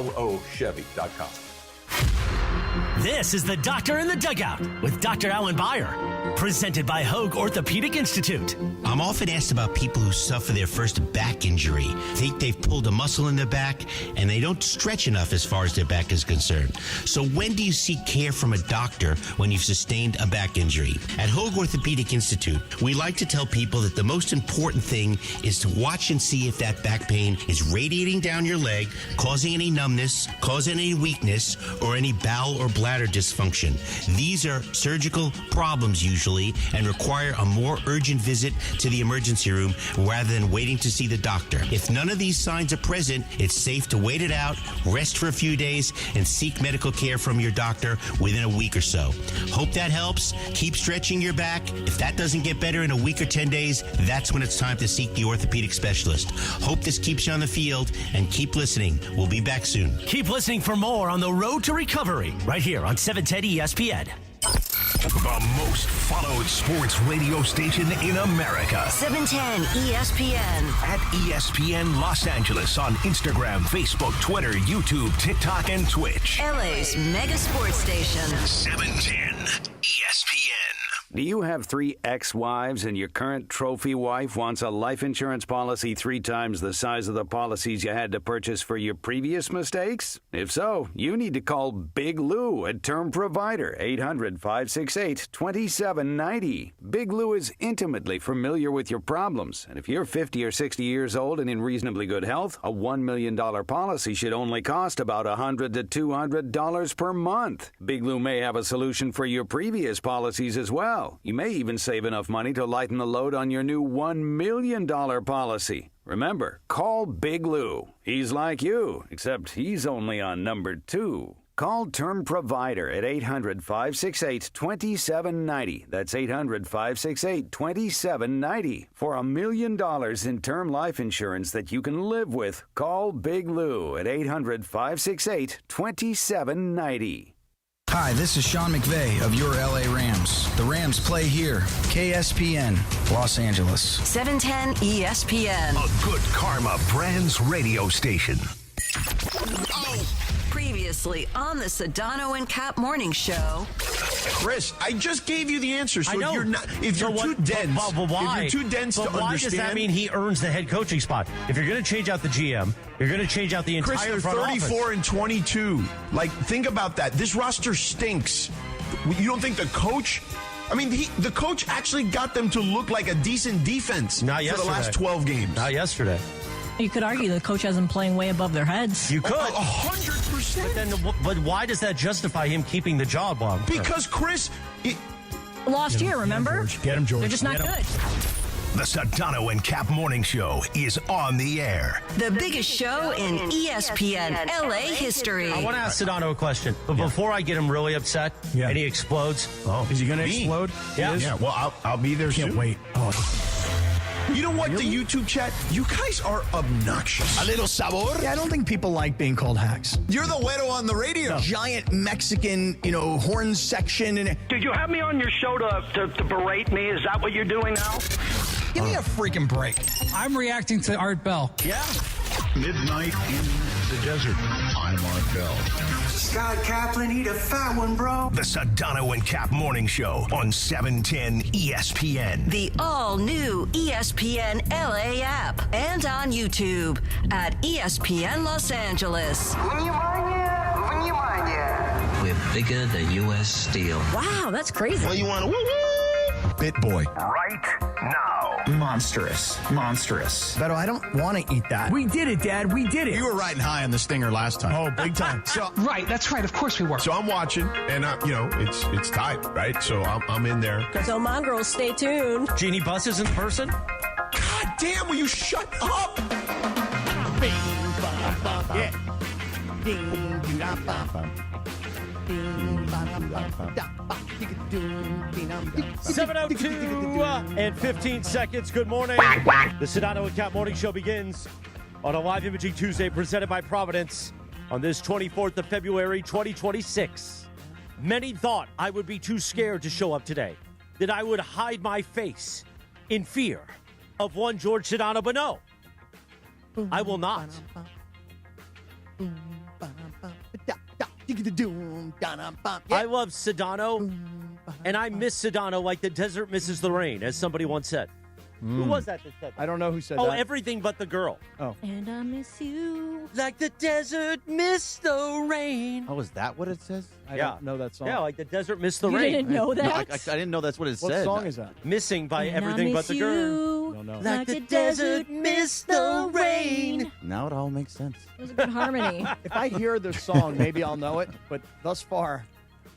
lochevy.com. This is The Doctor in the Dugout with Dr. Alan Beyer, presented by Hoag Orthopedic Institute. I'm often asked about people who suffer their first back injury, think they've pulled a muscle in their back, and they don't stretch enough as far as their back is concerned. So when do you seek care from a doctor when you've sustained a back injury? At Hoag Orthopedic Institute, we like to tell people that the most important thing is to watch and see if that back pain is radiating down your leg, causing any numbness, causing any weakness, or any bowel or bladder dysfunction. These are surgical problems usually and require a more urgent visit to the emergency room rather than waiting to see the doctor. If none of these signs are present, it's safe to wait it out, rest for a few days, and seek medical care from your doctor within a week or so. Hope that helps. Keep stretching your back. If that doesn't get better in a week or 10 days, that's when it's time to seek the orthopedic specialist. Hope this keeps you on the field, and keep listening. We'll be back soon. Keep listening for more on the road to recovery right here on 710 ESPN. The most followed sports radio station in America. 710 ESPN. At ESPN Los Angeles on Instagram, Facebook, Twitter, YouTube, TikTok, and Twitch. LA's mega sports station. 710 ESPN. Do you have 3 ex-wives and your current trophy wife wants a life insurance policy 3 times the size of the policies you had to purchase for your previous mistakes? If so, you need to call Big Lou at Term Provider, 800-568-2790. Big Lou is intimately familiar with your problems, and if you're 50 or 60 years old and in reasonably good health, a $1 million policy should only cost about $100 to $200 per month. Big Lou may have a solution for your previous policies as well. You may even save enough money to lighten the load on your new $1 million policy. Remember, call Big Lou. He's like you, except he's only on number 2. Call Term Provider at 800-568-2790. That's 800-568-2790. For $1 million in term life insurance that you can live with, call Big Lou at 800-568-2790. Hi, this is Sean McVay of your LA Rams. The Rams play here. KSPN, Los Angeles. 710 ESPN. A good karma brands radio station. Previously on the Sedano and Kap morning show. Chris, I just gave you the answer. So I know. if you're too dense, but why? If you're too dense to understand. Why does that mean he earns the head coaching spot? If you're going to change out the GM, you're going to change out the entire Chris, they're front 34 office. and 22. Like, think about that. This roster stinks. You don't think the coach? I mean, the coach actually got them to look like a decent defense for the last 12 games. Not yesterday. You could argue the coach has them playing way above their heads. You could. 100%. But why does that justify him keeping the job, Bob? Because, Chris... Lost year, remember? Get him, George. They're just not good. The Sedano and Kap morning show is on the air. The biggest show in ESPN LA history. I want to ask Sedano a question, but before I get him really upset and he explodes. Oh, is he going to explode? Yeah. Yeah, well, I'll be there soon. Can't wait. Oh. You know what, the YouTube chat, you guys are obnoxious. A little sabor? Yeah, I don't think people like being called hacks. You're the widow on the radio. Giant Mexican, horn section. And Did you have me on your show to berate me? Is that what you're doing now? give me a freaking break. I'm reacting to Art Bell. Yeah. Midnight in the desert. I'm Art Bell. Scott Kaplan, eat a fat one, bro. The Sedano and Kap morning show on 710 ESPN. The all-new ESPN LA app and on YouTube at ESPN Los Angeles. We're bigger than U.S. Steel. Wow, that's crazy. Well, you want to Bit boy. Right now. Monstrous. But I don't want to eat that. We did it, Dad. We did it. You were riding high on the stinger last time. Oh, big time. Right, that's right. Of course we were. So I'm watching, and it's tight, right? So I'm in there. So, mongrels, stay tuned. Jeannie Buss is in person? God damn, will you shut up? Yeah. 7:02 and 15 seconds. Good morning. The Sedano and Kap morning show begins on a live imaging Tuesday presented by Providence on this 24th of February, 2026. Many thought I would be too scared to show up today, that I would hide my face in fear of one George Sedano, but no, I will not. I love Sedano, and I miss Sedano like the desert misses the rain, as somebody once said. Who was that said that? I don't know who said that. Oh, everything but the girl. Oh. And I miss you. Like the desert missed the rain. Oh, is that what it says? I don't know that song. Yeah, like the desert missed the You rain. didn't know that? No, I didn't know that's what it What said. song is that? Missing by And everything I but miss the girl. you. don't know. Like the desert missed the rain. Now it all makes sense. It was a good harmony. If I hear the song, maybe I'll know it. But thus far,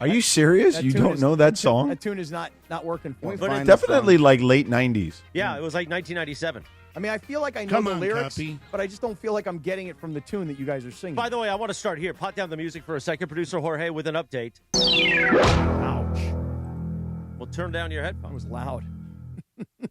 Are you serious? that You tune don't is- know that song? that tune is not working for me. But Find it- the Definitely song. like late 90s. Yeah, it was like 1997. I mean, I feel like I know Come the on, lyrics, Cappy. but I just don't feel like I'm getting it from the tune that you guys are singing. By the way, I want to start here. Pot down the music for a second. Producer Jorge with an update. Ouch. Well, turn down your It headphones. was loud.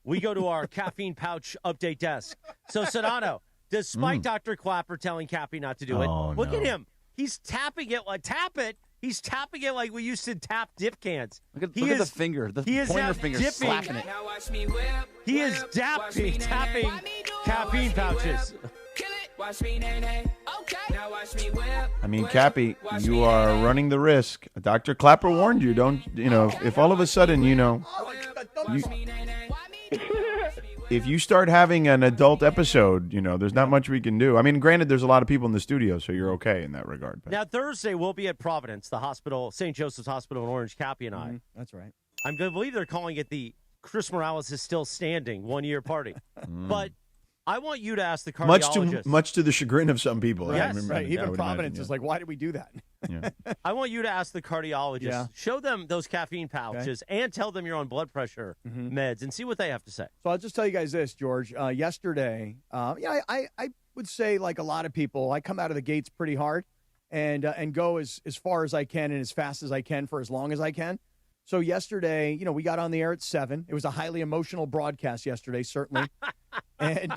We go to our caffeine pouch update desk. So, Sedano, despite Dr. Clapper telling Cappy not to do it, Oh, look no. at him. He's tapping it like tap it. He's tapping it like we used to tap dip cans. Look at He the is- finger, the he is pointer now finger dipping. slapping it. He is tapping caffeine pouches. I mean, Cappy, you are running the risk. Dr. Clapper warned you. Don't, if all of a sudden, if you start having an adult episode, there's not much we can do. I mean, granted, there's a lot of people in the studio, so you're okay in that regard. But. Now, Thursday, we'll be at Providence, the hospital, St. Joseph's Hospital in Orange, Cappy and I. That's right. I'm going to believe they're calling it the Chris Morales is still standing 1 year party. But I want you to ask the cardiologist. Much to the chagrin of some people. Yes. I remember Right. that, I Even would Providence imagine, is like, why did we do that? yeah. I want you to ask the cardiologist. Yeah. Show them those caffeine pouches and tell them you're on blood pressure meds and see what they have to say. So I'll just tell you guys this, George. Yesterday, I would say, like a lot of people, I come out of the gates pretty hard and go as far as I can and as fast as I can for as long as I can. So yesterday, we got on the air at 7. It was a highly emotional broadcast yesterday, certainly. And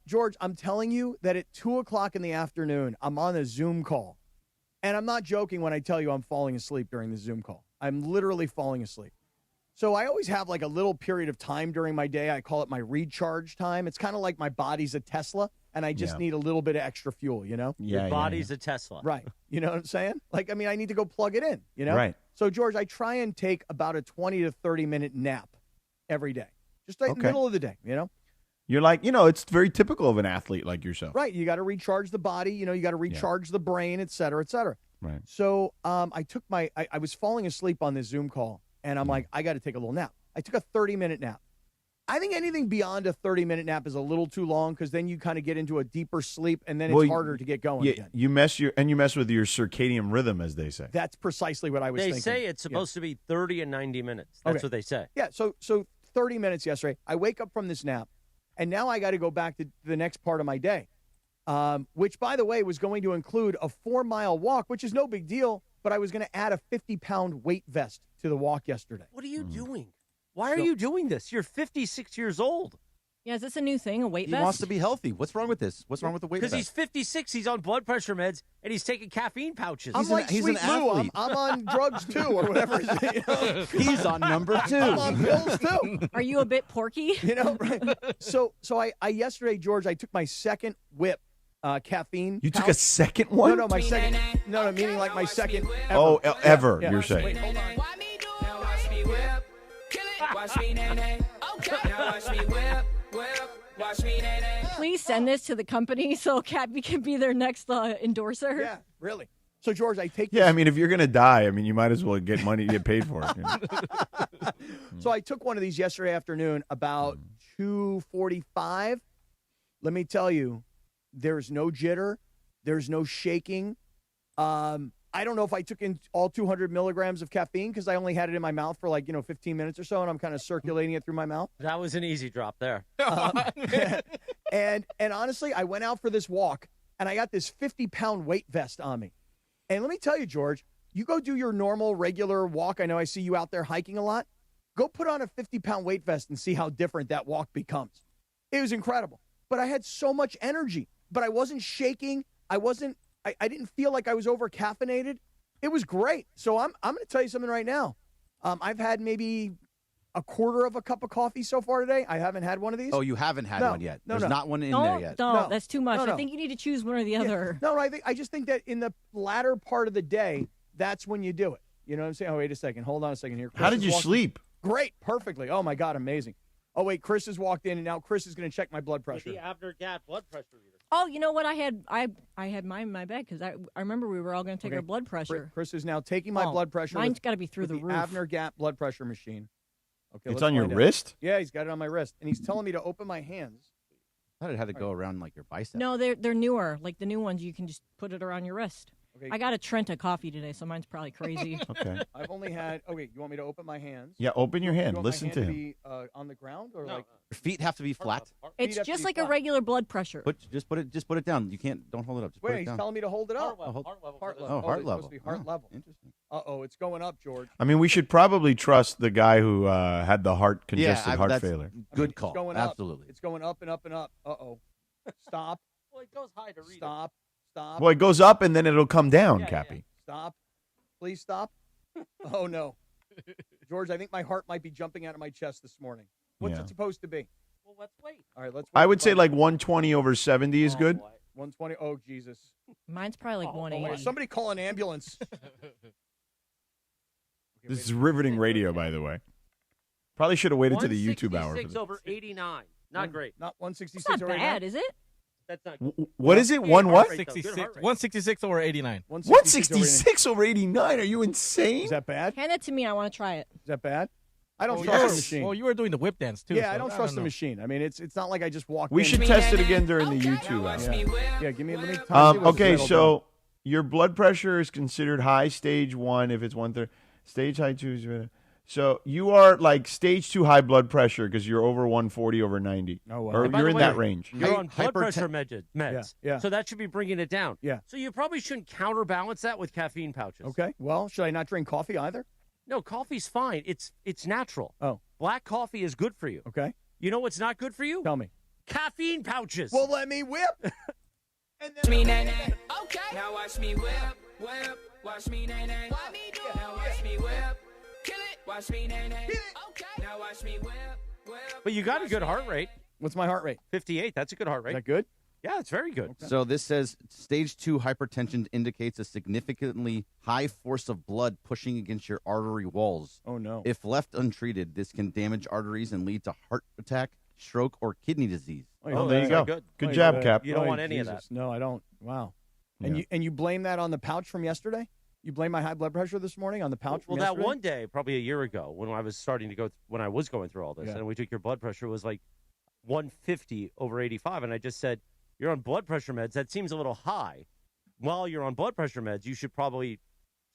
George, I'm telling you that at 2 o'clock in the afternoon, I'm on a Zoom call. And I'm not joking when I tell you I'm falling asleep during the Zoom call. I'm literally falling asleep. So I always have like a little period of time during my day. I call it my recharge time. It's kind of like my body's a Tesla, and I just need a little bit of extra fuel, Your body's a Tesla. Right. You know what I'm saying? Like, I mean, I need to go plug it in, Right. So, George, I try and take about a 20 to 30-minute nap every day. Just right in the middle of the day, You're like, it's very typical of an athlete like yourself. Right. You got to recharge the body. You got to recharge the brain, et cetera, et cetera. Right. So I took I was falling asleep on this Zoom call, and I'm like, I got to take a little nap. I took a 30-minute nap. I think anything beyond a 30-minute nap is a little too long because then you kind of get into a deeper sleep, and then it's harder to get going again. You mess with your circadian rhythm, as they say. That's precisely what I was thinking. They say it's supposed to be 30 and 90 minutes. That's what they say. Yeah, so 30 minutes yesterday. I wake up from this nap, and now I got to go back to the next part of my day, which, by the way, was going to include a 4-mile walk, which is no big deal, but I was going to add a 50-pound weight vest to the walk yesterday. What are you doing? Why are you doing this? You're 56 years old. Yeah, is this a new thing, a weight He vest? wants to be healthy. What's wrong with this? What's wrong with the weight Because vest? he's 56, he's on blood pressure meds, and he's taking caffeine pouches. I'm like he's Sweet an Lou. athlete. I'm on drugs, too, or whatever. He's on number 2. I'm on pills, too. Are you a bit porky? Right? So I yesterday, George, I took my second whip caffeine. You took pouch. a second one? No, my second. No, meaning like my second ever. Oh, ever, Yeah. you're saying. Wait, hold on. Please send this to the company so Cappy can be their next endorser. Yeah, really. So, George, I take Yeah, I mean, if you're going to die, you might as well get money to get paid for it. So I took one of these yesterday afternoon about 2:45. Let me tell you, there's no jitter. There's no shaking. I don't know if I took in all 200 milligrams of caffeine because I only had it in my mouth for 15 minutes or so, and I'm kind of circulating it through my mouth. That was an easy drop there. And honestly, I went out for this walk, and I got this 50-pound weight vest on me. And let me tell you, George, you go do your normal, regular walk. I know I see you out there hiking a lot. Go put on a 50-pound weight vest and see how different that walk becomes. It was incredible. But I had so much energy, but I wasn't shaking. I didn't feel like I was over-caffeinated. It was great. So I'm going to tell you something right now. I've had maybe a quarter of a cup of coffee so far today. I haven't had one of these. Oh, you haven't had one yet. There's not one in there yet. Don't. That's too much. No. I think you need to choose one or the other. No, I just think that in the latter part of the day, that's when you do it. You know what I'm saying? Oh, wait a second. Hold on a second here. How did you sleep? Great. Perfectly. Oh, my God. Amazing. Oh, wait. Chris has walked in, and now Chris is going to check my blood pressure. The Abner Gap blood pressure reader. Oh, you know what? I had mine in my bag because I remember we were all going to take our blood pressure. Chris is now taking my blood pressure. Mine's got to be through the roof. Abner Gap blood pressure machine. Okay, it's on your wrist? Yeah, he's got it on my wrist, and he's telling me to open my hands. I thought it had to go around like your bicep. No, they're newer. Like the new ones, you can just put it around your wrist. Okay. I got a Trenta coffee today, so mine's probably crazy. Okay. I've only had. Oh wait, you want me to open my hands? Yeah, open your hand. You want Listen my to hand him. be on the ground or like Your feet have to be flat. It's just like a regular blood pressure. Just put it down. You can't. Don't hold it up. Just put Wait, it he's down. telling me to hold it up. Heart level. Heart level. Oh, heart it's level. Supposed to be heart level. Interesting. Uh-oh, it's going up, George. I mean, we should probably trust the guy who had the congested heart that's failure. Good call. It's going Absolutely. up. It's going up and up and up. Uh-oh. Stop. Well, it goes high to read. Stop. Stop. Well, it goes up and then it'll come down, Cappy. Stop. Please stop. Oh, no. George, I think my heart might be jumping out of my chest this morning. What's it supposed to be? Well, let's wait. All right, let's wait. I would say like 120 over 70 is good. 120. Oh, Jesus. Mine's probably like 180. Somebody call an ambulance. This is riveting radio, by the way. Probably should have waited to the YouTube hour. 166 over 89. Not great. Not 166 That's not over 89. bad, is it? That's not. What is it? One what? 166 over 89. 166 over 89. Are you insane? Is that bad? Hand it to me. I want to try it. Is that bad? I don't trust the machine. Well, you were doing the whip dance, too. Yeah, so I don't trust the know. machine. I mean, it's not like I just walked We in. should test it again during the YouTube hour. Yeah, give me a minute. Okay, so your blood pressure is considered high stage 1 if it's 130. Stage high 2 is... So you are like stage 2 high blood pressure because you're over 140 over 90. Oh, wow. Or And by you're the in way, that range. You're on blood pressure meds. Yeah. So that should be bringing it down. Yeah. So you probably shouldn't counterbalance that with caffeine pouches. Okay. Well, should I not drink coffee either? No, coffee's fine. It's natural. Oh. Black coffee is good for you. Okay. You know what's not good for you? Tell me. Caffeine pouches. Well, let me whip. And then okay. Now watch me whip. Watch me nay. Why me do it? Now watch me whip. Kill it. Watch me nay. Okay. Now watch me whip. But you got a good heart rate. What's my heart rate? 58. That's a good heart rate. Is that good? Yeah, it's very good. Okay. So this says stage 2 hypertension indicates a significantly high force of blood pushing against your artery walls. Oh, no. If left untreated, this can damage arteries and lead to heart attack, stroke, or kidney disease. Oh, there you go. Good job, Cap. You don't want any of that. No, I don't. Wow. And you blame that on the pouch from yesterday? You blame my high blood pressure this morning on the pouch from yesterday? Well, that one day, probably a year ago, when I was starting to go, when I was going through all this, and we took your blood pressure, it was like 150 over 85, and I just said, you're on blood pressure meds. That seems a little high. While you're on blood pressure meds, you should probably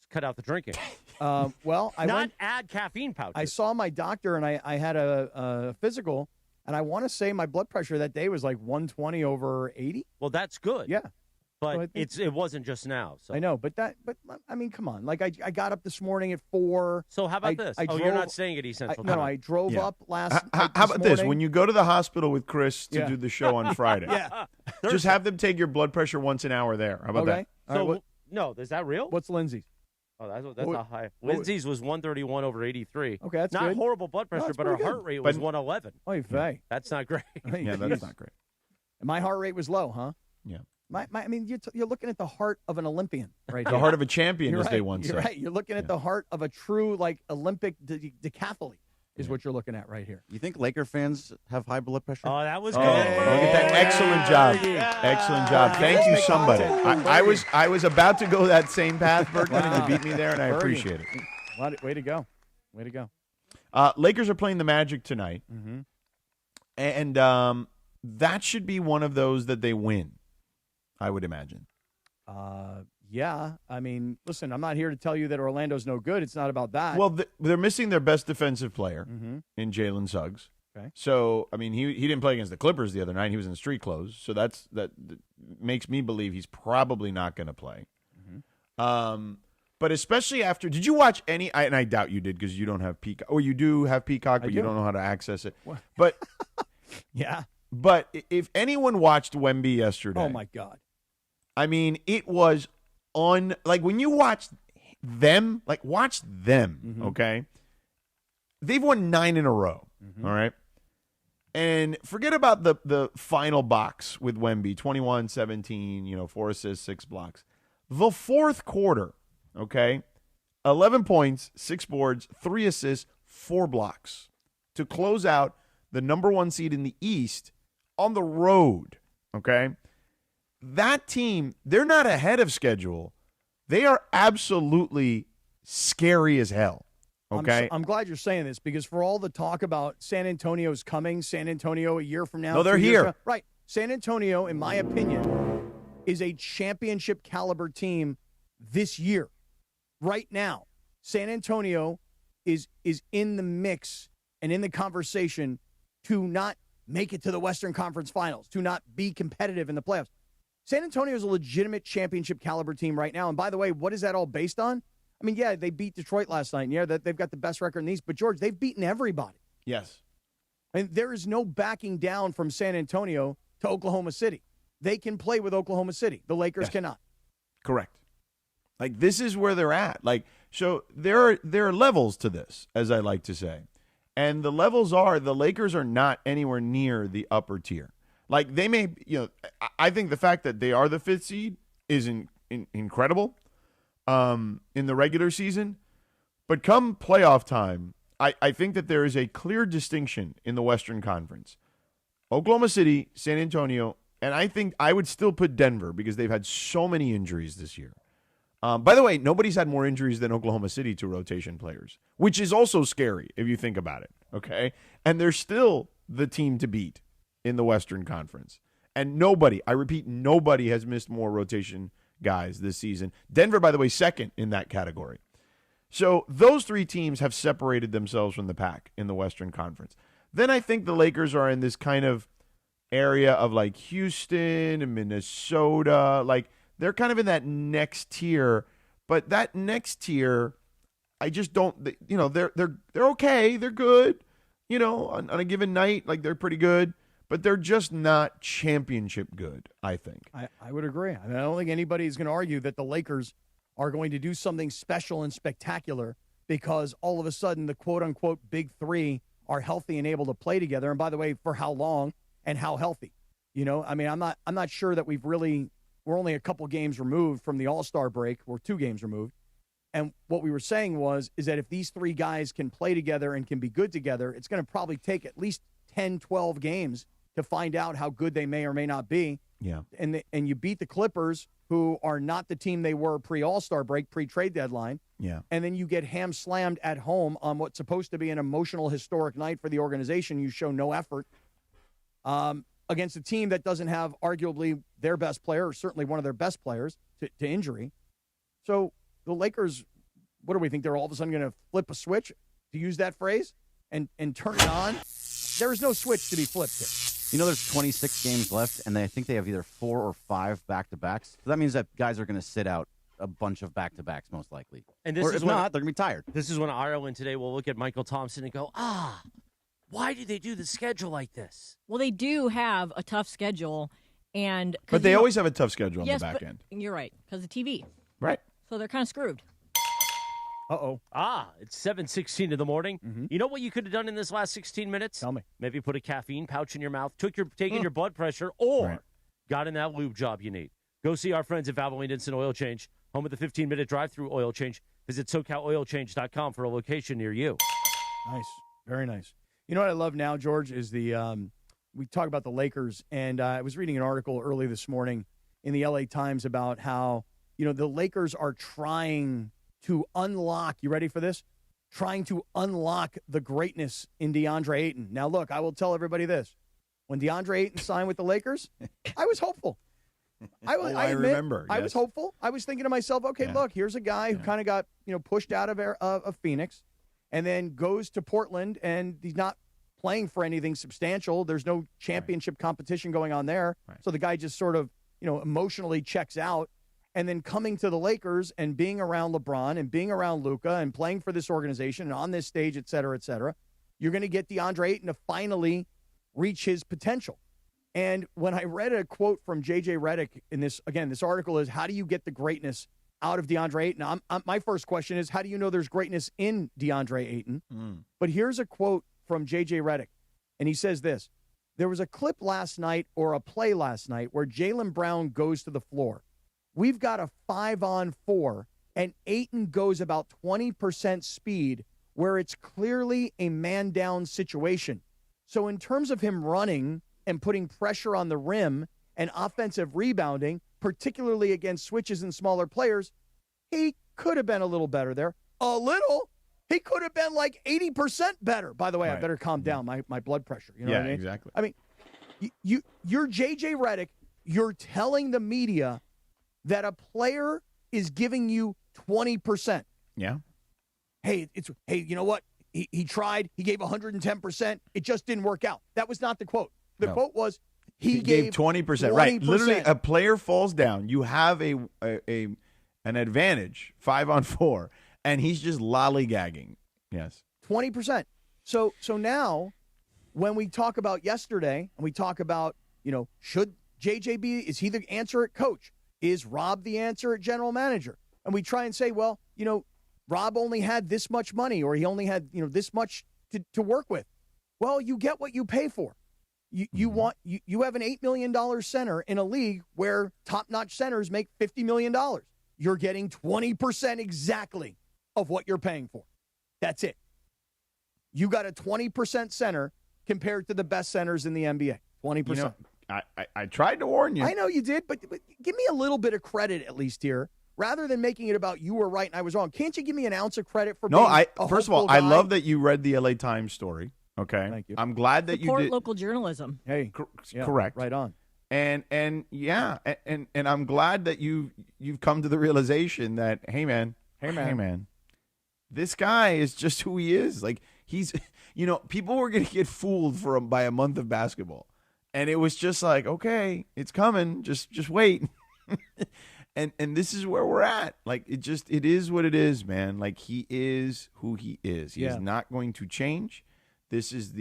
cut out the drinking. Well, I add caffeine pouches. I saw my doctor, and I had a physical, and I want to say my blood pressure that day was like 120 over 80. Well, that's good. Yeah. But it wasn't just now. So I know, but I mean, come on. Like I got up this morning at 4. So how about this? You're not staying at East Central. No, I drove up last. How about this? When you go to the hospital with Chris to do the show on Friday, just have them take your blood pressure once an hour there. How about that? So no, is that real? What's Lindsay's? Oh, that's not high. Lindsay's was 131 over 83. Okay, that's not good. horrible blood pressure, but her heart rate was 111. Oh, vey. That's not great. Yeah, that's not great. My heart rate was low, huh? Yeah. I mean, you're looking at the heart of an Olympian, right? The heart of a champion, as they once said. said. Right. You're looking at the heart of a true, like, Olympic decathlete is what you're looking at right here. You think Laker fans have high blood pressure? Oh, that was good. Look at that. Excellent job. Excellent job. Thank you, somebody. I was about to go that same path, Bergman, and you beat me there, and I appreciate it. Way to go. Way to go. Lakers are playing the Magic tonight, and that should be one of those that they win, I would imagine. Yeah. I mean, listen, I'm not here to tell you that Orlando's no good. It's not about that. Well, they're missing their best defensive player in Jalen Suggs. Okay. So, I mean, he didn't play against the Clippers the other night. He was in street clothes. So that makes me believe he's probably not going to play. But especially after – did you watch any – and I doubt you did because you don't have Peacock. Or you do have Peacock, but you don't know how to access it. What? But yeah. But if anyone watched Wemby yesterday – oh, my God. I mean, it was like when you watch them, okay? they've won 9 in a row. All right. And forget about the final box with Wemby, 21-17, 4 assists, 6 blocks. The fourth quarter, okay, 11 points, 6 boards, 3 assists, 4 blocks to close out the number 1 seed in the East on the road, okay? That team, they're not ahead of schedule. They are absolutely scary as hell. Okay, I'm glad you're saying this because for all the talk about San Antonio's coming, San Antonio a year from now. No, they're here. Right. San Antonio, in my opinion, is a championship caliber team this year. Right now, San Antonio is in the mix and in the conversation to not make it to the Western Conference Finals, to not be competitive in the playoffs. San Antonio is a legitimate championship caliber team right now. And by the way, what is that all based on? I mean, yeah, they beat Detroit last night, and yeah, they've got the best record in the East. But, George, they've beaten everybody. Yes. And there is no backing down from San Antonio to Oklahoma City. They can play with Oklahoma City. The Lakers cannot. Correct. Like, this is where they're at. Like, so there are levels to this, as I like to say. And the levels are the Lakers are not anywhere near the upper tier. Like, they may, I think the fact that they are the 5th seed is incredible. In the regular season, but come playoff time, I think that there is a clear distinction in the Western Conference. Oklahoma City, San Antonio, and I think I would still put Denver because they've had so many injuries this year. By the way, nobody's had more injuries than Oklahoma City to rotation players, which is also scary if you think about it, okay? And they're still the team to beat in the Western Conference. And nobody, I repeat, nobody has missed more rotation guys this season. Denver, by the way, second in that category. So those 3 teams have separated themselves from the pack in the Western Conference. Then I think the Lakers are in this kind of area of like Houston and Minnesota. Like they're kind of in that next tier, but that next tier, I just don't. They're okay. They're good. On a given night, like they're pretty good. But they're just not championship good, I think. I would agree. I don't think anybody's going to argue that the Lakers are going to do something special and spectacular because all of a sudden the quote-unquote big 3 are healthy and able to play together. And by the way, for how long and how healthy? I'm not sure that we're only a couple games removed from the All-Star break. We're 2 games removed. And what we were saying is that if these 3 guys can play together and can be good together, it's going to probably take at least 10, 12 games to find out how good they may or may not be. Yeah. And you beat the Clippers, who are not the team they were pre-All-Star break, pre-trade deadline. Yeah. And then you get ham-slammed at home on what's supposed to be an emotional, historic night for the organization. You show no effort against a team that doesn't have arguably their best player, or certainly one of their best players, to injury. So the Lakers, what do we think? They're all of a sudden going to flip a switch, to use that phrase, and turn it on? There is no switch to be flipped here. There's 26 games left, and I think they have either 4 or 5 back-to-backs. So that means that guys are going to sit out a bunch of back-to-backs, most likely. And this or is if not, they're going to be tired. This is when Ireland today will look at Michael Thompson and go, why do they do the schedule like this? Well, they do have a tough schedule. But they always have a tough schedule on the back end. You're right, because of TV. Right. So they're kind of screwed. Uh-oh. It's 7:16 in the morning. Mm-hmm. You know what you could have done in this last 16 minutes? Tell me. Maybe put a caffeine pouch in your mouth, taken your blood pressure, or got in that lube job you need. Go see our friends at Valvoline Instant Oil Change, home of the 15-minute drive-through oil change. Visit SoCalOilChange.com for a location near you. Nice. Very nice. You know what I love now, George, is we talk about the Lakers, and I was reading an article early this morning in the LA Times about how, the Lakers are trying to unlock, you ready for this? Trying to unlock the greatness in DeAndre Ayton. Now, look, I will tell everybody this. When DeAndre Ayton signed with the Lakers, I was hopeful. I remember. I was hopeful. I was thinking to myself, okay, look, here's a guy who kind of got pushed out of Phoenix and then goes to Portland, and he's not playing for anything substantial. There's no championship competition going on there. Right. So the guy just sort of, emotionally checks out. And then coming to the Lakers and being around LeBron and being around Luka and playing for this organization and on this stage, et cetera, you're going to get DeAndre Ayton to finally reach his potential. And when I read a quote from J.J. Redick in this article is, how do you get the greatness out of DeAndre Ayton. My first question is, how do you know there's greatness in DeAndre Ayton? But here's a quote from J.J. Redick, and he says this. There was a clip last night or a play last night where Jaylen Brown goes to the floor. We've got a 5-on-4, and Ayton goes about 20% speed where it's clearly a man-down situation. So in terms of him running and putting pressure on the rim and offensive rebounding, particularly against switches and smaller players, he could have been a little better there. A little. He could have been like 80% better. By the way, I better calm down my blood pressure. You know what I mean? Exactly. I mean, you're J.J. Redick. You're telling the media that a player is giving you 20%. Yeah. Hey, you know what? He tried. He gave 110%. It just didn't work out. That was not the quote. The quote was he gave 20%. Right. Literally, a player falls down. You have an advantage, 5-on-4, and he's just lollygagging. Yes. 20%. So now, when we talk about yesterday, and we talk about, should JJ be, is he the answer at coach? Is Rob the answer at general manager? And we try and say, well, Rob only had this much money, or he only had, this much to work with. Well, you get what you pay for. You have an $8 million center in a league where top-notch centers make $50 million. You're getting 20% exactly of what you're paying for. That's it. You got a 20% center compared to the best centers in the NBA. 20%. I tried to warn you. I know you did, but give me a little bit of credit at least here. Rather than making it about you were right and I was wrong, can't you give me an ounce of credit for being a first of all, guy? I love that you read the LA Times story. Okay. Thank you. I'm glad that Support you did. local journalism. Hey, correct. Right on. And I'm glad that you've come to the realization that, hey man, this guy is just who he is. Like he's, people were going to get fooled by a month of basketball. And it was just like, okay, it's coming. Just wait. And this is where we're at. Like it is what it is, man. Like he is who he is. He is not going to change. This is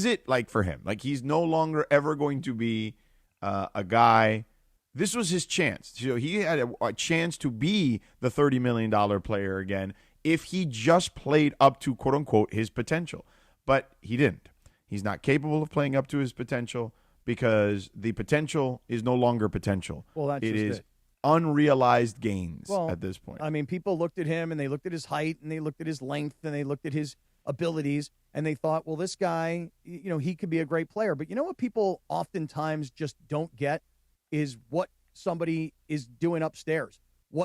it. Like for him, like he's no longer ever going to be a guy. This was his chance. So he had a chance to be the $30 million player again if he just played up to quote unquote his potential. But he didn't. He's not capable of playing up to his potential because the potential is no longer potential. Well, that's it just is it. Unrealized gains at this point. I mean, people looked at him and they looked at his height and they looked at his length and they looked at his abilities and they thought, well, this guy, he could be a great player. But you know what people oftentimes just don't get is what somebody is doing upstairs,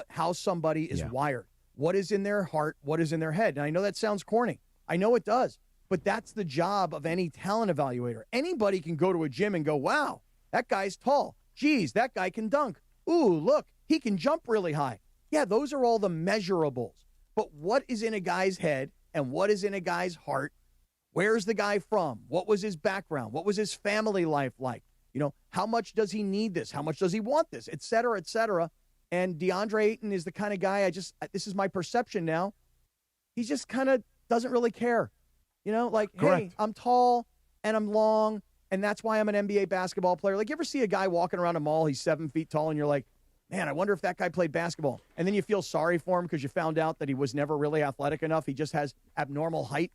how somebody is wired, what is in their heart, what is in their head. And I know that sounds corny. I know it does. But that's the job of any talent evaluator. Anybody can go to a gym and go, wow, that guy's tall. Geez, that guy can dunk. Ooh, look, he can jump really high. Yeah, those are all the measurables. But what is in a guy's head and what is in a guy's heart? Where's the guy from? What was his background? What was his family life like? How much does he need this? How much does he want this? Et cetera, et cetera. And DeAndre Ayton is the kind of guy this is my perception now. He just kind of doesn't really care. Correct. Hey, I'm tall and I'm long, and that's why I'm an NBA basketball player. Like, you ever see a guy walking around a mall, he's 7 feet tall, and you're like, man, I wonder if that guy played basketball. And then you feel sorry for him because you found out that he was never really athletic enough. He just has abnormal height.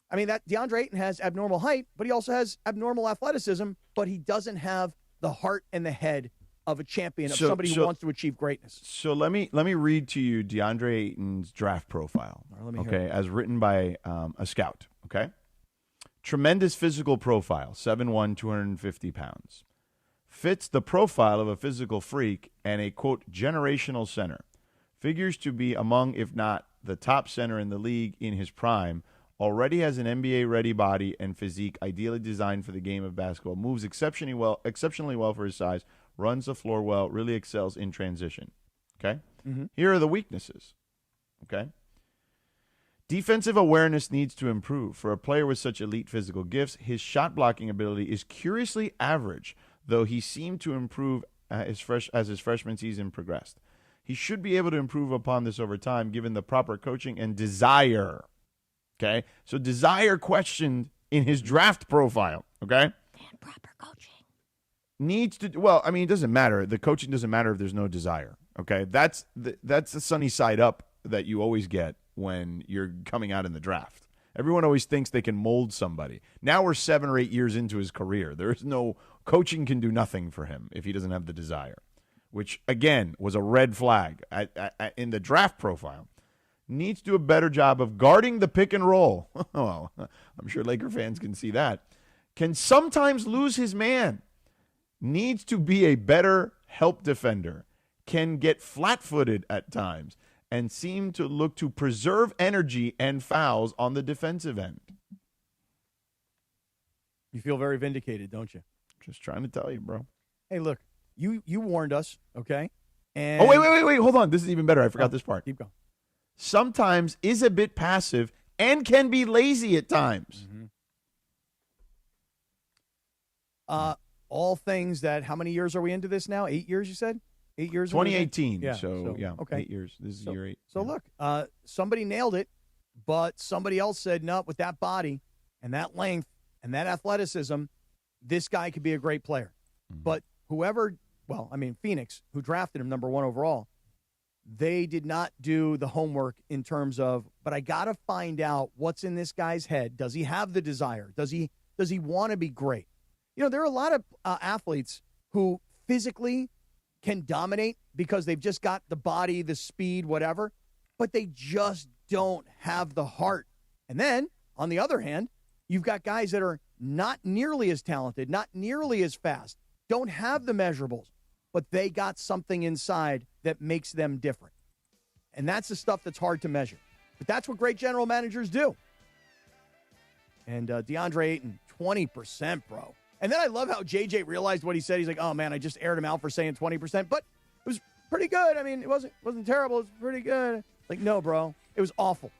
I mean, that DeAndre Ayton has abnormal height, but he also has abnormal athleticism, but he doesn't have the heart and the head of a champion, of somebody who wants to achieve greatness. So let me read to you DeAndre Ayton's draft profile, as written by a scout, okay? Tremendous physical profile, 7'1", 250 pounds. Fits the profile of a physical freak and a, quote, generational center. Figures to be among, if not the top center in the league in his prime. Already has an NBA-ready body and physique ideally designed for the game of basketball. Moves exceptionally well for his size. Runs the floor well. Really excels in transition. Okay? Mm-hmm. Here are the weaknesses. Okay? Defensive awareness needs to improve. For a player with such elite physical gifts, his shot blocking ability is curiously average, though he seemed to improve as his freshman season progressed. He should be able to improve upon this over time, given the proper coaching and desire. Okay? So desire questioned in his draft profile. Okay? And proper coaching. Needs to, well, I mean, it doesn't matter. The coaching doesn't matter if there's no desire. Okay, that's the sunny side up that you always get when you're coming out in the draft. Everyone always thinks they can mold somebody. Now we're 7 or 8 years into his career. There's no coaching can do nothing for him if he doesn't have the desire, which again was a red flag in the draft profile. Needs to do a better job of guarding the pick and roll. Well, I'm sure Laker fans can see that. Can sometimes lose his man. Needs to be a better help defender. Can get flat-footed at times and seem to look to preserve energy and fouls on the defensive end. You feel very vindicated, don't you? Just trying to tell you, bro. Hey, look, you warned us, okay? And wait. Hold on. This is even better. I forgot this part. Keep going. Sometimes is a bit passive and can be lazy at times. All things that, how many years are we into this now? 8 years, you said? 8 years? 2018. Yeah. So, okay. 8 years. This is year 8. So, look, somebody nailed it, but somebody else said, no, with that body and that length and that athleticism, this guy could be a great player. But Phoenix, who drafted him number 1 overall, they did not do the homework in terms of, but I got to find out what's in this guy's head. Does he have the desire? Does he want to be great? You know, there are a lot of athletes who physically can dominate because they've just got the body, the speed, whatever, but they just don't have the heart. And then, on the other hand, you've got guys that are not nearly as talented, not nearly as fast, don't have the measurables, but they got something inside that makes them different. And that's the stuff that's hard to measure. But that's what great general managers do. And DeAndre Ayton, 20%, bro. And then I love how JJ realized what he said. He's like, oh, man, I just aired him out for saying 20%. But it was pretty good. I mean, it wasn't terrible. It was pretty good. Like, no, bro. It was awful.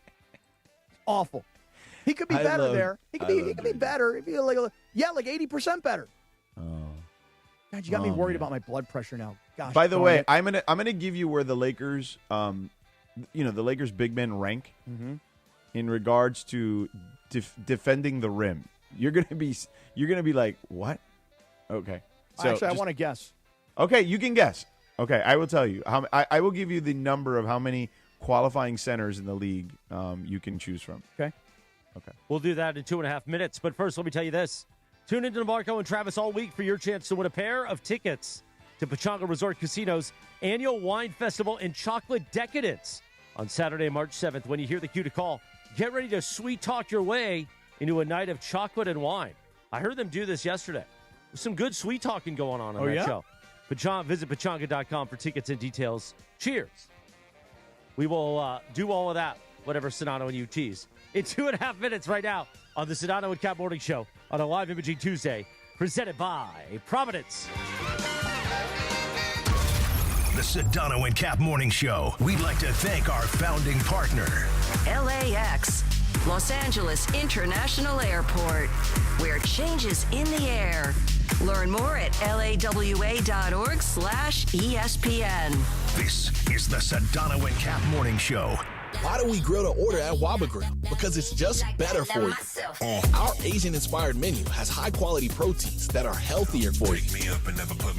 Awful. He could be better there. He could be better. He'd be like 80% better. Oh. God, you got me worried about my blood pressure now. Gosh. By the way, I'm gonna give you where the Lakers, the Lakers big men rank in regards to defending the rim. You're gonna be like, what? Okay. So actually, I want to guess. Okay, you can guess. Okay, I will tell you. I will give you the number of how many qualifying centers in the league you can choose from. Okay. We'll do that in 2.5 minutes. But first, let me tell you this. Tune into DeMarco and Travis all week for your chance to win a pair of tickets to Pechanga Resort Casino's annual wine festival and chocolate decadence on Saturday, March 7th. When you hear the cue to call, get ready to sweet talk your way into a night of chocolate and wine. I heard them do this yesterday. There's some good sweet talking going on that show. Visit Pechanga.com for tickets and details. Cheers. We will do all of that, whatever Sedano and you tease, in 2.5 minutes right now on the Sedano and Kap Morning Show on a live imaging Tuesday, presented by Providence. The Sedano and Kap Morning Show. We'd like to thank our founding partner, LAX, Los Angeles International Airport, where change is in the air. Learn more at lawa.org/ESPN. This is the Sedano and Kap Morning Show. Why do we grill to order at Waba Grill? Because it's just better for you. Our Asian-inspired menu has high-quality proteins that are healthier for you.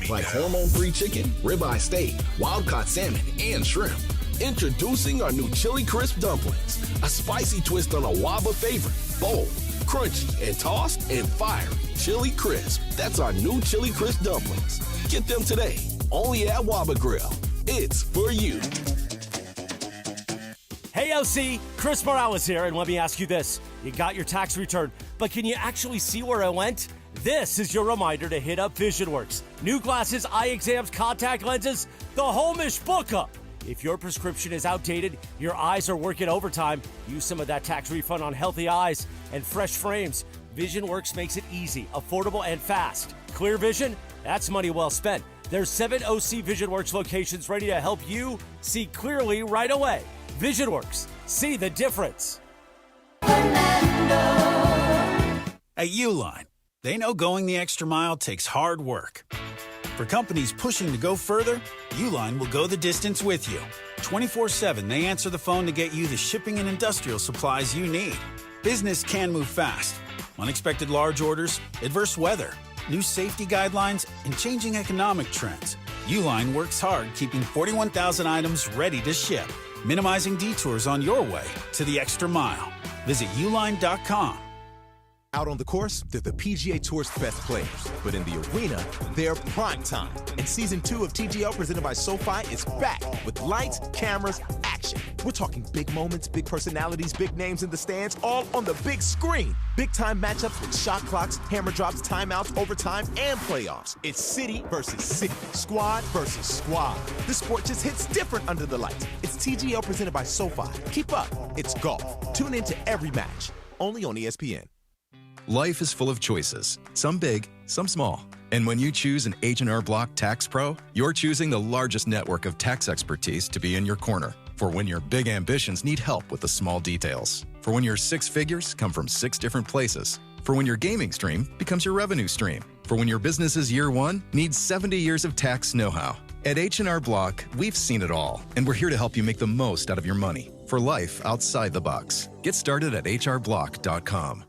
Like hormone-free chicken, ribeye steak, wild-caught salmon, and shrimp. Introducing our new Chili Crisp dumplings. A spicy twist on a Waba favorite. Bold, crunchy, and tossed and fired. Chili Crisp. That's our new Chili Crisp dumplings. Get them today. Only at Waba Grill. It's for you. Hey, OC, Chris Morales here, and let me ask you this. You got your tax return, but can you actually see where it went? This is your reminder to hit up VisionWorks. New glasses, eye exams, contact lenses, the home-ish book-up. If your prescription is outdated, your eyes are working overtime, use some of that tax refund on healthy eyes and fresh frames. VisionWorks makes it easy, affordable, and fast. Clear vision? That's money well spent. There's 7 OC VisionWorks locations ready to help you see clearly right away. VisionWorks. See the difference. At Uline, they know going the extra mile takes hard work. For companies pushing to go further, Uline will go the distance with you. 24/7, they answer the phone to get you the shipping and industrial supplies you need. Business can move fast. Unexpected large orders, adverse weather. new safety guidelines, and changing economic trends, Uline works hard keeping 41,000 items ready to ship, minimizing detours on your way to the extra mile. Visit uline.com. Out on the course, they're the PGA Tour's best players. But in the arena, they're prime time. And Season 2 of TGL presented by SoFi is back with lights, cameras, action. We're talking big moments, big personalities, big names in the stands, all on the big screen. Big-time matchups with shot clocks, hammer drops, timeouts, overtime, and playoffs. It's city versus city, squad versus squad. The sport just hits different under the lights. It's TGL presented by SoFi. Keep up. It's golf. Tune into every match. Only on ESPN. Life is full of choices, some big, some small. And when you choose an H&R Block Tax Pro, you're choosing the largest network of tax expertise to be in your corner. For when your big ambitions need help with the small details. For when your six figures come from 6 different places. For when your gaming stream becomes your revenue stream. For when your business's year one needs 70 years of tax know-how. At H&R Block, we've seen it all, and we're here to help you make the most out of your money for life outside the box. Get started at hrblock.com.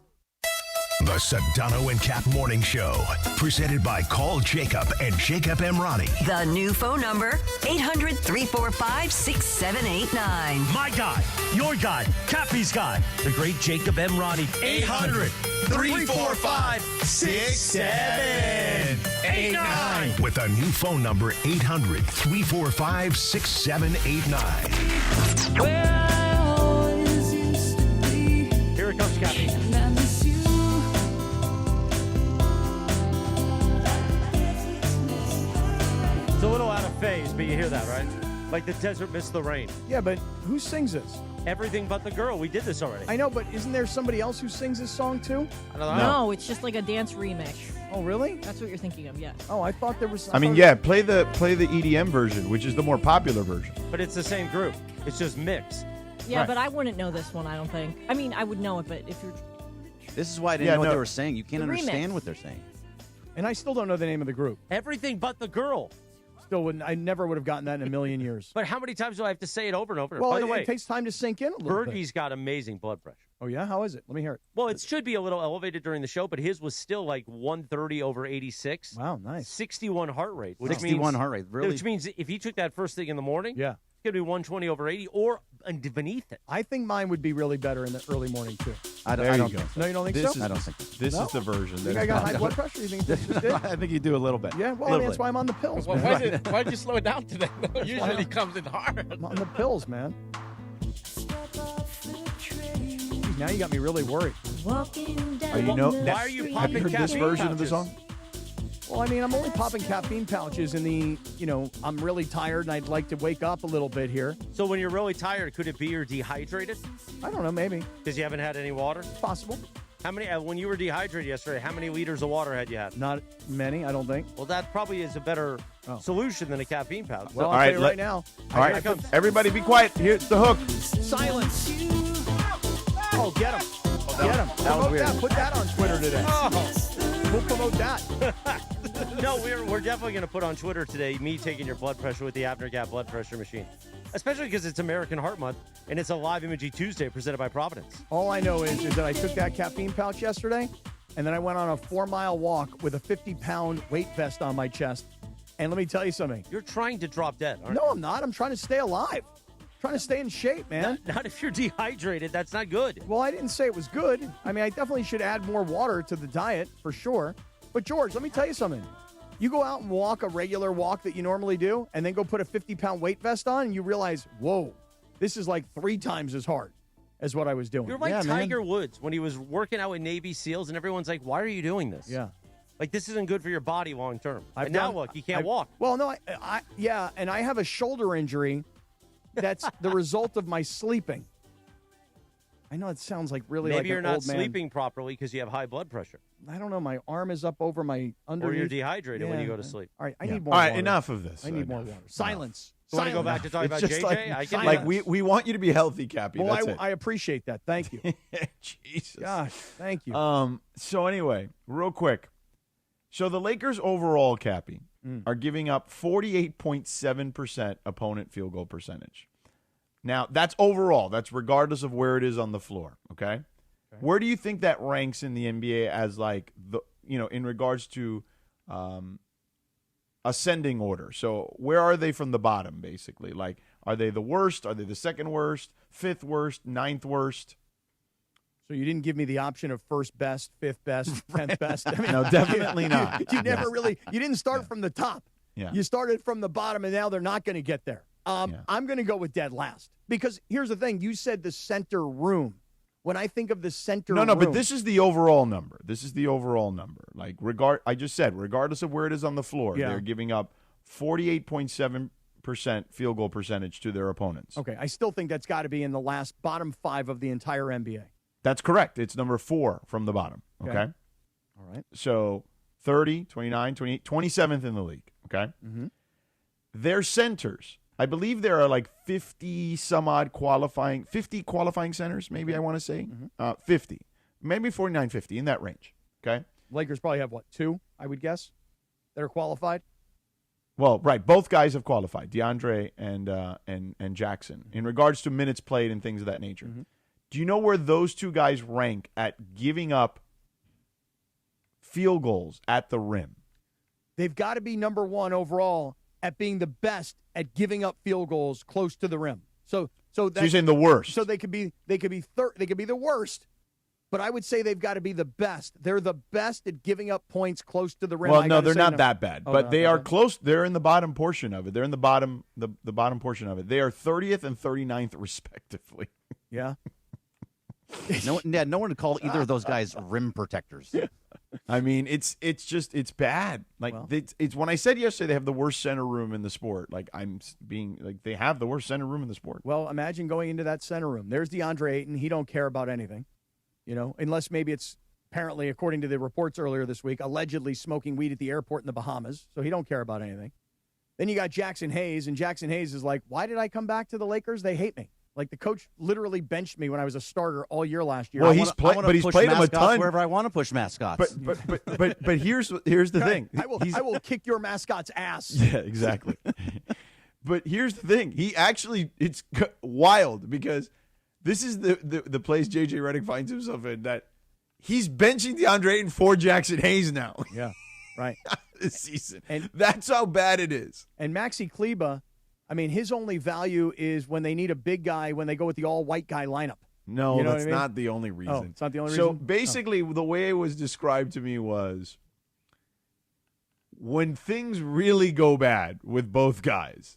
The Sedano and Kap Morning Show, presented by Call Jacob and Jacob Emrani. The new phone number, 800-345-6789. My guy, your guy, Cappy's guy, the great Jacob Emrani. 800-345-6789. With a new phone number, 800-345-6789. Here it comes, Cappy. It's a little out of phase, but you hear that, right? Like the desert missed the rain. Yeah, but who sings this? Everything But the Girl. We did this already. I know, but isn't there somebody else who sings this song too? I don't know. No, it's just like a dance remix. Oh, really? That's what you're thinking of, yes. Oh, I thought there was... I mean, yeah, play the EDM version, which is the more popular version. But it's the same group. It's just mixed. Yeah, Right. but I wouldn't know this one, I don't think. I mean, I would know it, but if you're... This is why I didn't know what they were saying. You can't The understand remix. what they're saying. And I still don't know the name of the group. Everything But the Girl. Still wouldn't. I never would have gotten that in a million years. But how many times do I have to say it over and over? Well, By the way, it takes time to sink in a little bit. Bergie's got amazing blood pressure. Oh, yeah? How is it? Let me hear it. Well, it should be a little elevated during the show, but his was still like 130 over 86. Wow, nice. 61 heart rate. Which 61 means, heart rate, really? Which means if he took that first thing in the morning, yeah, it's going to be 120 over 80 or beneath it. I think mine would be really better in the early morning, too. I There you don't go. think so. No, you don't think This so? is- I don't think so. This No? is the version. You that think I is got high popular. blood pressure? You think this is it? I think you do a little bit. Yeah, well, I mean, that's why I'm on the pills, Well, man. why'd you slow it down today? Usually it comes in hard. I'm on the pills, man. Jeez, now you got me really worried. Why are you have you popping heard this caffeine version of the pouches? song? Well, I mean, I'm only popping caffeine pouches in the, I'm really tired and I'd like to wake up a little bit here. So when you're really tired, could it be you're dehydrated? I don't know, maybe. Because you haven't had any water? Possible. How many? When you were dehydrated yesterday, how many liters of water had you had? Not many, I don't think. Well, that probably is a better solution than a caffeine pouch. Well, All I'll right, tell you right now. All right, everybody be quiet. Here's the hook. Silence. Oh, get him. Get him. That was Promote weird. that. Put that on Twitter today. We'll promote that. No, we're definitely going to put on Twitter today me taking your blood pressure with the Abner Gap blood pressure machine. Especially because it's American Heart Month and it's a live imaging Tuesday presented by Providence. All I know is that I took that caffeine pouch yesterday, and then I went on a 4-mile walk with a 50-pound weight vest on my chest. And let me tell you something. You're trying to drop dead, aren't No, I'm not. I'm trying to stay alive. Trying to stay in shape, man. Not if you're dehydrated. That's not good. Well, I didn't say it was good. I mean, I definitely should add more water to the diet for sure. But, George, let me tell you something. You go out and walk a regular walk that you normally do, and then go put a 50-pound weight vest on, and you realize, whoa, this is like 3 times as hard as what I was doing. You're like Tiger Woods when he was working out with Navy SEALs, and everyone's like, why are you doing this? Yeah. Like, this isn't good for your body long term. I've And now done- look, you can't I've- walk. Well, no, yeah, and I have a shoulder injury that's the result of my sleeping. I know it sounds like really Maybe like you're an not old man. sleeping properly because you have high blood pressure. I don't know. My arm is up over my underneath. Or you're dehydrated when you go to Yeah. sleep. All right, I Yeah. need more All right, water. enough of this. I need more water. Silence. You want to go back to talking about It's just JJ? like, I like can we want you to be healthy, Cappy. Well, That's it. I appreciate that. Thank you. Jesus. Gosh, thank you. So anyway, real quick. So the Lakers overall, Cappy, are giving up 48.7% opponent field goal percentage. Now, that's overall. That's regardless of where it is on the floor, okay? Where do you think that ranks in the NBA as like in regards to ascending order. So where are they from the bottom, basically? Like, are they the worst? Are they the second worst, fifth worst, ninth worst? So you didn't give me the option of first best, fifth best, 10th best. I mean, No, definitely not. You never really, you didn't start from the top. Yeah. You started from the bottom, and now they're not going to get there. I'm going to go with dead last. Because here's the thing. You said the center room. When I think of the center room. No, but this is the overall number. This is the overall number. Like, I just said, regardless of where it is on the floor, they're giving up 48.7% field goal percentage to their opponents. Okay, I still think that's got to be in the bottom 5 of the entire NBA. That's correct. It's number 4 from the bottom. Okay? All right. So 30, 29, 28, 27th in the league. Okay? Mm-hmm. Their centers, I believe there are like 50 qualifying centers, maybe I want to say. 50. Maybe 49, 50, in that range. Okay? Lakers probably have, 2, I would guess, that are qualified? Well, right. Both guys have qualified, DeAndre and Jackson, in regards to minutes played and things of that nature. Mm-hmm. Do you know where those two guys rank at giving up field goals at the rim? They've got to be number 1 overall at being the best at giving up field goals close to the rim. So you're saying the worst. So they could be the worst, but I would say they've got to be the best. They're the best at giving up points close to the rim. Well, no, they're not that bad, Oh, but they are bad. close. They're in the bottom portion of it. They're in the bottom portion of it. They are 30th and 39th respectively. Yeah. No one would call either of those guys rim protectors. I mean, it's bad. Like, it's when I said yesterday they have the worst center room in the sport. Like, they have the worst center room in the sport. Well, imagine going into that center room. There's DeAndre Ayton. He don't care about anything, unless maybe it's apparently, according to the reports earlier this week, allegedly smoking weed at the airport in the Bahamas. So he don't care about anything. Then you got Jackson Hayes, and Jackson Hayes is like, why did I come back to the Lakers? They hate me. Like, the coach literally benched me when I was a starter all year last year. Well, he's played him a ton wherever I want to push mascots. But here's the thing. I will kick your mascot's ass. Yeah, exactly. But here's the thing. It's wild because this is the place J.J. Redick finds himself in, that he's benching DeAndre Ayton for Jackson Hayes now. Yeah, right. This season. And that's how bad it is. And Maxi Kleba, I mean, his only value is when they need a big guy, when they go with the all-white guy lineup. No, that's not the only reason. Oh, it's not the only reason? So basically, the way it was described to me was when things really go bad with both guys,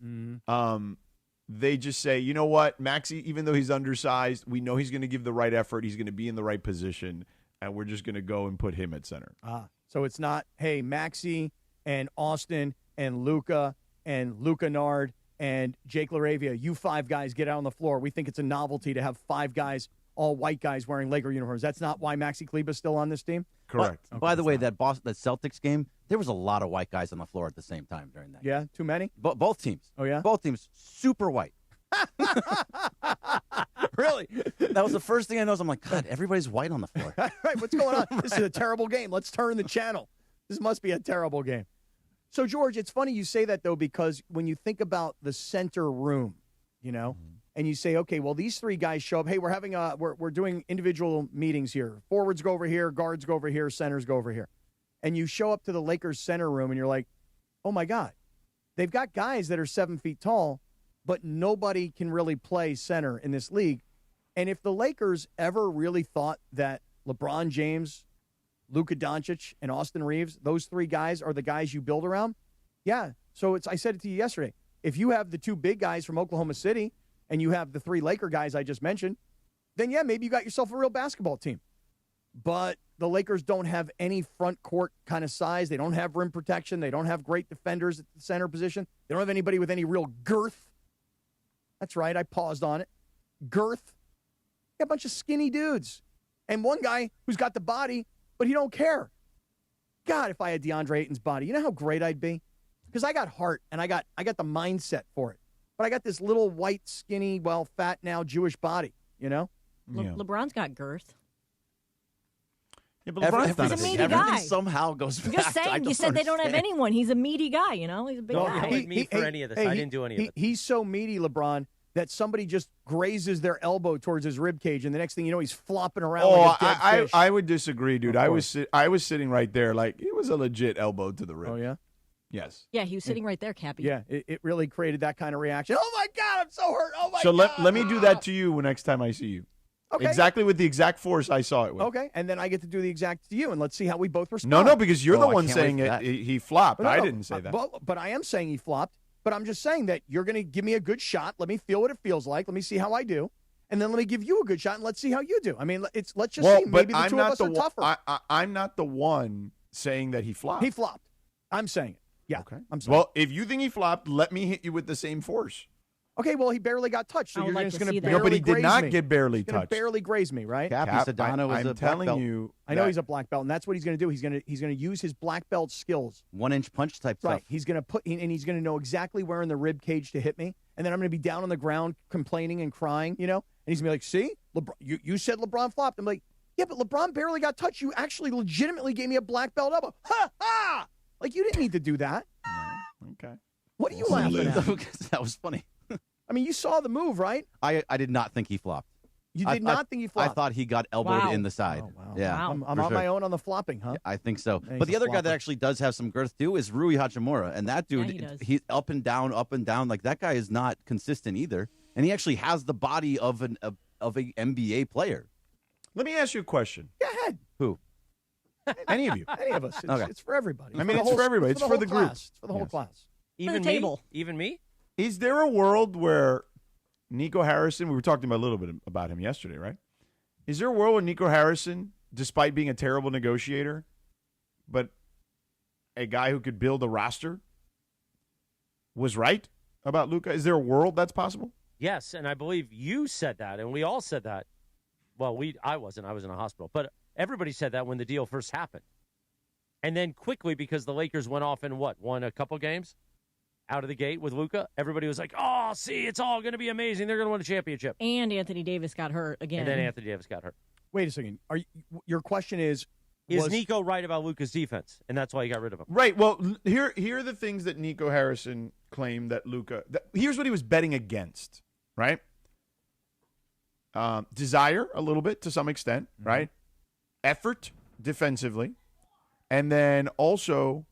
they just say, you know what, Maxi, even though he's undersized, we know he's going to give the right effort, he's going to be in the right position, and we're just going to go and put him at center. So it's not, hey, Maxi and Austin and Luka Nard and Jake LaRavia, you 5 guys get out on the floor. We think it's a novelty to have 5 guys, all white guys wearing Laker uniforms. That's not why Maxi Kleba's still on this team? Correct. By the way, that Celtics game, there was a lot of white guys on the floor at the same time during that. Yeah, too many? Both teams. Oh, yeah? Both teams, super white. Really? That was the first thing I noticed. I'm like, God, everybody's white on the floor. Right, what's going on? This is a terrible game. Let's turn the channel. This must be a terrible game. So, George, it's funny you say that, though, because when you think about the center room, and you say, okay, well, these 3 guys show up. Hey, we're doing individual meetings here. Forwards go over here, guards go over here, centers go over here. And you show up to the Lakers center room, and you're like, oh, my God. They've got guys that are 7 feet tall, but nobody can really play center in this league. And if the Lakers ever really thought that LeBron James, Luka Doncic, and Austin Reaves, those 3 guys are the guys you build around, yeah. So I said it to you yesterday. If you have the 2 big guys from Oklahoma City and you have the 3 Laker guys I just mentioned, then, yeah, maybe you got yourself a real basketball team. But the Lakers don't have any front court kind of size. They don't have rim protection. They don't have great defenders at the center position. They don't have anybody with any real girth. That's right. I paused on it. Girth. A bunch of skinny dudes. And one guy who's got the body, but he don't care. God, if I had DeAndre Ayton's body, you know how great I'd be? Because I got heart, and I got the mindset for it. But I got this little white, skinny, fat now Jewish body, Yeah. LeBron's got girth. Yeah, but LeBron's not He's a meaty guy. Somehow goes back. I'm just saying, you said they don't have anyone. He's a meaty guy, He's a big guy. Don't hate me for any of this. I didn't do any of it. He's so meaty, LeBron, that somebody just grazes their elbow towards his rib cage, and the next thing you know, he's flopping around like a dead fish. I would disagree, dude. I was sitting right there, like it was a legit elbow to the rib. Oh yeah. Yes. Yeah, he was sitting right there, Cappy. Yeah, it really created that kind of reaction. Oh my God, I'm so hurt. Oh my so God. let me do that to you next time I see you. Okay. Exactly with the exact force I saw it with. Okay, and then I get to do the exact to you, and let's see how we both respond. No, because you're the one saying he flopped. No, I didn't say that. But I am saying he flopped. But I'm just saying that you're going to give me a good shot. Let me feel what it feels like. Let me see how I do. And then let me give you a good shot, and let's see how you do. I mean, let's just see. Maybe the two of us are tougher. I'm not the one saying that he flopped. He flopped. I'm saying it. Yeah. Okay. I'm saying well, if you think he flopped, let me hit you with the same force. Okay, well, he barely got touched, so you're just going to barely No, but he did not me. get barely touched. Barely graze me, right? Sedano is a black belt. I know he's a black belt, and that's what he's going to do. He's going to use his black belt skills. 1-inch punch type stuff. Right. He's going to put in, and he's going to know exactly where in the rib cage to hit me, and then I'm going to be down on the ground complaining and crying, and he's going to be like, "See, you said LeBron flopped." I'm like, "Yeah, but LeBron barely got touched. You actually legitimately gave me a black belt elbow." Ha ha! Like you didn't need to do that. Okay. What are you laughing at? That was funny. I mean, you saw the move, right? I did not think he flopped. You did not think he flopped? I thought he got elbowed in the side. Oh, wow. Yeah. I'm on my own on the flopping, huh? Yeah, I think so. Yeah, but the other guy flopper. that actually does have some girth, too, is Rui Hachimura. And that dude, he's up and down. Like, that guy is not consistent either. And he actually has the body of an NBA player. Let me ask you a question. Go ahead. Who? Any of you. Any of us. It's for everybody. I mean, it's for everybody. It's for the group. It's for the whole class. Even the table. Me? Even me? Is there a world where Nico Harrison, we were talking a little bit about him yesterday, right? Is there a world where Nico Harrison, despite being a terrible negotiator, but a guy who could build a roster, was right about Luka? Is there a world that's possible? Yes, and I believe you said that, and we all said that. Well, I wasn't. I was in a hospital. But everybody said that when the deal first happened. And then quickly, because the Lakers went off and won a couple games out of the gate with Luka, everybody was like, oh, see, it's all going to be amazing. They're going to win a championship. And Anthony Davis got hurt again. And then Anthony Davis got hurt. Wait a second. Your question is Nico right about Luka's defense? And that's why he got rid of him. Right. Well, here are the things that Nico Harrison claimed that Luka. Here's what he was betting against, right? Desire, a little bit to some extent, right? Effort defensively. And then also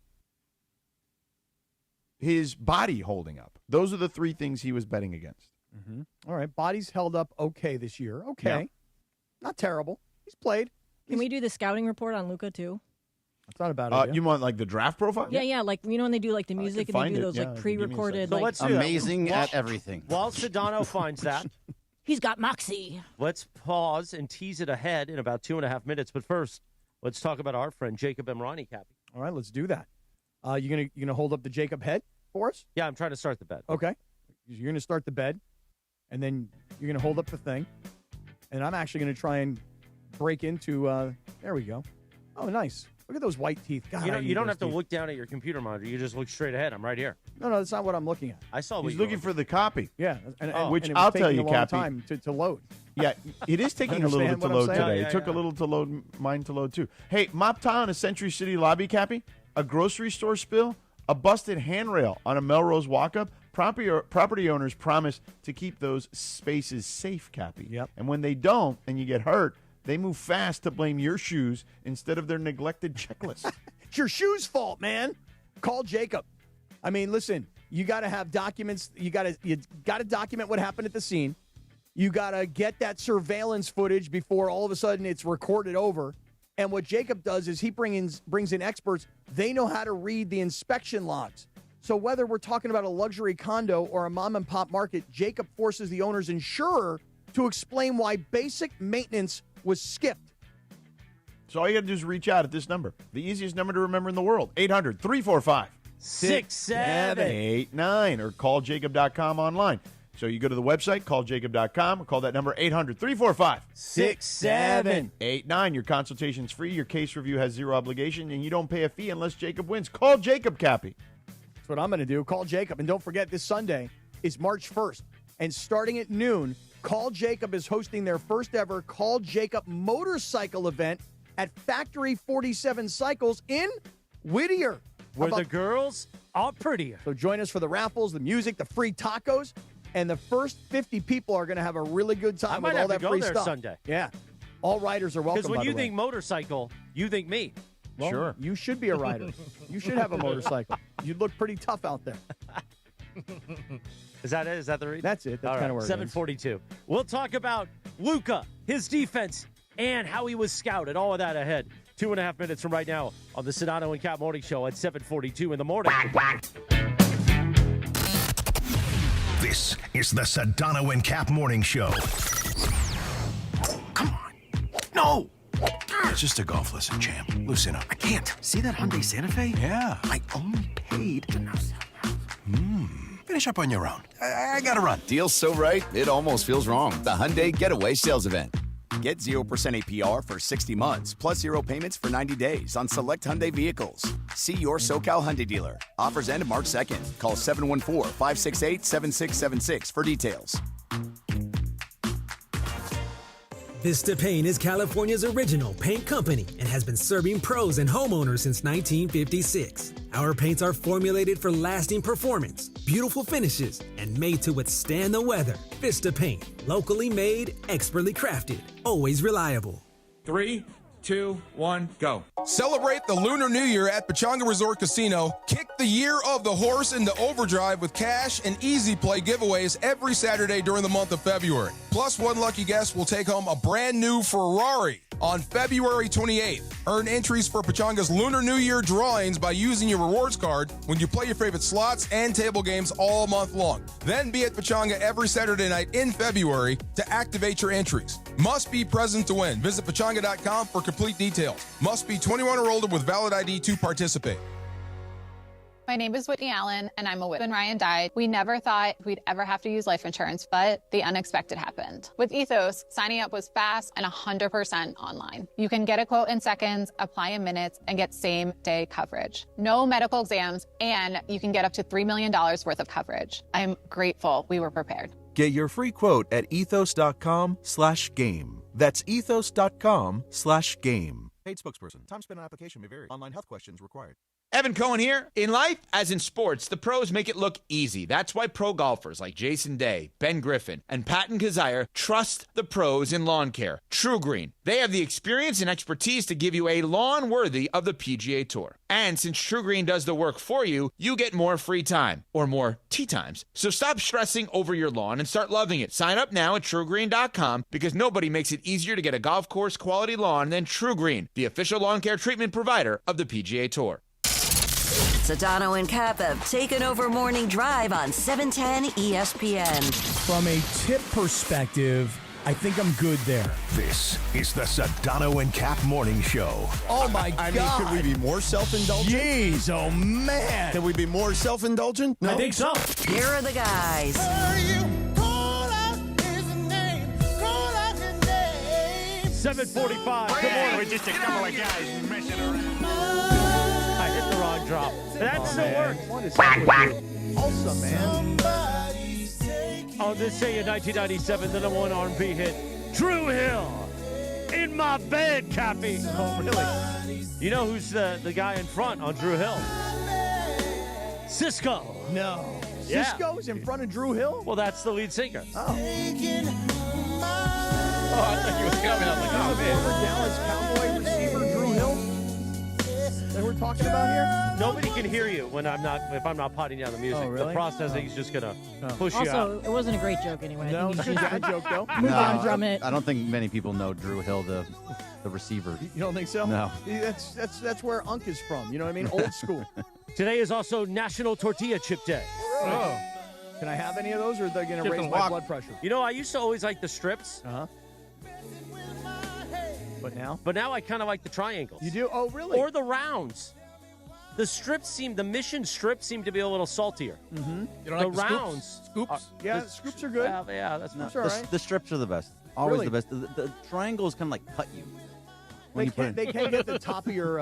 his body holding up. Those are the three things he was betting against. Mm-hmm. All right. Body's held up okay this year. Okay. Yeah. Not terrible. He's played. Can we do the scouting report on Luka, too? That's not a bad idea. You want, like, the draft profile? Yeah. Like, when they do, like, the music and they do those, like, pre-recorded. So like, let's do amazing that. at everything. While Sedano finds that, he's got moxie. Let's pause and tease it ahead in about 2.5 minutes. But first, let's talk about our friend Jacob Emrani, Cappy. All right, let's do that. You gonna hold up the Jacob head for us? Yeah, I'm trying to start the bed. Okay. You're gonna start the bed, and then you're gonna hold up the thing, and I'm actually gonna try and break into. There we go. Oh, nice. Look at those white teeth. God, you don't have to look down at your computer monitor. You just look straight ahead. I'm right here. No, that's not what I'm looking at. I saw. He's looking for the copy. Yeah, which and it was I'll tell taking you, a long Cappy. time to load. Yeah, it is taking a little bit to what I'm load saying? today. Yeah, It took a little to load, mine to load too. Hey, Mop Tile in a Century City lobby, Cappy. A grocery store spill, a busted handrail on a Melrose walk-up. Property owners promise to keep those spaces safe, Cappy. Yep. And when they don't and you get hurt, they move fast to blame your shoes instead of their neglected checklist. It's your shoes' fault, man. Call Jacob. I mean, listen, you got to have documents. You got to document what happened at the scene. You got to get that surveillance footage before all of a sudden it's recorded over. And what Jacob does is he brings in experts. They know how to read the inspection logs. So whether we're talking about a luxury condo or a mom-and-pop market, Jacob forces the owner's insurer to explain why basic maintenance was skipped. So all you got to do is reach out at this number. The easiest number to remember in the world. 800-345-6789 or calljacob.com online. So you go to the website, calljacob.com, or call that number 800-345-6789. Your consultation's free. Your case review has zero obligation, and you don't pay a fee unless Jacob wins. Call Jacob, Cappy. That's what I'm going to do. Call Jacob. And don't forget, this Sunday is March 1st. And starting at noon, Call Jacob is hosting their first ever Call Jacob motorcycle event at Factory 47 Cycles in Whittier. Where the girls are prettier. So join us for the raffles, the music, the free tacos. and the first 50 people are going to have a really good time I might with all have that to go free there stuff. Sunday. Yeah. All riders are welcome, Because when by you the way. think motorcycle, you think me. Well, Sure. You should be a rider. You should have a motorcycle. You'd look pretty tough out there. Is that it? Is that the reason? That's it. That's kind of where it ends. 7:42. We'll talk about Luka, his defense, and how he was scouted. All of that ahead. 2.5 minutes from right now on the Sedano and Kap Morning Show at 7:42 in the morning. This is the Sedano and Kap Morning Show. No! It's just a golf lesson, champ. Loosen up. I can't. See that Hyundai Santa Fe? Yeah. I only paid. Finish up on your own. I gotta run. Deal's so right, it almost feels wrong. The Hyundai Getaway Sales Event. Get 0% APR for 60 months, plus 0 payments for 90 days on select Hyundai vehicles. See your SoCal Hyundai dealer. Offers end March 2nd. Call 714-568-7676 for details. Vista Paint is California's original paint company and has been serving pros and homeowners since 1956. Our paints are formulated for lasting performance, beautiful finishes, and made to withstand the weather. Vista Paint, locally made, expertly crafted, always reliable. 3, 2, 1, go. Celebrate the Lunar New Year at Pechanga Resort Casino. Kick the year of the horse into overdrive with cash and easy play giveaways every Saturday during the month of February. Plus, one lucky guest will take home a brand new Ferrari on February 28th. Earn entries for Pechanga's Lunar New Year drawings by using your rewards card when you play your favorite slots and table games all month long. Then be at Pechanga every Saturday night in February to activate your entries. Must be present to win. Visit pechanga.com for complete details. Must be 21 or older with valid ID to participate. My name is Whitney Allen, and I'm a widow. When Ryan died, we never thought we'd ever have to use life insurance, but the unexpected happened. With Ethos, signing up was fast and 100% online. You can get a quote in seconds, apply in minutes, and get same-day coverage. No medical exams, and you can get up to $3 million worth of coverage. I'm grateful we were prepared. Get your free quote at ethos.com/game. That's ethos.com/game. Paid spokesperson. Time spent on application may vary. Online health questions required. Evan Cohen here. In life, as in sports, the pros make it look easy. That's why pro golfers like Jason Day, Ben Griffin, and Patton Kazire trust the pros in lawn care. True Green. They have the experience and expertise to give you a lawn worthy of the PGA Tour. And since True Green does the work for you, you get more free time, or more tee times. So stop stressing over your lawn and start loving it. Sign up now at TrueGreen.com because nobody makes it easier to get a golf course quality lawn than True Green, the official lawn care treatment provider of the PGA Tour. Sedano and Kap have taken over Morning Drive on 710 ESPN. From a tip perspective, I think I'm good there. This is the Sedano and Kap Morning Show. Oh, my God. I mean, could we be more self-indulgent? Jeez, oh, man. Can we be more self-indulgent? No? I think so. Here are the guys. 7:45. Good morning. We're just a couple of guys messing around. I hit the wrong drop. That still works. What is that with you? Also, man. On this day in 1997, the number one R&B hit, Drew Hill, In My Bed, Cappy. Oh, really? You know who's the guy in front on Drew Hill? Cisco. No. Yeah. Cisco's in front of Drew Hill? Well, that's the lead singer. Oh. Oh, I thought you was coming. I was like, oh, man. Former Dallas Cowboy receiver Drew Hill that we're talking about here? Nobody can hear you when if I'm not potting down the music. Oh, really? The processing's just gonna push you out. Also, it wasn't a great joke anyway. No, I think you it's should a joke, though. move on from it. I don't think many people know Drew Hill, the receiver. You don't think so? No. That's where Unk is from. You know what I mean? Old school. Today is also National Tortilla Chip Day. Oh. Can I have any of those, or are they going to raise my blood pressure? You know, I used to always like the strips. Uh-huh. But now? But now I kind of like the triangles. You do? Oh, really? Or the rounds. The mission strips seem to be a little saltier. Mm-hmm. You don't the like the rounds. Scoops? Yeah, scoops are good. Yeah, that's Scoops are all right. The strips are the best. Always Really? the best. The triangles kind of like cut you. They can't get the top of your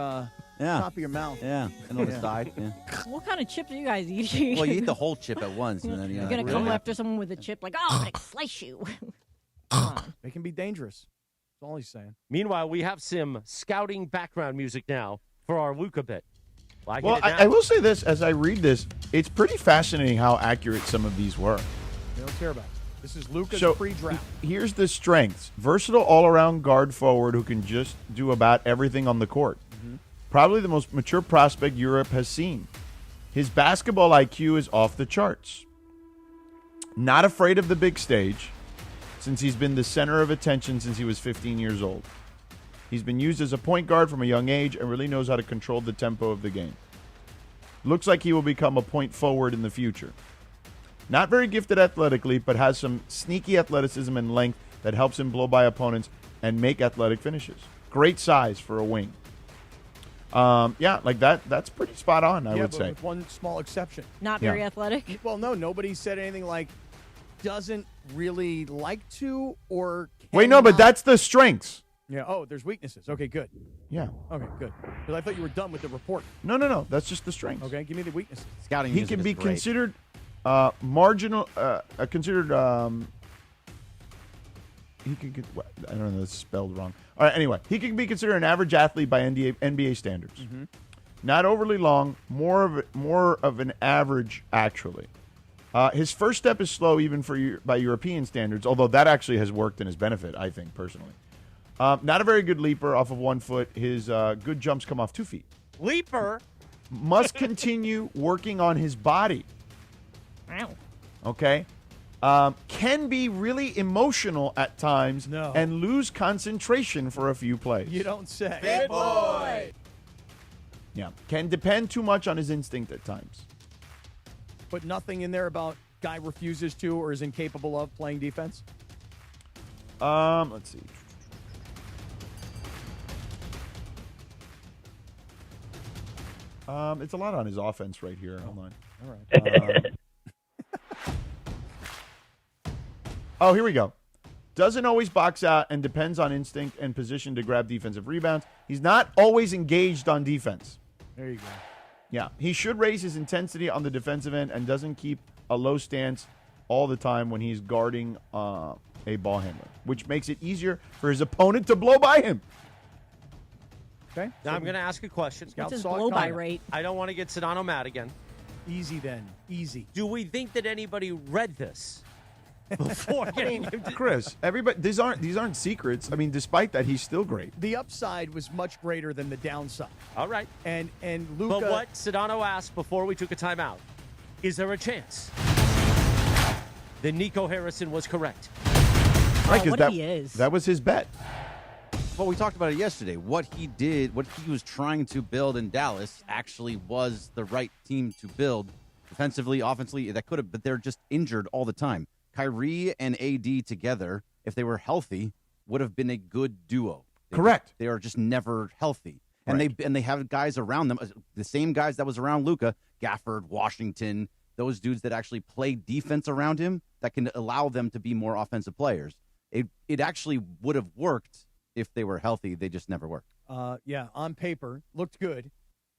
top of your mouth. Yeah, and on the side. Yeah. What kind of chips are you guys eating? Well, you eat the whole chip at once, and then You're going to come after someone with a chip like, oh, I'm going to slice you. They can be dangerous. That's all he's saying. Meanwhile, we have some scouting background music now for our Luka bit. Well, I will say this, as I read this, it's pretty fascinating how accurate some of these were. let's hear about it. This is Luka's So pre-draft. here's the strengths. Versatile all-around guard forward who can just do about everything on the court. Probably the most mature prospect Europe has seen. His basketball IQ is off the charts. Not afraid of the big stage, since he's been the center of attention since he was 15 years old. He's been used as a point guard from a young age and really knows how to control the tempo of the game. Looks like he will become a point forward in the future. Not very gifted athletically, but has some sneaky athleticism and length that helps him blow by opponents and make athletic finishes. Great size for a wing. Like that's pretty spot on, I would but say. with one small exception. Not very athletic? Well, no, nobody said anything like doesn't really like to or Wait, no, but cannot. that's the strengths. Yeah. Oh, there's weaknesses. Okay, good. Yeah. Okay, good. Because I thought you were done with the report. No. That's just the strengths. Okay, give me the weaknesses. Scouting He music can is be great. considered marginal. Considered. He can get. I don't know. That's spelled wrong. All right. Anyway, he can be considered an average athlete by NBA standards. Not overly long. More of an average actually. His first step is slow even by European standards. Although that actually has worked in his benefit, I think personally. Not a very good leaper off of 1 foot. His good jumps come off 2 feet. Leaper Must continue working on his body. Wow. Okay. Can be really emotional at times and lose concentration for a few plays. You don't say. Big boy. Yeah. Can depend too much on his instinct at times. But nothing in there about guy refuses to or is incapable of playing defense? Let's see. It's a lot on his offense right here. Hold on. All right. Oh, here we go. Doesn't always box out and depends on instinct and position to grab defensive rebounds. He's not always engaged on defense. There you go. Yeah. He should raise his intensity on the defensive end and doesn't keep a low stance all the time when he's guarding a ball handler, which makes it easier for his opponent to blow by him. Okay. Now I'm going to ask a question. What's his blow-by rate? I don't want to get Sedano mad again. Easy then. Easy. Do we think that anybody read this before getting him to... Chris, everybody, these aren't secrets. I mean, despite that, he's still great. The upside was much greater than the downside. All right. And Luka... But what Sedano asked before we took a timeout, is there a chance that Nico Harrison was correct? Right, what because he is. that was his bet. Well, we talked about it yesterday. What he did, what he was trying to build in Dallas actually was the right team to build defensively, offensively. That could have, but they're just injured all the time. Kyrie and AD together, if they were healthy, would have been a good duo. Correct. They are just never healthy. And they have guys around them, the same guys that was around Luka, Gafford, Washington, those dudes that actually play defense around him that can allow them to be more offensive players. It actually would have worked if they were healthy. They just never worked. Yeah, on paper, looked good.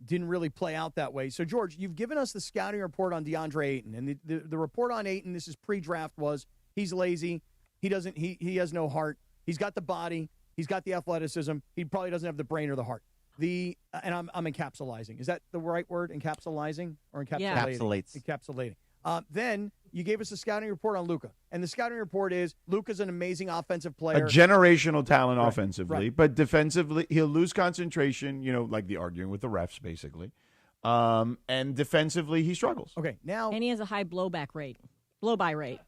Didn't really play out that way. So, George, you've given us the scouting report on DeAndre Ayton. And the report on Ayton, this is pre-draft, was he's lazy. He has no heart. He's got the body. He's got the athleticism. He probably doesn't have the brain or the heart. And I'm encapsulizing. Is that the right word, encapsulizing or encapsulating? Yeah. Encapsulates. Encapsulating. Then you gave us a scouting report on Luka. And the scouting report is Luka's an amazing offensive player. A generational talent offensively, right. but defensively, he'll lose concentration, like the arguing with the refs, basically. And defensively, he struggles. Okay, now... And he has a high blow-by rate. Okay.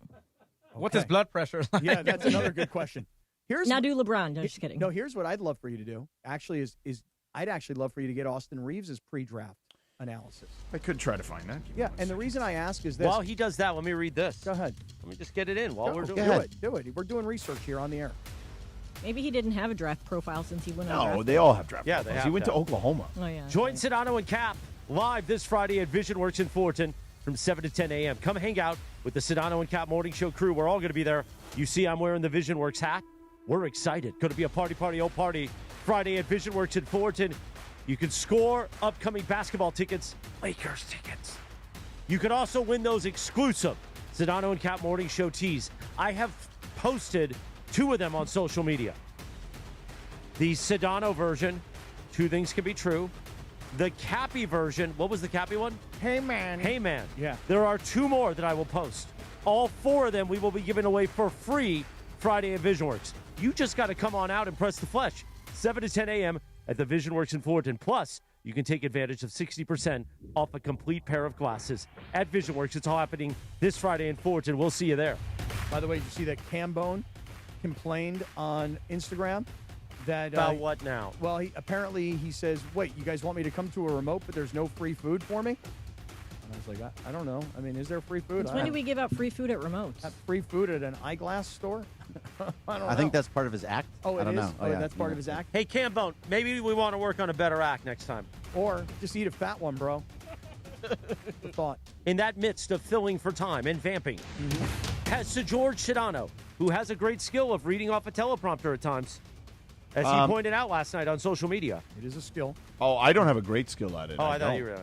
What's his blood pressure like? Yeah, that's another good question. Now do LeBron. No, just kidding. No, here's what I'd love for you to do. Actually, is I'd actually love for you to get Austin Reaves' pre-draft analysis. I could try to find that. Yeah, and the reason I ask is this. While he does that, let me read this. Go ahead. Let me just get it in while we're doing it. Do it. We're doing research here on the air. Maybe he didn't have a draft profile since he went on No, draft. they all have draft Yeah, profiles. they He have went to Oklahoma. Oh, yeah. Join Sedano and Cap live this Friday at VisionWorks in Fullerton from 7 to 10 a.m. Come hang out with the Sedano and Cap Morning Show crew. We're all going to be there. You see I'm wearing the VisionWorks hat. We're excited. Going to be a party, party Friday at VisionWorks in Fullerton. You can score upcoming basketball tickets, Lakers tickets. You can also win those exclusive Sedano and Cap Morning Show tees. I have posted 2 of them on social media. The Sedano version, 2 things can be true. The Cappy version, what was the Cappy one? Hey, man. Hey, man. Yeah. There are 2 more that I will post. All 4 of them we will be giving away for free Friday at VisionWorks. You just got to come on out and press the flesh. 7 to 10 a.m. at the VisionWorks in Fullerton. Plus, you can take advantage of 60% off a complete pair of glasses at VisionWorks. It's all happening this Friday in Fullerton. We'll see you there. By the way, did you see that Cambone complained on Instagram? That, About what now? Well, he says, wait, you guys want me to come to a remote, but there's no free food for me? And I was like, I don't know. I mean, is there free food? When do we give out free food at remotes? Free food at an eyeglass store? I think that's part of his act. Oh, it I don't is? know. Oh, that's part of his act? Hey, Cambone, maybe we want to work on a better act next time. Or just eat a fat one, bro. The thought. In that midst of filling for time and vamping, has Sir George Sedano, who has a great skill of reading off a teleprompter at times, as he pointed out last night on social media. It is a skill. Oh, I don't have a great skill at it. Oh, I thought you were.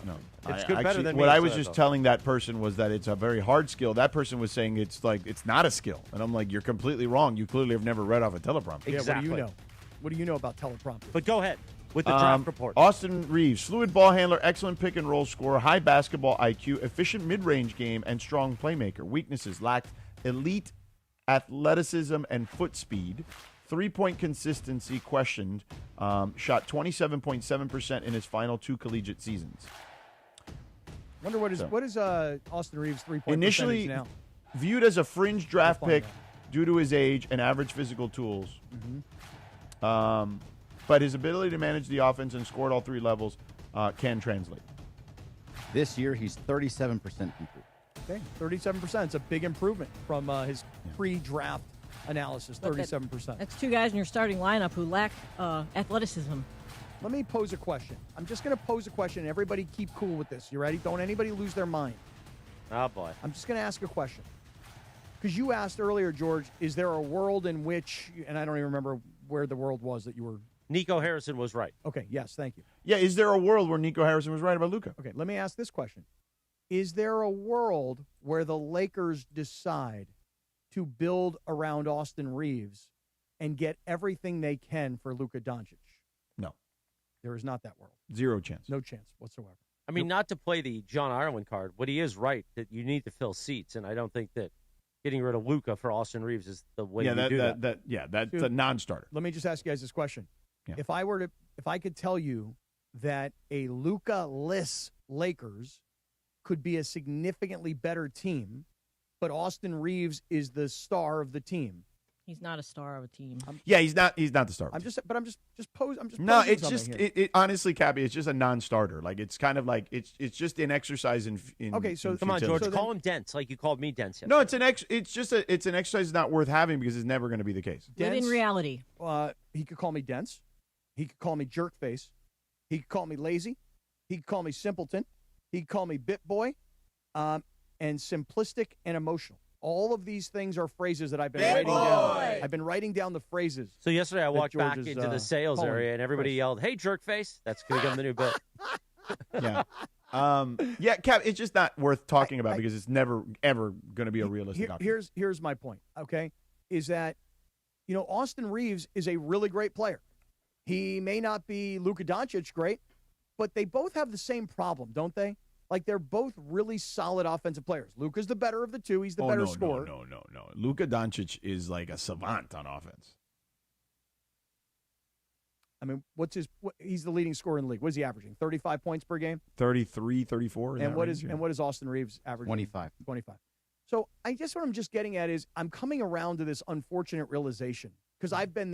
No. It's good, better than me. What I so was that's just all. telling that person was that it's a very hard skill. That person was saying it's not a skill. And I'm like, you're completely wrong. You clearly have never read off a teleprompter. Yeah, what do you know? What do you know about teleprompter? But go ahead with the draft report. Austin Reaves, fluid ball handler, excellent pick and roll scorer, high basketball IQ, efficient mid-range game, and strong playmaker. Weaknesses: lacked elite athleticism and foot speed. 3-point consistency questioned. Shot 27.7% in his final 2 collegiate seasons. Wonder what is Austin Reaves' 3-point Initially percentage now? viewed as a fringe draft We'll find pick due to his age and average physical tools. Mm-hmm. But his ability to manage the offense and score at all 3 levels can translate. This year, he's 37% improved. Okay, 37%. It's a big improvement from his pre-draft analysis, 37%. That's 2 guys in your starting lineup who lack athleticism. Let me pose a question. I'm just going to pose a question. Everybody keep cool with this. You ready? Don't anybody lose their mind. Oh, boy. I'm just going to ask a question. Because you asked earlier, George, is there a world in which, and I don't even remember where the world was that you were. Nico Harrison was right. Okay, yes, thank you. Yeah, is there a world where Nico Harrison was right about Luka? Okay, let me ask this question. Is there a world where the Lakers decide to build around Austin Reaves and get everything they can for Luka Doncic? No. There is not that world. 0 chance. No chance whatsoever. I mean, not to play the John Ireland card, but he is right that you need to fill seats, and I don't think that getting rid of Luka for Austin Reaves is the way you do that. That's Dude, a non-starter. Let me just ask you guys this question. Yeah. If I could tell you that a Luka-less Lakers could be a significantly better team, but Austin Reaves is the star of the team. He's not a star of a team. Yeah, he's not the star. I'm just posing. No, it's something just here. it honestly, Cappy, it's just a non-starter. Like it's kind of like it's just an exercise in Okay, so in Come on, futility. George, call him dense like you called me dense. No, it's an exercise not worth having because it's never going to be the case. Live in reality. He could call me dense. He could call me jerk face. He could call me lazy. He could call me simpleton. He could call me bit boy, and simplistic and emotional. All of these things are phrases that I've been writing down. I've been writing down the phrases. So yesterday I walked back George is, into the sales calling. area and everybody yelled, "Hey, jerk face!" That's going to become the new bit. Yeah, Cap, it's just not worth talking about because it's never ever going to be a realistic option. Here's my point. Okay, is that Austin Reaves is a really great player. He may not be Luka Doncic great, but they both have the same problem, don't they? Like, they're both really solid offensive players. Luka's the better of the two. He's the better scorer. No. Luka Doncic is like a savant on offense. I mean, he's the leading scorer in the league. What is he averaging? 35 points per game? 33, 34. And what is Austin Reaves averaging? 25. 25. So I guess what I'm just getting at is I'm coming around to this unfortunate realization because I've been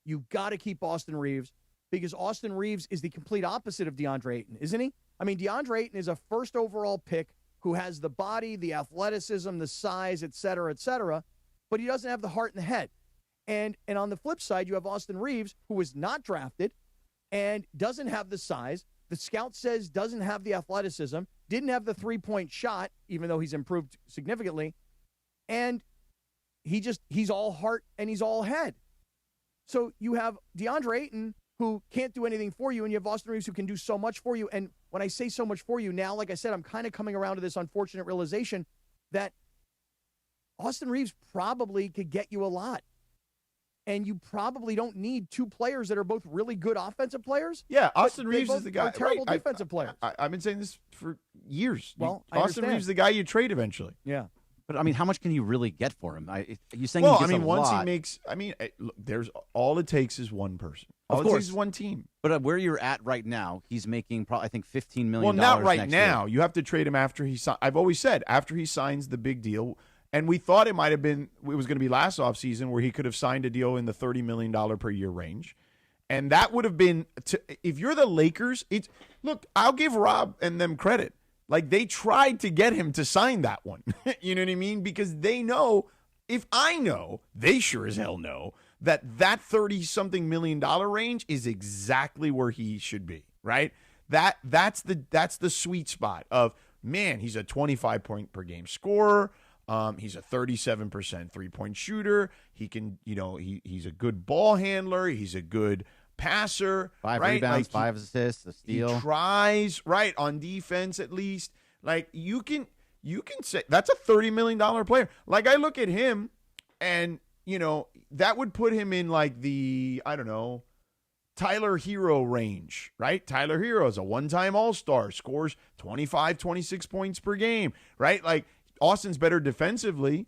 you've got to keep Austin Reaves because Austin Reaves is the complete opposite of DeAndre Ayton, isn't he? I mean, DeAndre Ayton is a first overall pick who has the body, the athleticism, the size, et cetera, but he doesn't have the heart and the head. And on the flip side, you have Austin Reaves, who was not drafted and doesn't have the size. The scout says doesn't have the athleticism, didn't have the three-point shot, even though he's improved significantly. And he's all heart and he's all head. So you have DeAndre Ayton, who can't do anything for you, and you have Austin Reaves, who can do so much for you. And when I say so much for you, now, like I said, I'm kind of coming around to this unfortunate realization that Austin Reaves probably could get you a lot. and you probably don't need two players that are both really good offensive players. Yeah, Austin but Reaves they is the both guy. are terrible Right, defensive players. I've been saying this for years. Well, I Austin understand. Reaves is the guy you trade eventually. Yeah. But, I mean, how much can you really get for him? You're saying Well, he I gets mean, a once lot. he makes, I mean, look, there's all it takes is one person. All Of it course. takes is one team. But where you're at right now, he's making probably, I think, $15 million. Well, not right next now. year. You have to trade him after he signs. I've always said after he signs the big deal, and we thought it might have been it was going to be last offseason where he could have signed a deal in the $30 million per year range, and that would have been if you're the Lakers. Look, I'll give Rob and them credit. Like they tried to get him to sign that one. You know what I mean? Because they know. If I know, they sure as hell know that 30-something million range is exactly where he should be, right? That's the sweet spot of, man, he's a 25-point per game scorer. He's a 37% three-point shooter. He can, he's a good ball handler. He's a good passer. 5 right? rebounds, 5 assists, a steal. He tries, right, on defense at least. Like, you can say that's a $30 million player. Like, I look at him and, that would put him in like the, I don't know, Tyler Hero range, right? Tyler Hero is a one-time All-Star, scores 25, 26 points per game, right? Like, Austin's better defensively.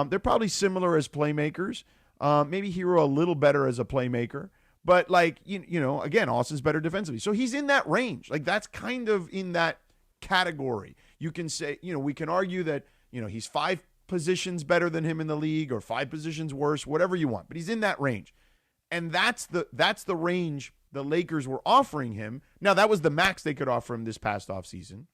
They're probably similar as playmakers. Maybe Hero a little better as a playmaker. But, like, again, Austin's better defensively. So he's in that range. Like, that's kind of in that category. You can say, we can argue that, he's 5 positions better than him in the league or 5 positions worse, whatever you want. But he's in that range. And that's the range the Lakers were offering him. Now, that was the max they could offer him this past offseason.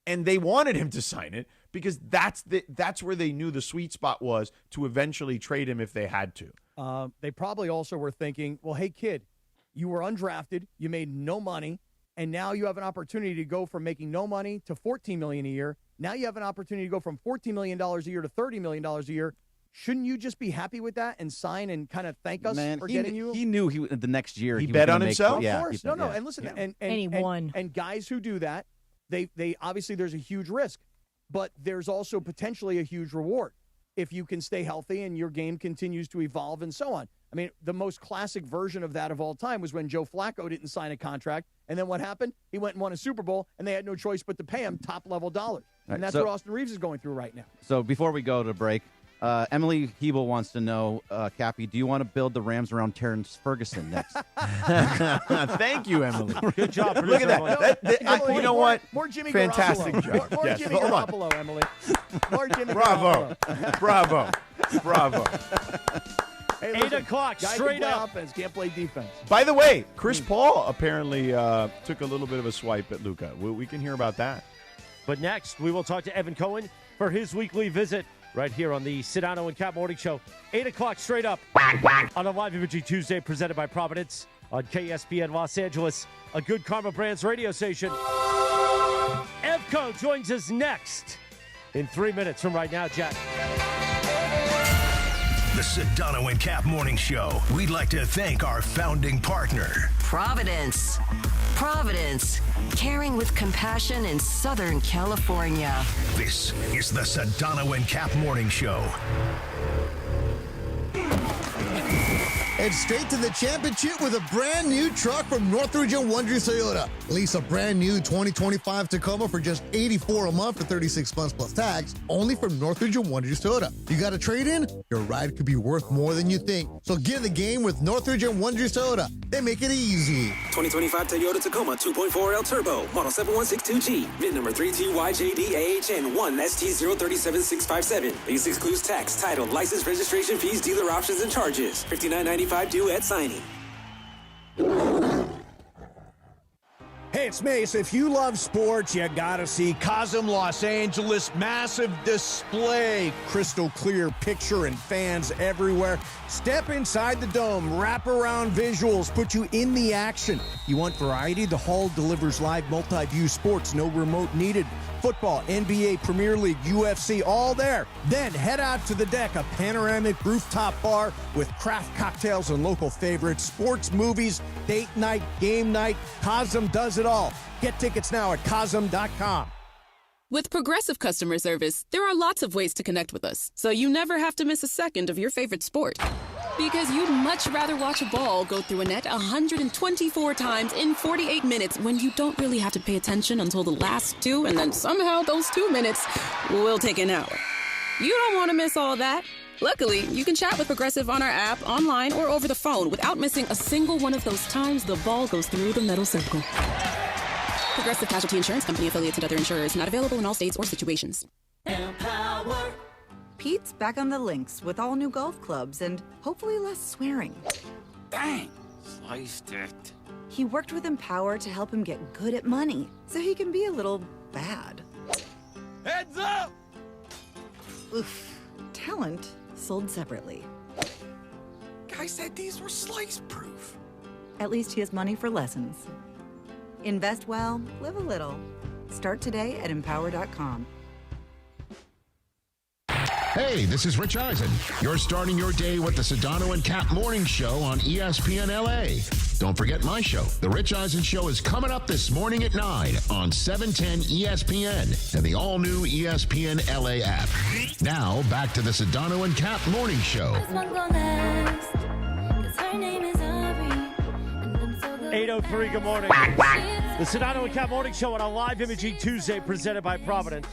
And they wanted him to sign it because that's where they knew the sweet spot was to eventually trade him if they had to. They probably also were thinking, well, hey, kid, you were undrafted, you made no money, and now you have an opportunity to go from making no money to $14 million a year. Now you have an opportunity to go from $14 million a year to $30 million a year. Shouldn't you just be happy with that and sign and kind of thank us for getting you? He knew the next year he bet was on himself. Of Yeah, course. No. And listen, and he won. And guys who do that, they obviously there's a huge risk, but there's also potentially a huge reward if you can stay healthy and your game continues to evolve and so on. I mean, the most classic version of that of all time was when Joe Flacco didn't sign a contract, and then what happened? He went and won a Super Bowl, and they had no choice but to pay him top-level dollars. And that's what Austin Reaves is going through right now. So before we go to break, Emily Hebel wants to know, Cappy, do you want to build the Rams around Terrence Ferguson next? Thank you, Emily. Good job. Look at that. You know what? More Jimmy Fantastic Garoppolo. job. More Yes. Jimmy Hold on. Garoppolo, Emily. More Jimmy Bravo. Garoppolo. Bravo. Hey, 8 o'clock, guy straight can play up. offense, can't play defense. By the way, Chris Paul apparently took a little bit of a swipe at Luka. We can hear about that. But next, we will talk to Evan Cohen for his weekly visit right here on the Sedano and Kap Morning Show. 8 o'clock, straight up on a live imaging Tuesday presented by Providence on KSPN Los Angeles, a Good Karma Brands radio station. Evco joins us next in 3 minutes from right now, Jack. The Sedano and Kap Morning Show. We'd like to thank our founding partner, Providence. Providence, caring with compassion in Southern California. This is the Sedano and Kap Morning Show. And straight to the championship with a brand new truck from Northridge and Wonders Toyota. Lease a brand new 2025 Tacoma for just $84 a month for 36 months plus tax, only from Northridge and Wonders Toyota. You got a trade-in? Your ride could be worth more than you think. So get in the game with Northridge and Wonders Toyota. They make it easy. 2025 Toyota Tacoma 2.4L Turbo, model 7162G, VIN number 32YJDAHN 1ST037657. Lease excludes tax, title, license, registration fees, dealer options, and charges. $59.95 due at signing. Hey, it's Mace. If you love sports, you gotta see Cosm Los Angeles. Massive display, crystal clear picture and fans everywhere. Step inside the dome, wraparound visuals, put you in the action. You want variety? The hall delivers live multi-view sports, no remote needed. Football, NBA, Premier League, UFC, all there. Then head out to the deck, a panoramic rooftop bar with craft cocktails and local favorites, sports, movies, date night, game night. Cosm does it all. Get tickets now at Cosm.com. With Progressive Customer Service, there are lots of ways to connect with us, so you never have to miss a second of your favorite sport. Because you'd much rather watch a ball go through a net 124 times in 48 minutes when you don't really have to pay attention until the last 2, and then somehow those 2 minutes will take an hour. You don't want to miss all that. Luckily, you can chat with Progressive on our app, online, or over the phone without missing a single one of those times the ball goes through the metal circle. Progressive Casualty Insurance Company, affiliates, and other insurers. Not available in all states or situations. Empower. Pete's back on the links with all new golf clubs and hopefully less swearing. Bang! Sliced it. He worked with Empower to help him get good at money, so he can be a little bad. Heads up! Oof. Talent sold separately. Guy said these were slice-proof. At least he has money for lessons. Invest well, live a little. Start today at empower.com. Hey, this is Rich Eisen. You're starting your day with the Sedano and Kap Morning Show on ESPN LA. Don't forget my show. The Rich Eisen Show is coming up this morning at 9 on 710 ESPN and the all-new ESPN LA app. Now, back to the Sedano and Kap Morning Show. 8:03, good morning. The Sedano and Kap Morning Show on a live imaging Tuesday presented by Providence.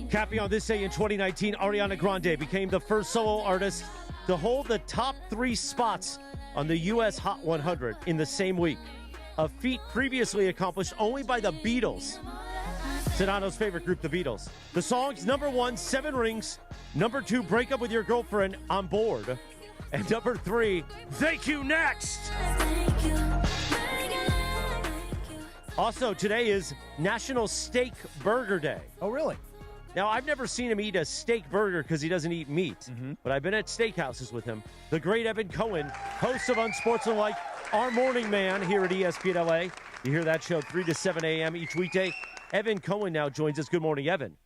Capping on this day in 2019, Ariana Grande became the first solo artist to hold the top 3 spots on the U.S. Hot 100 in the same week, a feat previously accomplished only by the Beatles. Sedano's favorite group, the Beatles. The songs number 1, 7 Rings, number 2, Break Up With Your Girlfriend, On Board, and number 3, Thank You Next. Also, today is National Steak Burger Day. Oh, really? Now, I've never seen him eat a steak burger because he doesn't eat meat, but I've been at steakhouses with him. The great Evan Cohen, host of Unsportsmanlike, our morning man here at ESPN LA. You hear that show 3 to 7 a.m. each weekday. Evan Cohen now joins us. Good morning, Evan.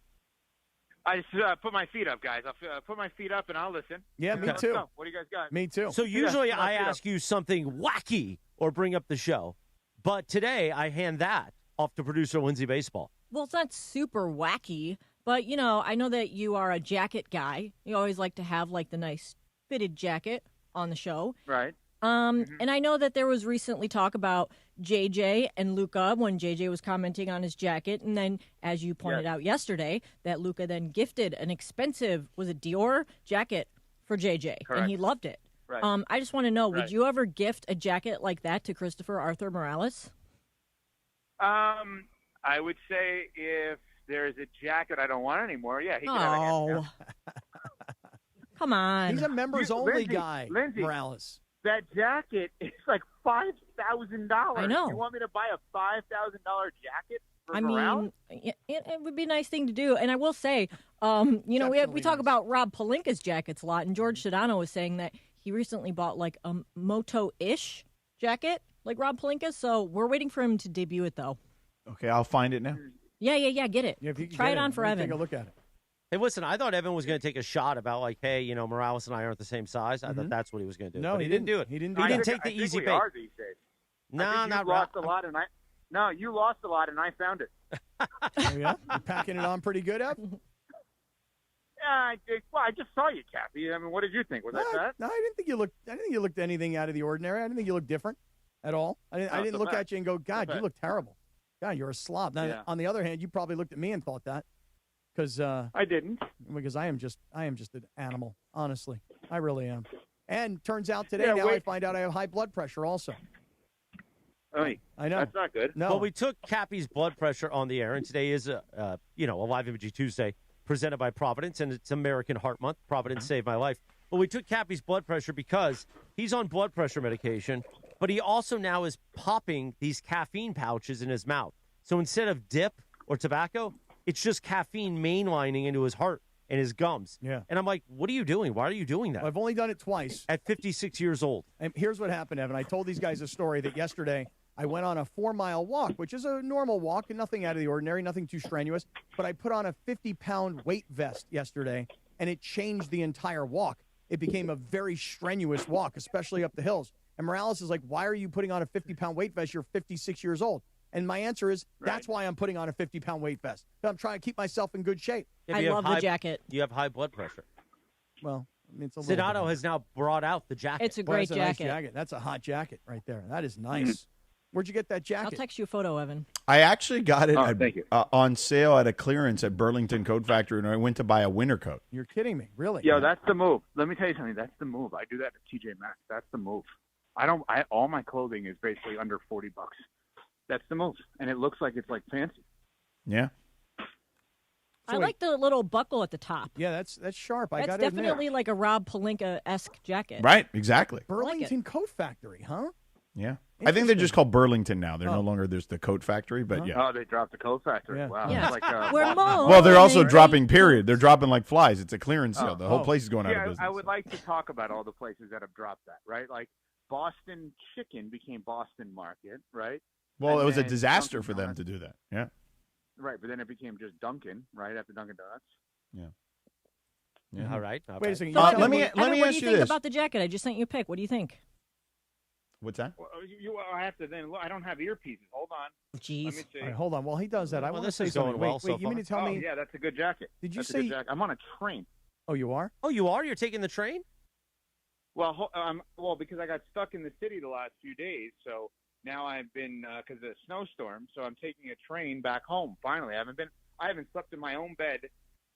I just put my feet up, guys. I'll put my feet up and I'll listen. Yeah, me Let's too. go. What do you guys got? Me too. So usually I ask you something wacky or bring up the show, but today I hand that off to producer Lindsay Baseball. Well, it's not super wacky, but, you know, I know that you are a jacket guy. You always like to have, like, the nice fitted jacket on the show. Right. And I know that there was recently talk about JJ and Luka when JJ was commenting on his jacket. And then, as you pointed out yesterday, that Luka then gifted an expensive, was it Dior jacket for JJ? Correct. And he loved it. Right. I just want to know, would you ever gift a jacket like that to Christopher Arthur Morales? I would say if there's a jacket I don't want anymore, yeah, he could have a hand. Come on. He's a members-only guy, Lindsay, Morales. That jacket is like $5,000. I know. You want me to buy a $5,000 jacket for I Morales? mean, it would be a nice thing to do. And I will say, you know, we talk about Rob Pelinka's jackets a lot, and George Sedano was saying that he recently bought like a Moto-ish jacket, like Rob Pelinka. So we're waiting for him to debut it, though. Okay, I'll find it now. Yeah, get it. Yeah, if you can Try get it on for Evan. Take a look at it. Hey, listen, I thought Evan was going to take a shot about, like, hey, you know, Morales and I aren't the same size. I thought that's what he was going to do. No, but he didn't do it. He didn't He do didn't that. take the easy we bait. are these days. No, not lost a lot, and you lost a lot, and I found it. Oh, yeah? You're packing it on pretty good, Ev? Yeah, I just saw you, Kathy. I mean, what did you think? Was that fat? No, I didn't think you looked anything out of the ordinary. I didn't think you looked different at all. I didn't look at you and go, God, you look terrible. God, you're a slob. Now, on the other hand, you probably looked at me and thought that. Because I didn't. Because I am just an animal, honestly. I really am. And turns out today, I find out I have high blood pressure also. I know. That's not good. No. Well, we took Cappy's blood pressure on the air, and today is, a Live Imaging Tuesday presented by Providence, and it's American Heart Month. Providence saved my life. But we took Cappy's blood pressure because he's on blood pressure medication, but he also now is popping these caffeine pouches in his mouth. So instead of dip or tobacco, it's just caffeine mainlining into his heart and his gums. Yeah. And I'm like, what are you doing? Why are you doing that? Well, I've only done it twice. At 56 years old. And here's what happened, Evan. I told these guys a story that yesterday I went on a 4-mile walk, which is a normal walk and nothing out of the ordinary, nothing too strenuous. But I put on a 50-pound weight vest yesterday, and it changed the entire walk. It became a very strenuous walk, especially up the hills. And Morales is like, why are you putting on a 50-pound weight vest? You're 56 years old. And my answer is, that's why I'm putting on a 50-pound weight vest. I'm trying to keep myself in good shape. I love the jacket. You have high blood pressure. Well, mean, it's a little Sedano bit. has now brought out the jacket. It's a Well, great that's a nice jacket. jacket. That's a hot jacket right there. That is nice. Where'd you get that jacket? I'll text you a photo, Evan. I actually got it thank you. on sale at a clearance at Burlington Coat Factory, and I went to buy a winter coat. You're kidding me, really? Yo, that's the move. Let me tell you something. That's the move. I do that at TJ Maxx. That's the move. All my clothing is basically under $40. That's the move, and it looks like it's like fancy. Yeah. I like the little buckle at the top. Yeah, that's sharp. That's got definitely like a Rob Pelinka-esque jacket. Right, exactly. Burlington Coat Factory, huh? Yeah. I think they're just called Burlington now. They're no longer there's the Coat Factory, but yeah. Oh, they dropped the Coat Factory. Yeah. Wow. Yeah. It's like, We're more. Well, they're also dropping, period. They're dropping like flies. It's a clearance sale. The whole Oh. place is going out of Yeah, business. I would like to talk about all the places that have dropped that, right? Like Boston Chicken became Boston Market, right? Well, And it was a then disaster Dunkin' for them Donuts. to do that. Yeah. Right, but then it became just Dunkin', right, after Dunkin' Donuts. Yeah. All right. Wait a second. So, let Evan, me Evan, ask what do you you think this. about the jacket? I just sent you a pic. What do you think? What's that? Well, I have to then look. I don't have earpieces. Hold on. Jeez. Let me see. All right, hold on. While he does that, I Well, want to this say is something. going well Wait, so you mean to tell Oh, me? yeah, that's a good jacket. Did you That's a say? good jacket. I'm on a train. Oh, you are? Oh, you are? You're taking the train? Well, because I got stuck in the city the last few days, so now I've been because of the snowstorm. So I'm taking a train back home. Finally, I haven't slept in my own bed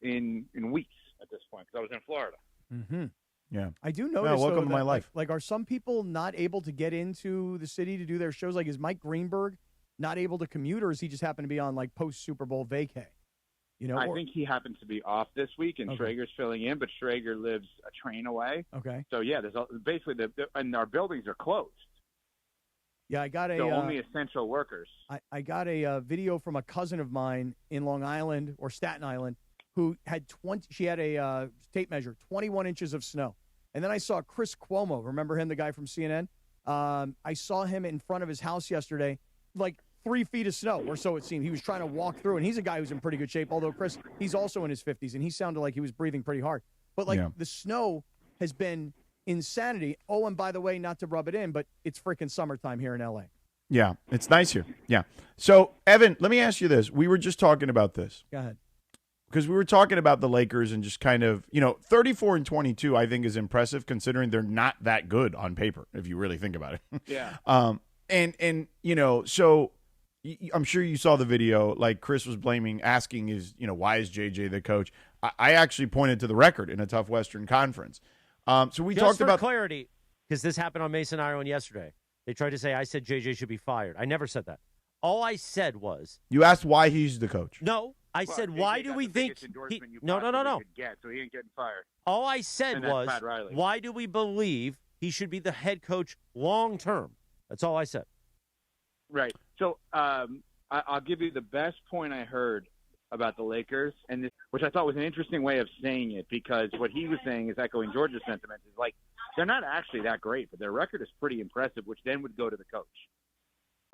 in weeks at this point because I was in Florida. Mm-hmm. Yeah. I do notice. welcome though, to that, my life. Like, are some people not able to get into the city to do their shows? Like, is Mike Greenberg not able to commute, or is he just happen to be on like post Super Bowl vacay? You know, I think he happens to be off this week, and Schrager's filling in, but Schrager lives a train away. Okay. So yeah, there's basically and our buildings are closed. Yeah, I got a. So only essential workers. I got a video from a cousin of mine in Long Island or Staten Island who had She had a tape measure, 21 inches of snow, and then I saw Chris Cuomo. Remember him, the guy from CNN? I saw him in front of his house yesterday, like 3 feet of snow, or so it seemed. He was trying to walk through, and he's a guy who's in pretty good shape. Although Chris, he's also in his 50s, and he sounded like he was breathing pretty hard. But like the snow has been insanity. Oh, and by the way, not to rub it in, but it's freaking summertime here in LA. Yeah, it's nice here. Yeah. So, Evan, let me ask you this. We were just talking about this. Go ahead. Because we were talking about the Lakers and just kind of, 34-22, I think is impressive considering they're not that good on paper, if you really think about it. Yeah. So I'm sure you saw the video, like Chris was asking why is JJ the coach? I actually pointed to the record in a tough Western Conference. So we Just talked for about clarity, because this happened on Mason Ireland yesterday. They tried to say I said JJ should be fired. I never said that. All I said was you asked why he's the coach. No, I said JJ why do got we the think biggest endorsement you No. possibly could get, so he ain't getting fired. All I said And that's was Pat Riley. why do we believe he should be the head coach long term? That's all I said. Right. So I'll give you the best point I heard about the Lakers, and this, which I thought was an interesting way of saying it, because what he was saying is echoing George's sentiments. Is like they're not actually that great, but their record is pretty impressive, which then would go to the coach.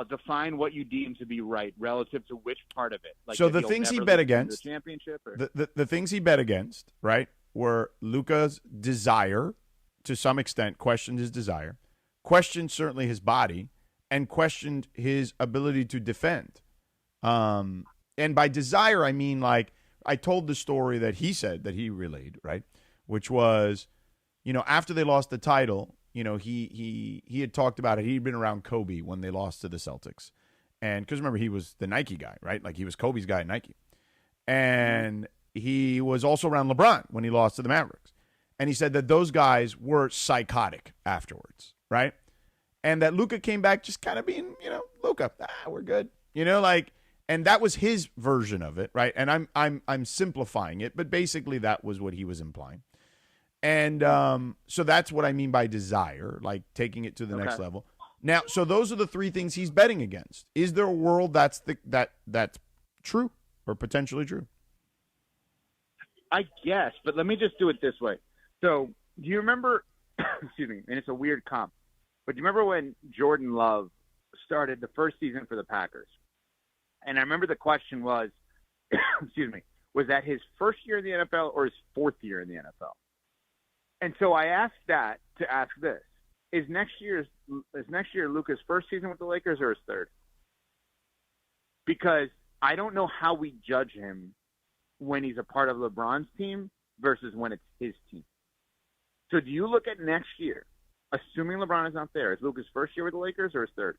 Define what you deem to be right relative to which part of it. Like so if the you'll things he never bet lose the against, championship, or? the things he bet against, right, were Luka's desire, to some extent, questioned his desire, questioned certainly his body, and questioned his ability to defend. And by desire, I mean, like, I told the story that he said that he relayed, right, which was, after they lost the title, he had talked about it. He'd been around Kobe when they lost to the Celtics. And because remember, he was the Nike guy, right? Like he was Kobe's guy at Nike. And he was also around LeBron when he lost to the Mavericks. And he said that those guys were psychotic afterwards, right? And that Luka came back just kind of being, Luka, we're good. And that was his version of it, right? And I'm simplifying it, but basically that was what he was implying. And so that's what I mean by desire, like taking it to the next level. Now, so those are the three things he's betting against. Is there a world that's true or potentially true? I guess, but let me just do it this way. So, do you remember? Excuse me, and it's a weird comp, but do you remember when Jordan Love started the first season for the Packers? And I remember the question was, excuse me, was that his first year in the NFL or his fourth year in the NFL? And so I asked that to ask this: Is next year Luka's first season with the Lakers or his third? Because I don't know how we judge him when he's a part of LeBron's team versus when it's his team. So do you look at next year, assuming LeBron is not there, is Luka's first year with the Lakers or his third?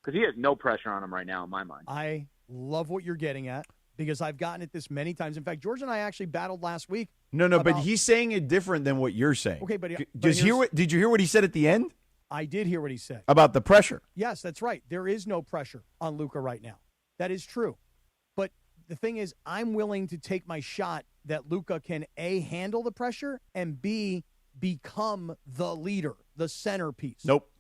Because he has no pressure on him right now in my mind. I love what you're getting at because I've gotten at this many times. In fact, George and I actually battled last week. But he's saying it different than what you're saying. Okay, but did you hear what he said at the end? I did hear what he said. About the pressure. Yes, that's right. There is no pressure on Luka right now. That is true. But the thing is, I'm willing to take my shot that Luka can, A, handle the pressure, and B, become the leader, the centerpiece. Nope.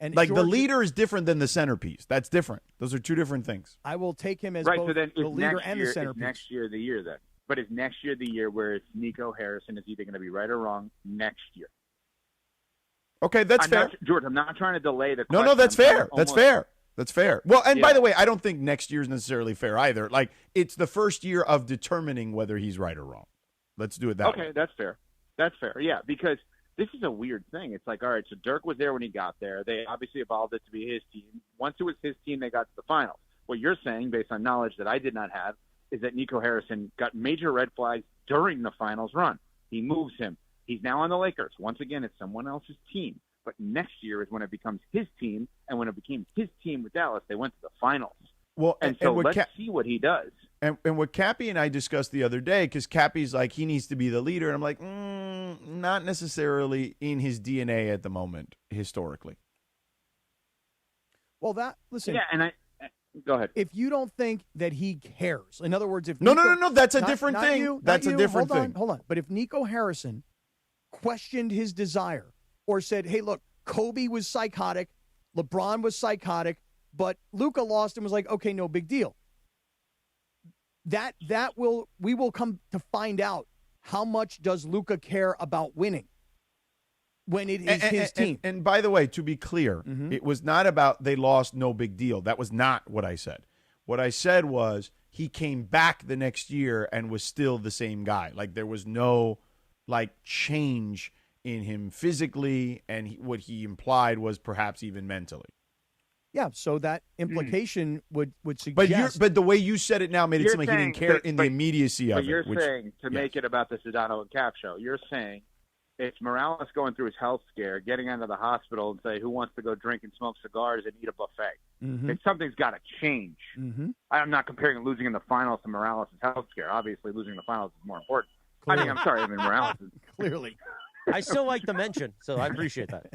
And the leader is different than the centerpiece. That's different. Those are two different things. I will take him as right, both so then the leader and the is centerpiece. next year the year then? But is next year the year where it's Nico Harrison is either going to be right or wrong next year? Okay, that's fair. George, I'm not trying to delay the question. No, that's fair. That's fair. That's fair. Well, and Yeah. by the way, I don't think next year is necessarily fair either. Like, it's the first year of determining whether he's right or wrong. Let's do it that way. Okay, that's fair. That's fair. Yeah, because this is a weird thing. It's like, all right, so Dirk was there when he got there. They obviously evolved it to be his team. Once it was his team, they got to the finals. What you're saying, based on knowledge that I did not have, is that Nico Harrison got major red flags during the finals run. He moves him. He's now on the Lakers. Once again, it's someone else's team. But next year is when it becomes his team, and when it became his team with Dallas, they went to the finals. Well, and so let's see what he does. And what Cappy and I discussed the other day, because Cappy's like, he needs to be the leader. And I'm like, not necessarily in his DNA at the moment, historically. Well, listen. Yeah, and go ahead. If you don't think that he cares, in other words, if No, Nico, that's a different thing. That's a different thing. Hold on. But if Nico Harrison questioned his desire or said, hey, look, Kobe was psychotic, LeBron was psychotic, but Luka lost and was like, okay, no big deal. We will come to find out how much does Luka care about winning when it is his team. And by the way, to be clear, it was not about they lost, no big deal. That was not what I said. What I said was he came back the next year and was still the same guy. Like there was no change in him physically, and what he implied was perhaps even mentally. Yeah, so that implication would suggest. But the way you said it now made it seem like he didn't care in the immediacy of it. But you're saying, to make it about the Sedano and Kap show, you're saying it's Morales going through his health scare, getting out of the hospital and say, who wants to go drink and smoke cigars and eat a buffet? Mm-hmm. Something's got to change. Mm-hmm. I'm not comparing losing in the finals to Morales' health scare. Obviously, losing in the finals is more important. I'm sorry, Morales is. Clearly. I still like the mention, so I appreciate that.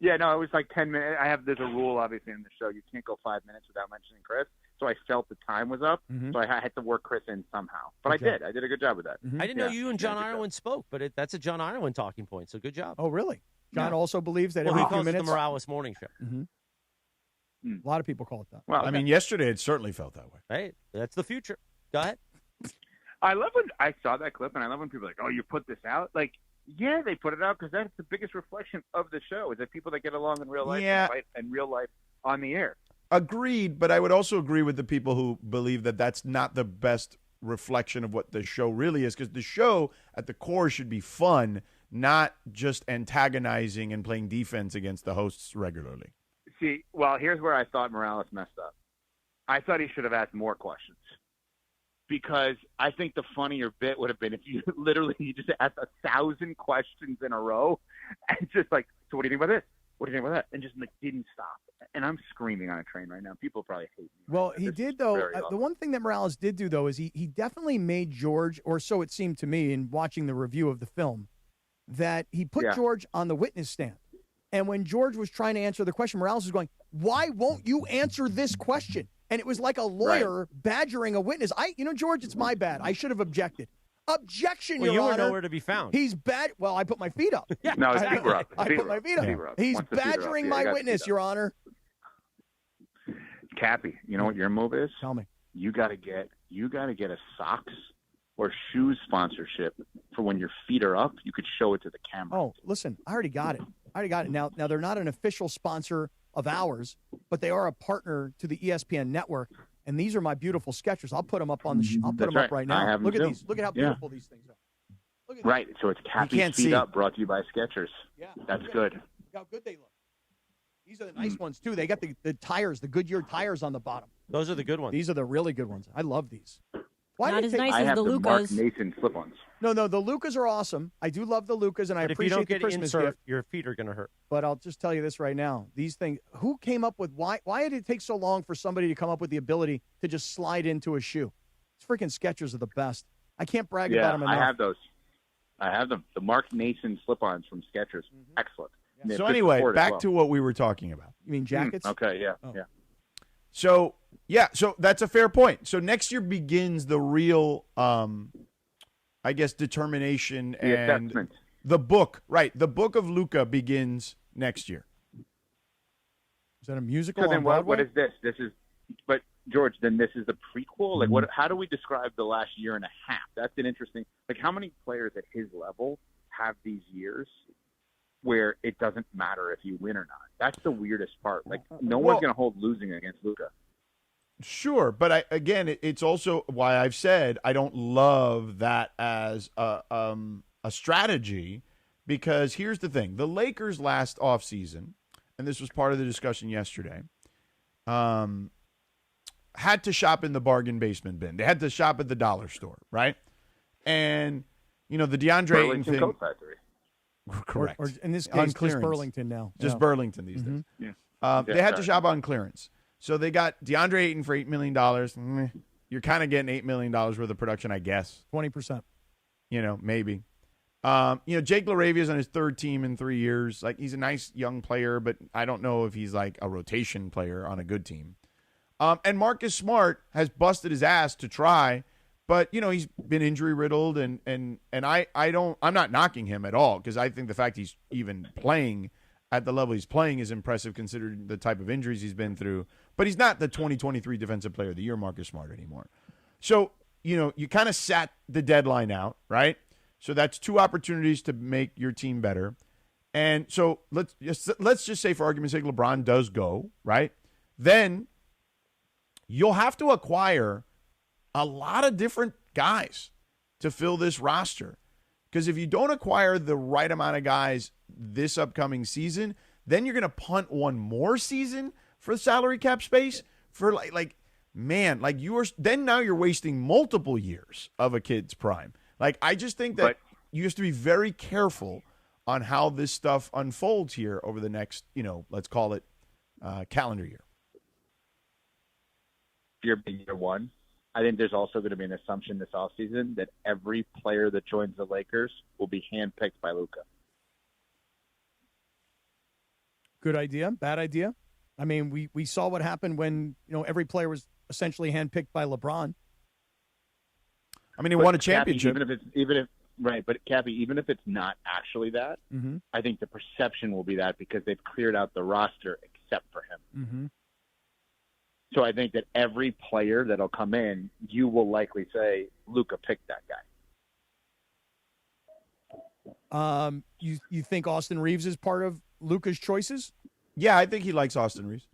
Yeah, no, it was like 10 minutes. There's a rule, obviously, in the show. You can't go 5 minutes without mentioning Chris. So I felt the time was up, so I had to work Chris in somehow. But I did. I did a good job with that. I didn't know you and John Ireland spoke, but that's a John Ireland talking point, so good job. Oh, really? John also believes that he every few calls minutes. it the Morales Morning Show. Mm-hmm. A lot of people call it that. Well, I mean, yesterday it certainly felt that way. Hey, that's the future. Go ahead. I love when I saw that clip, and I love when people are like, oh, you put this out? Like, yeah, they put it out because that's the biggest reflection of the show is that people that get along in real life and fight in real life on the air. Agreed, but I would also agree with the people who believe that that's not the best reflection of what the show really is, because the show at the core should be fun, not just antagonizing and playing defense against the hosts regularly. See, well, here's where I thought Morales messed up. I thought he should have asked more questions. Because I think the funnier bit would have been if you just asked 1,000 questions in a row and just like, so what do you think about this? What do you think about that? And just didn't stop. And I'm screaming on a train right now. People probably hate me. Well, he did, though. The one thing that Morales did do, though, is he definitely made George, or so it seemed to me in watching the review of the film, that he put George on the witness stand. And when George was trying to answer the question, Morales was going, why won't you answer this question? And it was like a lawyer badgering a witness. George, it's my bad. I should have objected. Objection, Your Honor. You were Honor. nowhere to be found. He's bad. Well, I put my feet up. No, his feet were up. I put my feet up. He's badgering my witness, Your Honor. Cappy, you know what your move is? Tell me. You got to get a socks or shoes sponsorship for when your feet are up. You could show it to the camera. Oh, listen, I already got it. Now they're not an official sponsor of ours, but they are a partner to the ESPN network. And these are my beautiful Skechers. I'll put them up on the. I'll put them up right now. Look at these. Look at how beautiful these things are. Look at right. So it's Cappy's Feet Up, brought to you by Skechers. Yeah, that's good. Look how good they look. These are the nice ones too. They got the tires, the Goodyear tires on the bottom. Those are the good ones. These are the really good ones. I love these. Why Not did as it take- nice I as have the the Mark Lucas. Nason slip-ons. No, the Lucas are awesome. I do love the Lucas, and I But if you appreciate don't the get Christmas insert, gift. your feet are going to hurt. But I'll just tell you this right now. These things, who came up with, why did it take so long for somebody to come up with the ability to just slide into a shoe? It's freaking Skechers are the best. I can't brag about them enough. I have those. I have them. The Mark Nason slip-ons from Skechers. Excellent. And they So have good anyway, support as back well. to what we were talking about. You mean jackets? Okay, yeah, Oh. yeah. So that's a fair point. So next year begins the real, I guess, determination The and assessment. the book. Right, the book of Luka begins next year. Is that a musical So then on what Broadway? is this? This is, but George, then this is the prequel? Like what, how do we describe the last year and a half? That's an interesting, like how many players at his level have these years where it doesn't matter if you win or not? That's the weirdest part. Like no one's going to hold losing against Luka. Sure, but it's also why I've said I don't love that as a strategy, because here's the thing: the Lakers last offseason, and this was part of the discussion yesterday, had to shop in the bargain basement bin. They had to shop at the dollar store, right? And the DeAndre Ayton Burlington thing. Coat Factory. Correct. Or in this On case, just clearance. Burlington now. Just Yeah. Burlington these days. Yeah. They had to shop on clearance. So they got DeAndre Ayton for $8 million. You're kind of getting $8 million worth of production, I guess. 20%. Maybe. Jake LaRavia on his third team in 3 years. Like, he's a nice young player, but I don't know if he's like a rotation player on a good team. And Marcus Smart has busted his ass to try, but he's been injury riddled, and I'm not knocking him at all, because I think the fact he's even playing at the level he's playing is impressive considering the type of injuries he's been through. But he's not the 2023 Defensive Player of the Year Marcus Smart anymore. So, you kind of sat the deadline out, right? So that's two opportunities to make your team better. And so let's just say, for argument's sake, LeBron does go, right? Then you'll have to acquire a lot of different guys to fill this roster. Because if you don't acquire the right amount of guys this upcoming season, then you're going to punt one more season for salary cap space for now you're wasting multiple years of a kid's prime. Like, I just think that you have to be very careful on how this stuff unfolds here over the next, let's call it calendar year. Year one. I think there's also going to be an assumption this offseason that every player that joins the Lakers will be handpicked by Luka. Good idea. Bad idea. I mean, we saw what happened when, every player was essentially handpicked by LeBron. I mean, he won a championship. But Cappy, even if it's not actually that, I think the perception will be that because they've cleared out the roster except for him. Mm-hmm. So I think that every player that'll come in, you will likely say, Luka picked that guy. You think Austin Reaves is part of Luka's choices? Yeah, I think he likes Austin Reaves.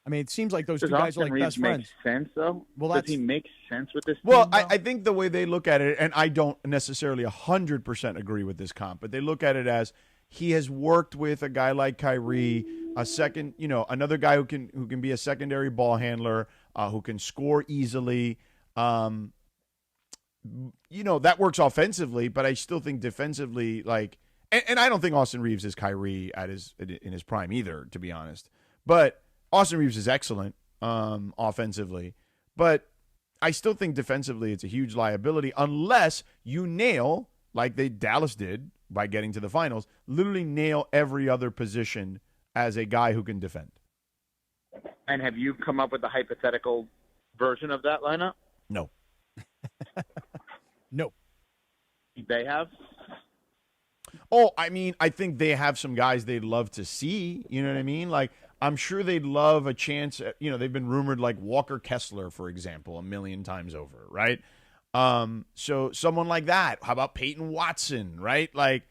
I mean, it seems like those Does two guys Austin are like Reaves best make friends. sense, though? Well, Does he make sense with this Well, team, though? I think the way they look at it, and I don't necessarily 100% agree with this comp, but they look at it as he has worked with a guy like Kyrie, a second, another guy who can be a secondary ball handler, who can score easily. That works offensively, but I still think defensively, and I don't think Austin Reaves is Kyrie in his prime either, to be honest. But Austin Reaves is excellent offensively, but I still think defensively it's a huge liability unless you nail, like Dallas did by getting to the finals, literally nail every other position as a guy who can defend. And have you come up with a hypothetical version of that lineup? No. No. They have? Oh, I mean, I think they have some guys they'd love to see. You know what I mean? Like, I'm sure they'd love a chance at, they've been rumored like Walker Kessler, for example, 1 million times over, right? So someone like that. How about Peyton Watson, right? Like,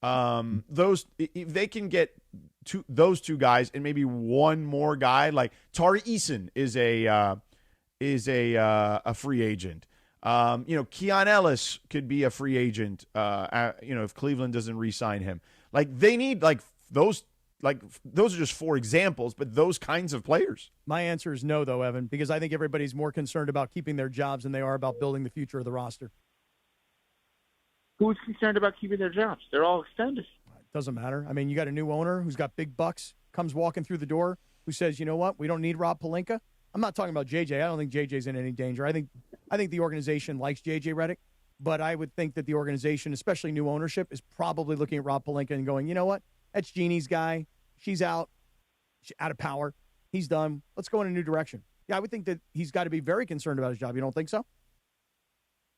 those, if they can get those two guys and maybe one more guy, like Tari Eason is a free agent. Keon Ellis could be a free agent, if Cleveland doesn't re-sign him. Like, they need, like, those Like, those are just 4 examples, but those kinds of players. My answer is no, though, Evan, because I think everybody's more concerned about keeping their jobs than they are about building the future of the roster. Who's concerned about keeping their jobs? They're all extended. It doesn't matter. I mean, you got a new owner who's got big bucks, comes walking through the door, who says, you know what, we don't need Rob Pelinka. I'm not talking about JJ. I don't think JJ's in any danger. I think the organization likes JJ Redick, but I would think that the organization, especially new ownership, is probably looking at Rob Pelinka and going, you know what, that's Jeannie's guy. She's out. She's out of power. He's done. Let's go in a new direction. Yeah, I would think that he's got to be very concerned about his job. You don't think so?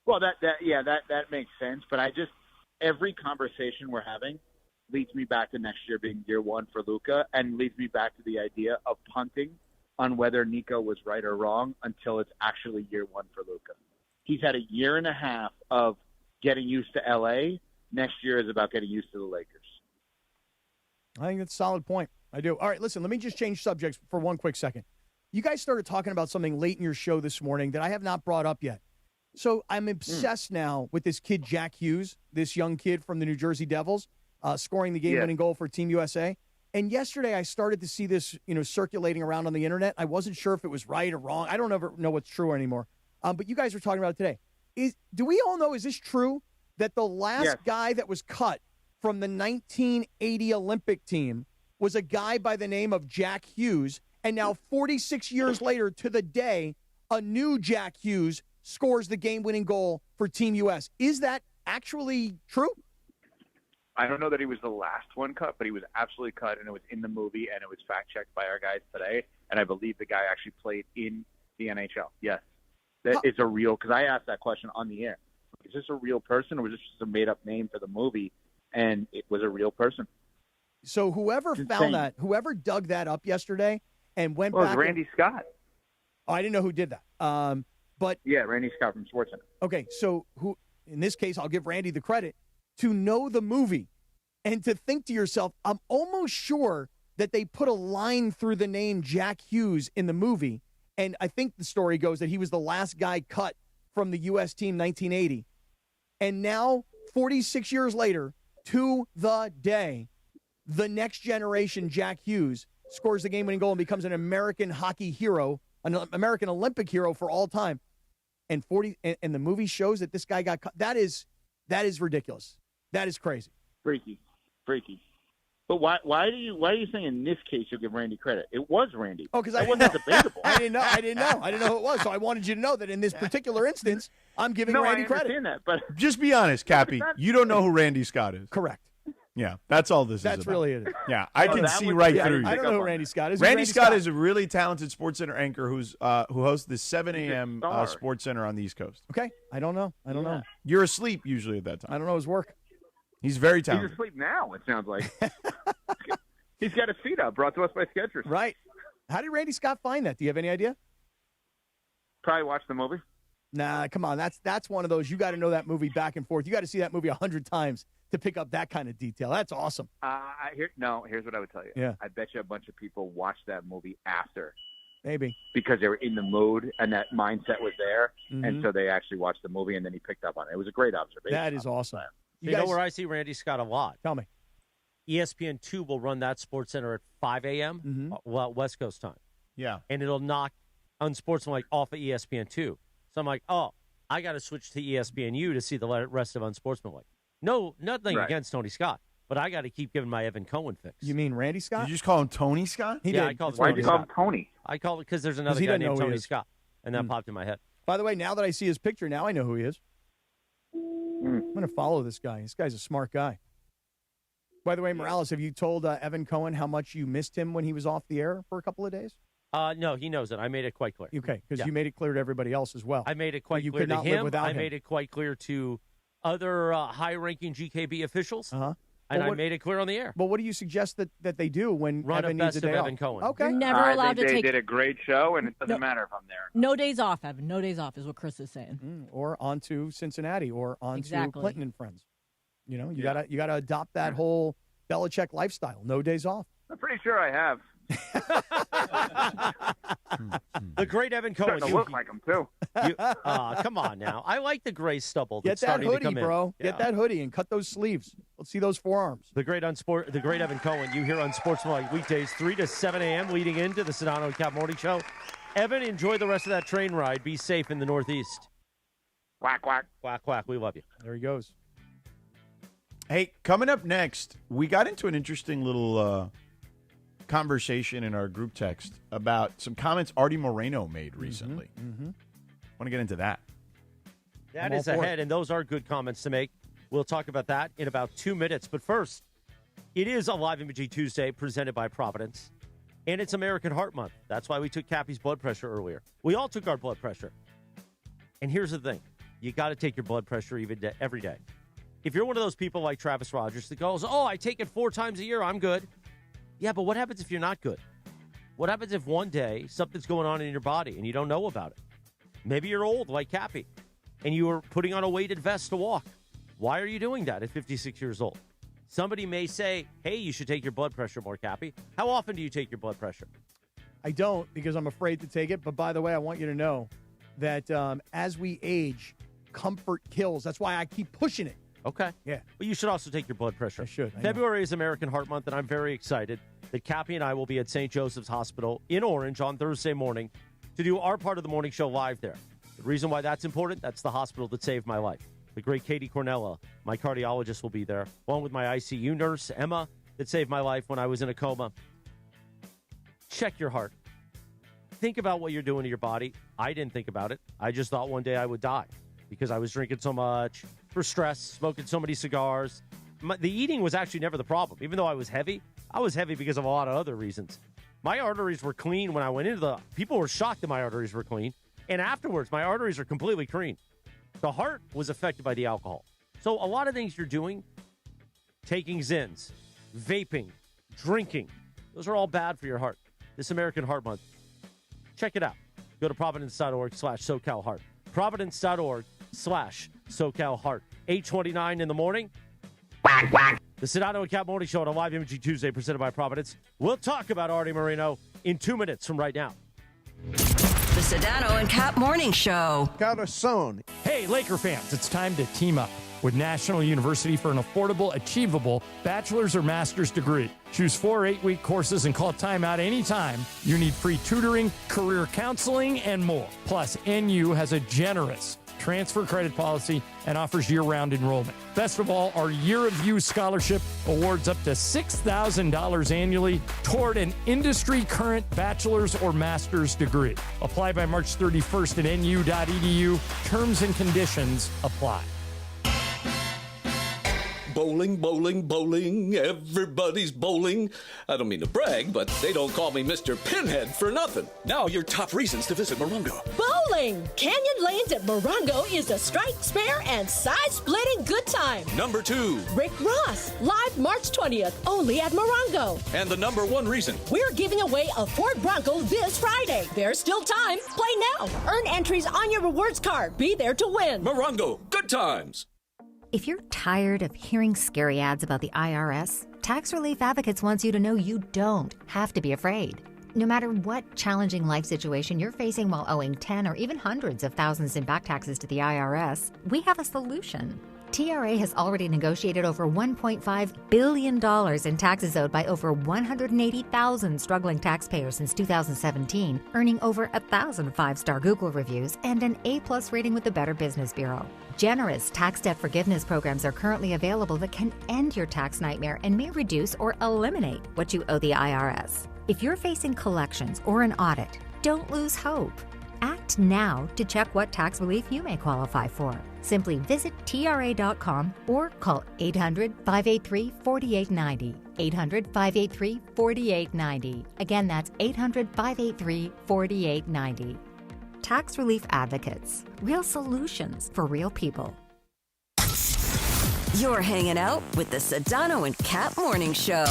Well, that makes sense. But every conversation we're having leads me back to next year being year one for Luka, and leads me back to the idea of punting on whether Nico was right or wrong until it's actually year one for Luka. He's had a year and a half of getting used to LA. Next year is about getting used to the Lakers. I think that's a solid point. I do. All right, listen, let me just change subjects for one quick second. You guys started talking about something late in your show this morning that I have not brought up yet. So I'm obsessed now with this kid, Jack Hughes, this young kid from the New Jersey Devils, scoring the game-winning goal for Team USA. And yesterday I started to see this, circulating around on the internet. I wasn't sure if it was right or wrong. I don't ever know what's true anymore. But you guys were talking about it today. Do we all know, is this true, that the last guy that was cut from the 1980 Olympic team was a guy by the name of Jack Hughes, and now 46 years later to the day, a new Jack Hughes scores the game-winning goal for Team US. Is that actually true? I don't know that he was the last one cut, but he was absolutely cut, and it was in the movie, and it was fact-checked by our guys today, and I believe the guy actually played in the NHL. Yes. That is a real – because I asked that question on the air. Is this a real person, or was this just a made-up name for the movie? And it was a real person. So whoever found that, whoever dug that up yesterday and went back. It was Randy Scott. Oh, I didn't know who did that. But yeah, Randy Scott from SportsCenter. Okay, so who? In this case, I'll give Randy the credit to know the movie and to think to yourself, I'm almost sure that they put a line through the name Jack Hughes in the movie, and I think the story goes that he was the last guy cut from the U.S. team 1980, and now 46 years later, to the day, the next generation Jack Hughes scores the game-winning goal and becomes an American hockey hero, an American Olympic hero for all time. And the movie shows that this guy got cut. That is ridiculous. That is crazy. Freaky. But why are you saying in this case you'll give Randy credit? It was Randy. Oh, because I wasn't debatable. I didn't know who it was. So I wanted you to know that in this particular instance, I'm giving Randy credit. That, but just be honest, Cappy. You don't know who Randy Scott is. Correct. Yeah, that's all this is. That's really it. Yeah, I can see right through you. I don't know who Randy Scott is. Randy Scott is a really talented SportsCenter anchor who hosts the 7 a.m. SportsCenter on the East Coast. Okay, I don't know. You're asleep usually at that time. I don't know his work. He's very talented. He's asleep now, it sounds like. He's got his feet up, brought to us by Skechers. Right. How did Randy Scott find that? Do you have any idea? Probably watched the movie. Nah, come on. That's one of those. You got to know that movie back and forth. You got to see that movie 100 times to pick up that kind of detail. That's awesome. Here's what I would tell you. Yeah. I bet you a bunch of people watched that movie after. Maybe. Because they were in the mood and that mindset was there, and so they actually watched the movie and then he picked up on it. It was a great observation. That is awesome. You know where I see Randy Scott a lot? Tell me. ESPN2 will run that SportsCenter at 5 a.m. West Coast time. Yeah. And it'll knock Unsportsmanlike off of ESPN2. So I'm like, I got to switch to ESPNU to see the rest of Unsportsmanlike. No, nothing against Tony Scott, but I got to keep giving my Evan Cohen fix. You mean Randy Scott? Did you just call him Tony Scott? He did. I called him Why'd you call him Tony? I called it because there's another guy named Tony Scott, and that popped in my head. By the way, now that I see his picture, now I know who he is. I'm going to follow this guy. This guy's a smart guy. By the way, Morales, have you told Evan Cohen how much you missed him when he was off the air for a couple of days? No, he knows it. I made it quite clear. Okay, because you made it clear to everybody else as well. I made it quite clear to him. I made it quite clear to other high-ranking GKB officials. And I made it clear on the air. But what do you suggest that they do when Run Evan a needs a best of day Evan off? Cohen. Okay. You're never allowed to take. They did a great show, and it doesn't matter if I'm there. No days off, Evan. No days off is what Chris is saying. Or on to Cincinnati, or on to Clinton and friends. You gotta adopt that whole Belichick lifestyle. No days off. I'm pretty sure I have. The great Evan Cohen. Starting to look like him, too. Come on now. I like the gray stubble Get that's that starting to hoodie, come bro. in. Get that hoodie and cut those sleeves. Let's see those forearms. The great Evan Cohen, you hear on Sportsmanlike weekdays 3 to 7 a.m. leading into the Sedano and Kap Morning Show. Evan, enjoy the rest of that train ride. Be safe in the Northeast. Quack, quack. Quack, quack. We love you. There he goes. Hey, coming up next, we got into an interesting little conversation in our group text about some comments Arte Moreno made recently. Want to get into that. That is ahead, and those are good comments to make. We'll talk about that in about 2 minutes. But first, it is a Live Imaging Tuesday presented by Providence, and it's American Heart Month. That's why we took Cappy's blood pressure earlier. We all took our blood pressure. And here's the thing. You got to take your blood pressure every day. If you're one of those people like Travis Rogers that goes, I take it 4 times a year, I'm good. Yeah, but what happens if you're not good? What happens if one day something's going on in your body and you don't know about it? Maybe you're old like Cappy and you are putting on a weighted vest to walk. Why are you doing that at 56 years old? Somebody may say, hey, you should take your blood pressure more, Cappy. How often do you take your blood pressure? I don't because I'm afraid to take it. But by the way, I want you to know that as we age, comfort kills. That's why I keep pushing it. Okay. Yeah. But you should also take your blood pressure. I should. February is American Heart Month, and I'm very excited that Cappy and I will be at St. Joseph's Hospital in Orange on Thursday morning to do our part of the morning show live there. The reason why that's important, that's the hospital that saved my life. The great Katie Cornella, my cardiologist, will be there, along with my ICU nurse, Emma, that saved my life when I was in a coma. Check your heart. Think about what you're doing to your body. I didn't think about it. I just thought one day I would die because I was drinking so much, for stress, smoking so many cigars. The eating was actually never the problem. Even though I was heavy because of a lot of other reasons. My arteries were clean when I went into people were shocked that my arteries were clean. And afterwards, my arteries are completely clean. The heart was affected by the alcohol. So a lot of things you're doing, taking Zins, vaping, drinking, those are all bad for your heart. This American Heart Month, check it out. Go to providence.org/SoCalHeart. Providence.org/SoCalHeart. 8:29 in the morning. The Sedano and Kap Morning Show on a Live Imaging Tuesday presented by Providence. We'll talk about Arte Moreno in 2 minutes from right now. The Sedano and Kap Morning Show. Corazon. Hey, Laker fans, it's time to team up with National University for an affordable, achievable bachelor's or master's degree. Choose 4 8-week courses and call timeout anytime. You need free tutoring, career counseling, and more. Plus, NU has a generous transfer credit policy and offers year-round enrollment. Best of all, our Year of You scholarship awards up to $6,000 annually toward an industry-current bachelor's or master's degree. Apply by March 31st at nu.edu. Terms and conditions apply. Bowling, bowling, bowling, everybody's bowling. I don't mean to brag, but they don't call me Mr. Pinhead for nothing. Now your top reasons to visit Morongo. Bowling! Canyon Lanes at Morongo is a strike, spare, and side-splitting good time. Number 2. Rick Ross, live March 20th, only at Morongo. And the number 1 reason. We're giving away a Ford Bronco this Friday. There's still time. Play now. Earn entries on your rewards card. Be there to win. Morongo, good times. If you're tired of hearing scary ads about the IRS, Tax Relief Advocates wants you to know you don't have to be afraid. No matter what challenging life situation you're facing while owing 10 or even hundreds of thousands in back taxes to the IRS, we have a solution. TRA has already negotiated over $1.5 billion in taxes owed by over 180,000 struggling taxpayers since 2017, earning over 1,000 5-star Google reviews and an A+ rating with the Better Business Bureau. Generous tax debt forgiveness programs are currently available that can end your tax nightmare and may reduce or eliminate what you owe the IRS. If you're facing collections or an audit, don't lose hope. Act now to check what tax relief you may qualify for. Simply visit TRA.com or call 800-583-4890. 800-583-4890. Again, that's 800-583-4890. Tax Relief Advocates. Real solutions for real people. You're hanging out with the Sedano and Kap Morning Show.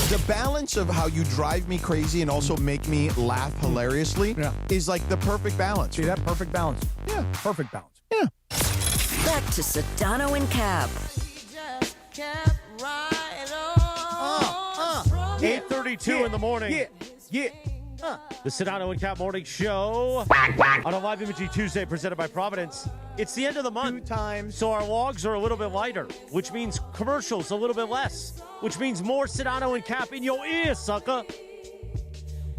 The balance of how you drive me crazy and also make me laugh hilariously is like the perfect balance. See that? Perfect balance. Yeah, perfect balance. Yeah. Back to Sedano and Kap. 8:32 in the morning. Yeah. The Sedano and Kap Morning Show on a live imaging Tuesday presented by Providence. It's the end of the month. 2 times. So our logs are a little bit lighter, which means commercials a little bit less, which means more Sedano and Kap in your ear, sucker.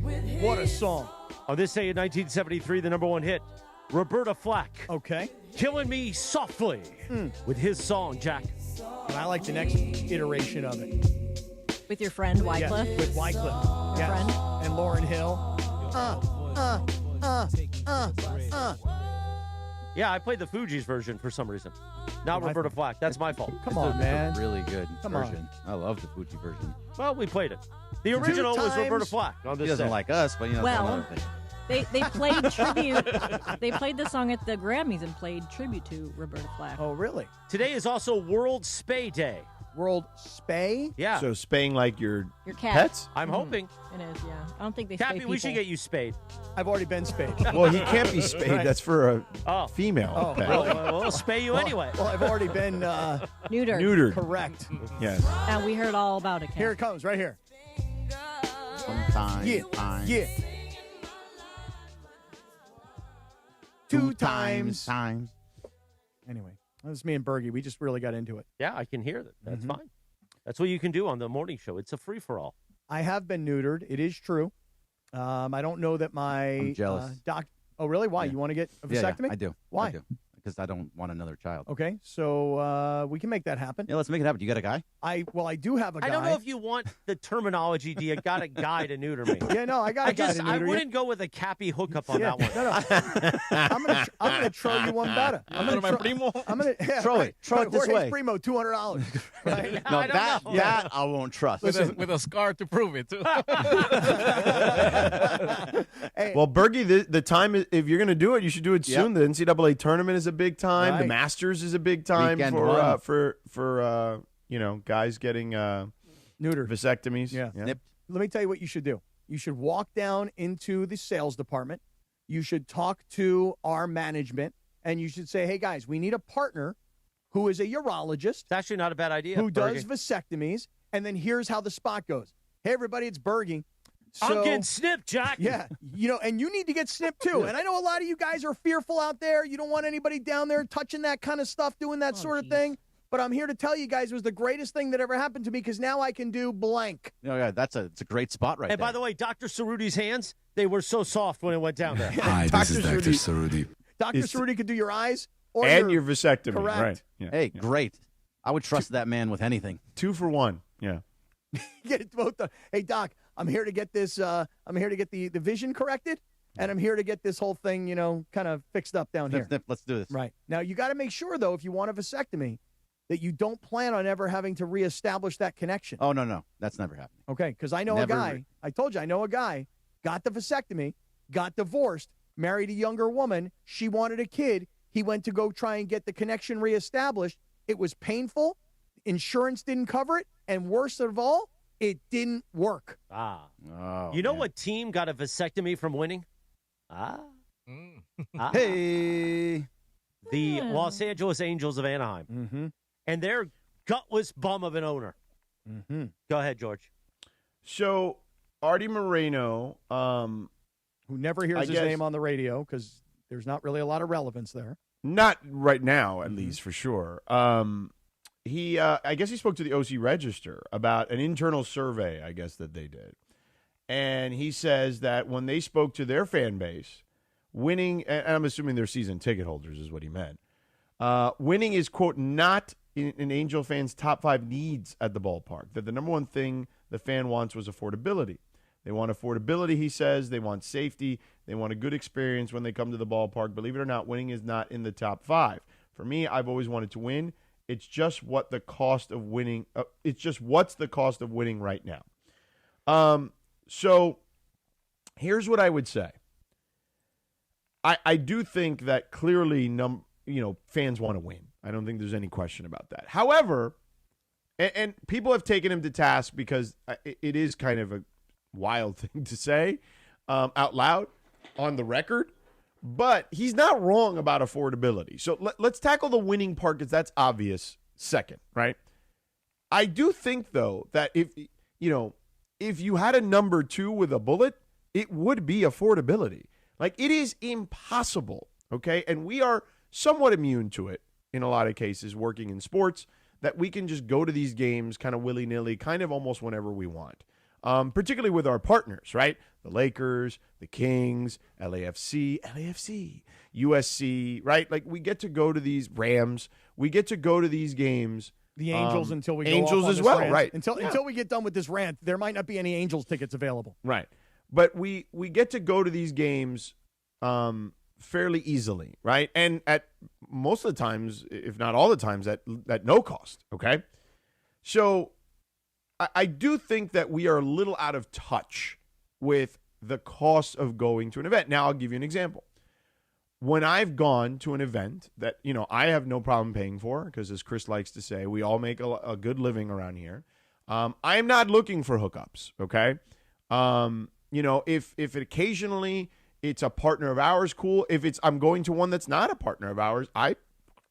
What a song. On this day in 1973, the number 1 hit, Roberta Flack. Okay. Killing Me Softly with his song, Jack. And I like the next iteration of it. With your friend Wycliffe? Yes, with Wycliffe. Yes. Friend? And Lauryn Hill. Yeah, I played the Fugees version for some reason. Not Roberta Flack. That's my fault. Come on, man. It's a really good Come version. I love the Fuji version. Well, we played it. The original was Roberta Flack. On this He doesn't day. like us, but that's Well, another thing. They played tribute. They played the song at the Grammys and played tribute to Roberta Flack. Oh, really? Today is also World Spay Day. World Spay? Yeah. So spaying like your cat. pets? I'm hoping. It is, yeah. I don't think they spay Cappy, people. we should get you spayed. I've already been spayed. Well, he can't be spayed. Right. That's for a Oh. female Oh, pet. Well, we'll spay you anyway. Well, I've already been Neutered. Neutered. correct. Yes. And we heard all about it, Kat. Here it comes, right here. Sometimes. Yeah. Yeah. 2 times. Anyway, that was me and Bergie. We just really got into it. Yeah, I can hear that. That's Mhm. fine. That's what you can do on the morning show. It's a free-for-all. I have been neutered. It is true. I don't know that my I'm jealous. doc. Oh, really? Why? Yeah. You want to get a Yeah, vasectomy? I do. Why? I do. Because I don't want another child. Okay, so we can make that happen. Yeah, let's make it happen. You got a guy? I do have a guy. I don't know if you want the terminology. Do you got a guy to neuter me? Yeah, no, I got a guy to I neuter you. wouldn't go with a Cappy hookup on Yeah, that one. No. I'm gonna throw you one better. I'm gonna my primo? I'm gonna Throw it. Throw it this Jorge's way. Primo, $200. Right? No, I don't know. that I won't trust. With a scar to prove it, too. Hey, Well, Bergie, the time is, if you're going to do it, you should do it soon. The NCAA tournament is a big time. The Right. Masters is a big time Weekend for run. guys getting neutered. vasectomies. Yeah. Nipped. Let me tell you what you should do. You should walk down into the sales department. You should talk to our management, and you should say, "Hey guys, we need a partner who is a urologist It's actually not a bad idea. who does Bergie. vasectomies." And then here's how the spot goes. Hey everybody, it's Bergie. I'm getting snipped, Jack. Yeah, and you need to get snipped too. And I know a lot of you guys are fearful out there. You don't want anybody down there touching that kind of stuff, doing that sort of thing. But I'm here to tell you guys it was the greatest thing that ever happened to me because now I can do blank. No, yeah, it's a great spot right And there. by the way, Dr. Cerruti's hands, they were so soft when it went down there. Hi, this is Dr. Cerruti. Dr. Cerruti could do your eyes or And your vasectomy. Correct. Right. Yeah. Hey, great. I would trust that man with anything. 2 for 1. Yeah. Get it both done. Hey Doc, I'm here to get this. I'm here to get the vision corrected, and I'm here to get this whole thing, kind of fixed up down here. Let's do this. Right now, you got to make sure though, if you want a vasectomy, that you don't plan on ever having to reestablish that connection. Oh, no. That's never happening. Okay, because I know Never a guy. I told you I know a guy. Got the vasectomy, got divorced, married a younger woman. She wanted a kid. He went to go try and get the connection reestablished. It was painful. Insurance didn't cover it, and worst of all, it didn't work. Ah. Oh, You know what team got a vasectomy from winning? Hey. The Los Angeles Angels of Anaheim. Mm-hmm. And their gutless bum of an owner. Mm-hmm. Go ahead, George. So, Arte Moreno, Who never hears I his guess- name on the radio because there's not really a lot of relevance there. not right now, at least for sure. He, I guess he spoke to the OC Register about an internal survey, I guess, that they did. And he says that when they spoke to their fan base, winning, and I'm assuming they're season ticket holders is what he meant, winning is, quote, not in Angel fans' top 5 needs at the ballpark. That the number one thing the fan wants was affordability. They want affordability, he says. They want safety. They want a good experience when they come to the ballpark. Believe it or not, winning is not in the top 5. For me, I've always wanted to win. It's just what the cost of winning. It's just what's the cost of winning right now. So here's what I would say. I do think that clearly, fans want to win. I don't think there's any question about that. However, and people have taken him to task because it is kind of a wild thing to say out loud on the record. But he's not wrong about affordability. So let's tackle the winning part because that's obvious second, right? I do think, though, that if you had a number 2 with a bullet, it would be affordability. Like, it is impossible, okay? And we are somewhat immune to it in a lot of cases working in sports, that we can just go to these games kind of willy-nilly, kind of almost whenever we want. Particularly with our partners, right? The Lakers, the Kings, LAFC, USC, right? Like, we get to go to these Rams. We get to go to these games. The Angels until we go Angels off on as this well, rant. right? Until we get done with this rant, there might not be any Angels tickets available. Right. But we get to go to these games fairly easily, right? And at most of the times, if not all the times, at no cost, okay? So I do think that we are a little out of touch with the cost of going to an event. Now, I'll give you an example. When I've gone to an event that, I have no problem paying for, because as Chris likes to say, we all make a good living around here. I am not looking for hookups, okay? If it occasionally it's a partner of ours, cool. If I'm going to one that's not a partner of ours, I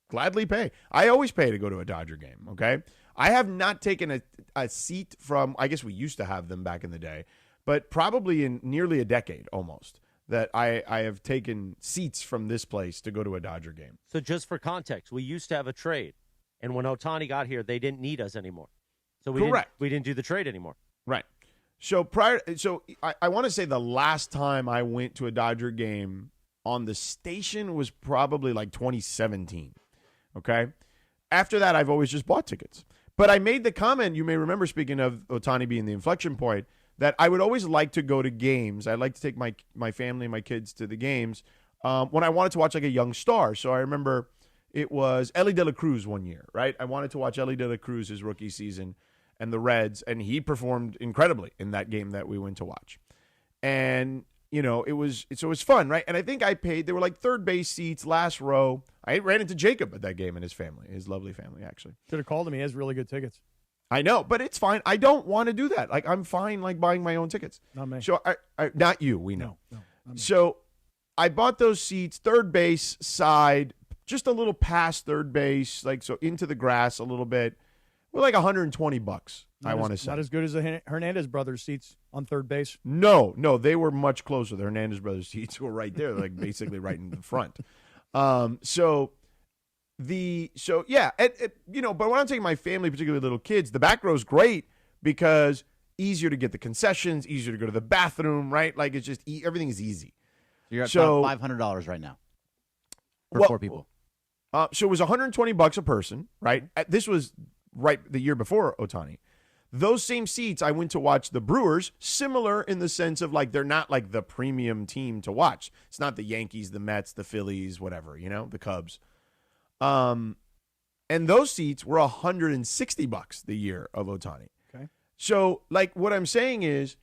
gladly pay. I always pay to go to a Dodger game, okay? I have not taken a seat from, I guess we used to have them back in the day, but probably in nearly a decade almost, that I have taken seats from this place to go to a Dodger game. So just for context, we used to have a trade, and when Ohtani got here, they didn't need us anymore. So we didn't do the trade anymore. Right. So I want to say the last time I went to a Dodger game on the station was probably like 2017. Okay. After that, I've always just bought tickets. But I made the comment, you may remember, speaking of Ohtani being the inflection point, that I would always like to go to games. I'd like to take my family and my kids to the games when I wanted to watch like a young star. So I remember it was Ellie De La Cruz one year, right? I wanted to watch Ellie De La Cruz his rookie season and the Reds, and he performed incredibly in that game that we went to watch. And, it was fun, right? And I think I paid, they were like third base seats, last row. I ran into Jacob at that game and his family, his lovely family, actually. Should have called him. He has really good tickets. I know, but it's fine. I don't want to do that. Like, I'm fine, like, buying my own tickets. Not me. So, not you, we know. No, not me. So, I bought those seats, third base side, just a little past third base, like, so into the grass a little bit. We're like $120, I want to say. Not as good as the Hernandez brothers' seats on third base. No, they were much closer. The Hernandez brothers' seats were right there, like basically right in the front. But when I'm taking my family, particularly little kids, the back row's great because easier to get the concessions, easier to go to the bathroom, right? Like, it's just everything is easy. So you're at $500 right now for 4 people. So it was $120 a person, right? This was right the year before Ohtani. Those same seats, I went to watch the Brewers, similar in the sense of, like, they're not like the premium team to watch. It's not the Yankees, the Mets, the Phillies, whatever, the Cubs. And those seats were $160 the year of Ohtani. Okay. So, like, what I'm saying is,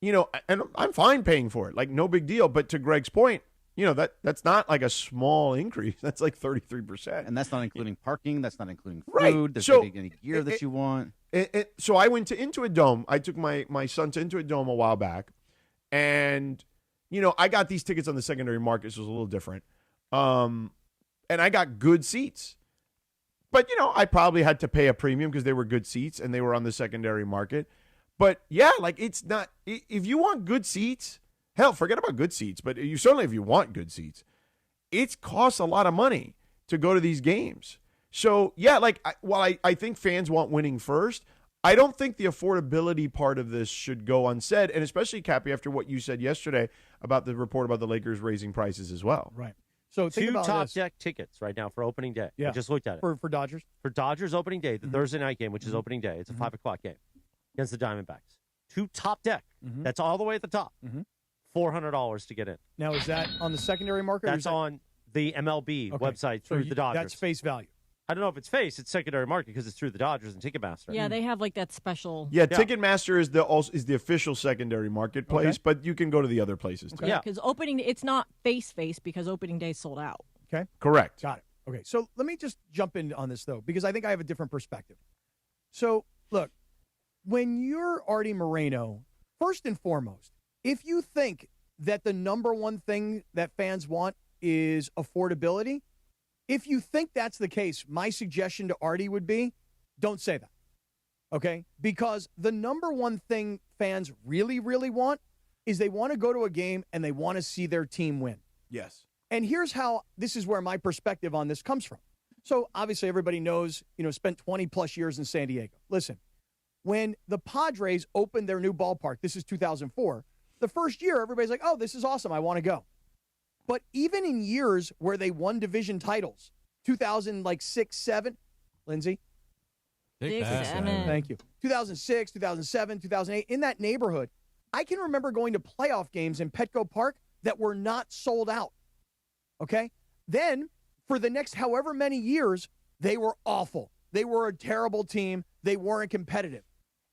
and I'm fine paying for it, like, no big deal. But to Greg's point, that's not like a small increase. That's like 33%. And that's not including parking. That's not including food. Right. There's So, any gear that you want. So I went to Intuit Dome. I took my son to Intuit Dome a while back. And, I got these tickets on the secondary market, so it was a little different. And I got good seats. But, I probably had to pay a premium because they were good seats and they were on the secondary market. But, yeah, like, it's not – if you want good seats – hell, forget about good seats, but if you want good seats, it costs a lot of money to go to these games. So, yeah, like, while I think fans want winning first, I don't think the affordability part of this should go unsaid, and especially, Cappy, after what you said yesterday about the report about the Lakers raising prices as well. Right. So think 2 about top this. deck tickets right now for opening day. Yeah. I just looked at it. For Dodgers? For Dodgers opening day, the Thursday night game, which is opening day. It's a 5 o'clock game against the Diamondbacks. 2 top deck. That's all the way at the top. $400 to get in. Now, is that on the secondary market? That's on the MLB website through the Dodgers. That's face value. I don't know if it's face. It's secondary market because it's through the Dodgers and Ticketmaster. Yeah, they have like that special. Yeah, Ticketmaster is the official secondary marketplace, but you can go to the other places too. Yeah, because it's not face because opening day sold out. Okay. Correct. Got it. Okay, so let me just jump in on this, though, because I think I have a different perspective. So, look, when you're Arte Moreno, first and foremost, if you think that the number one thing that fans want is affordability, if you think that's the case, my suggestion to Arte would be, don't say that, okay? Because the number one thing fans really, really want is they want to go to a game and they want to see their team win. Yes. And here's how, this is where my perspective on this comes from. So obviously everybody knows, spent 20 plus years in San Diego. Listen, when the Padres opened their new ballpark, this is 2004, the first year everybody's like, oh, this is awesome, I want to go. But even in years where they won division titles, 2006, 7, Lindsay? 6-7. Thank you. 2006, 2007, 2008, in that neighborhood, I can remember going to playoff games in Petco Park that were not sold out. Okay? Then, for the next however many years, they were awful. They were a terrible team. They weren't competitive.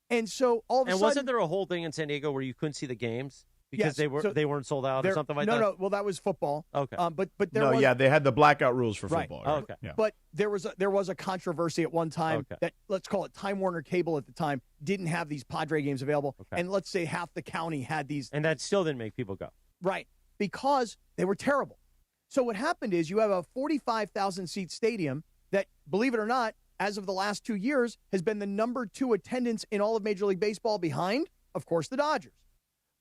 And so, all of a sudden... And wasn't there a whole thing in San Diego where you couldn't see the games? Because yes, they weren't sold out or something like that? No, well, that was football. Okay. But there was... they had the blackout rules for football. Right. Right? Okay. Yeah. But there was a controversy at one time that, let's call it Time Warner Cable at the time, didn't have these Padre games available. Okay. And let's say half the county had these. And that still didn't make people go. Right. Because they were terrible. So what happened is you have a 45,000-seat stadium that, believe it or not, as of the last 2 years, has been the number 2 attendance in all of Major League Baseball behind, of course, the Dodgers.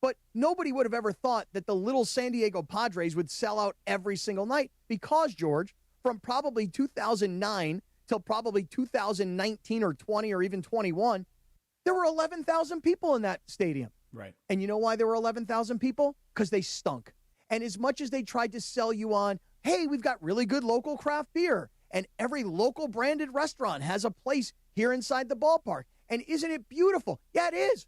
But nobody would have ever thought that the little San Diego Padres would sell out every single night because, George, from probably 2009 till probably 2019 or 20 or even 21, there were 11,000 people in that stadium. Right. And you know why there were 11,000 people? Because they stunk. And as much as they tried to sell you on, hey, we've got really good local craft beer, and every local branded restaurant has a place here inside the ballpark, and isn't it beautiful? Yeah, it is.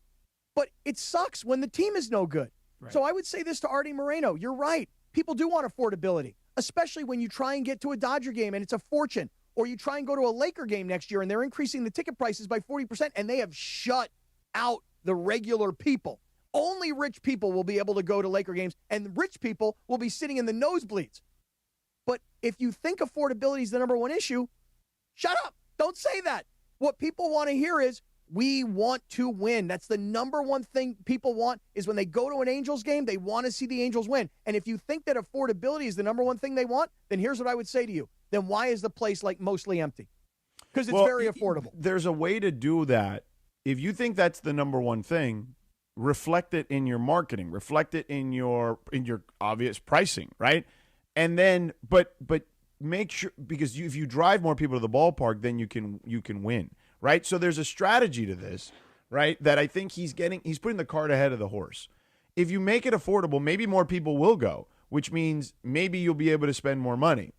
But it sucks when the team is no good. Right. So I would say this to Arte Moreno. You're right. People do want affordability, especially when you try and get to a Dodger game and it's a fortune, or you try and go to a Laker game next year and they're increasing the ticket prices by 40%, and they have shut out the regular people. Only rich people will be able to go to Laker games, and rich people will be sitting in the nosebleeds. But if you think affordability is the number one issue, shut up. Don't say that. What people want to hear is, we want to win. That's the number one thing people want, is when they go to an Angels game, they want to see the Angels win. And if you think that affordability is the number one thing they want, then here's what I would say to you. Then why is the place like mostly empty? Because it's very affordable. There's a way to do that. If you think that's the number one thing, reflect it in your marketing, reflect it in your obvious pricing, right? And then, but make sure, because if you drive more people to the ballpark, then you can win, right? So there's a strategy to this, right? That I think he's putting the cart ahead of the horse. If you make it affordable, maybe more people will go, which means maybe you'll be able to spend more money,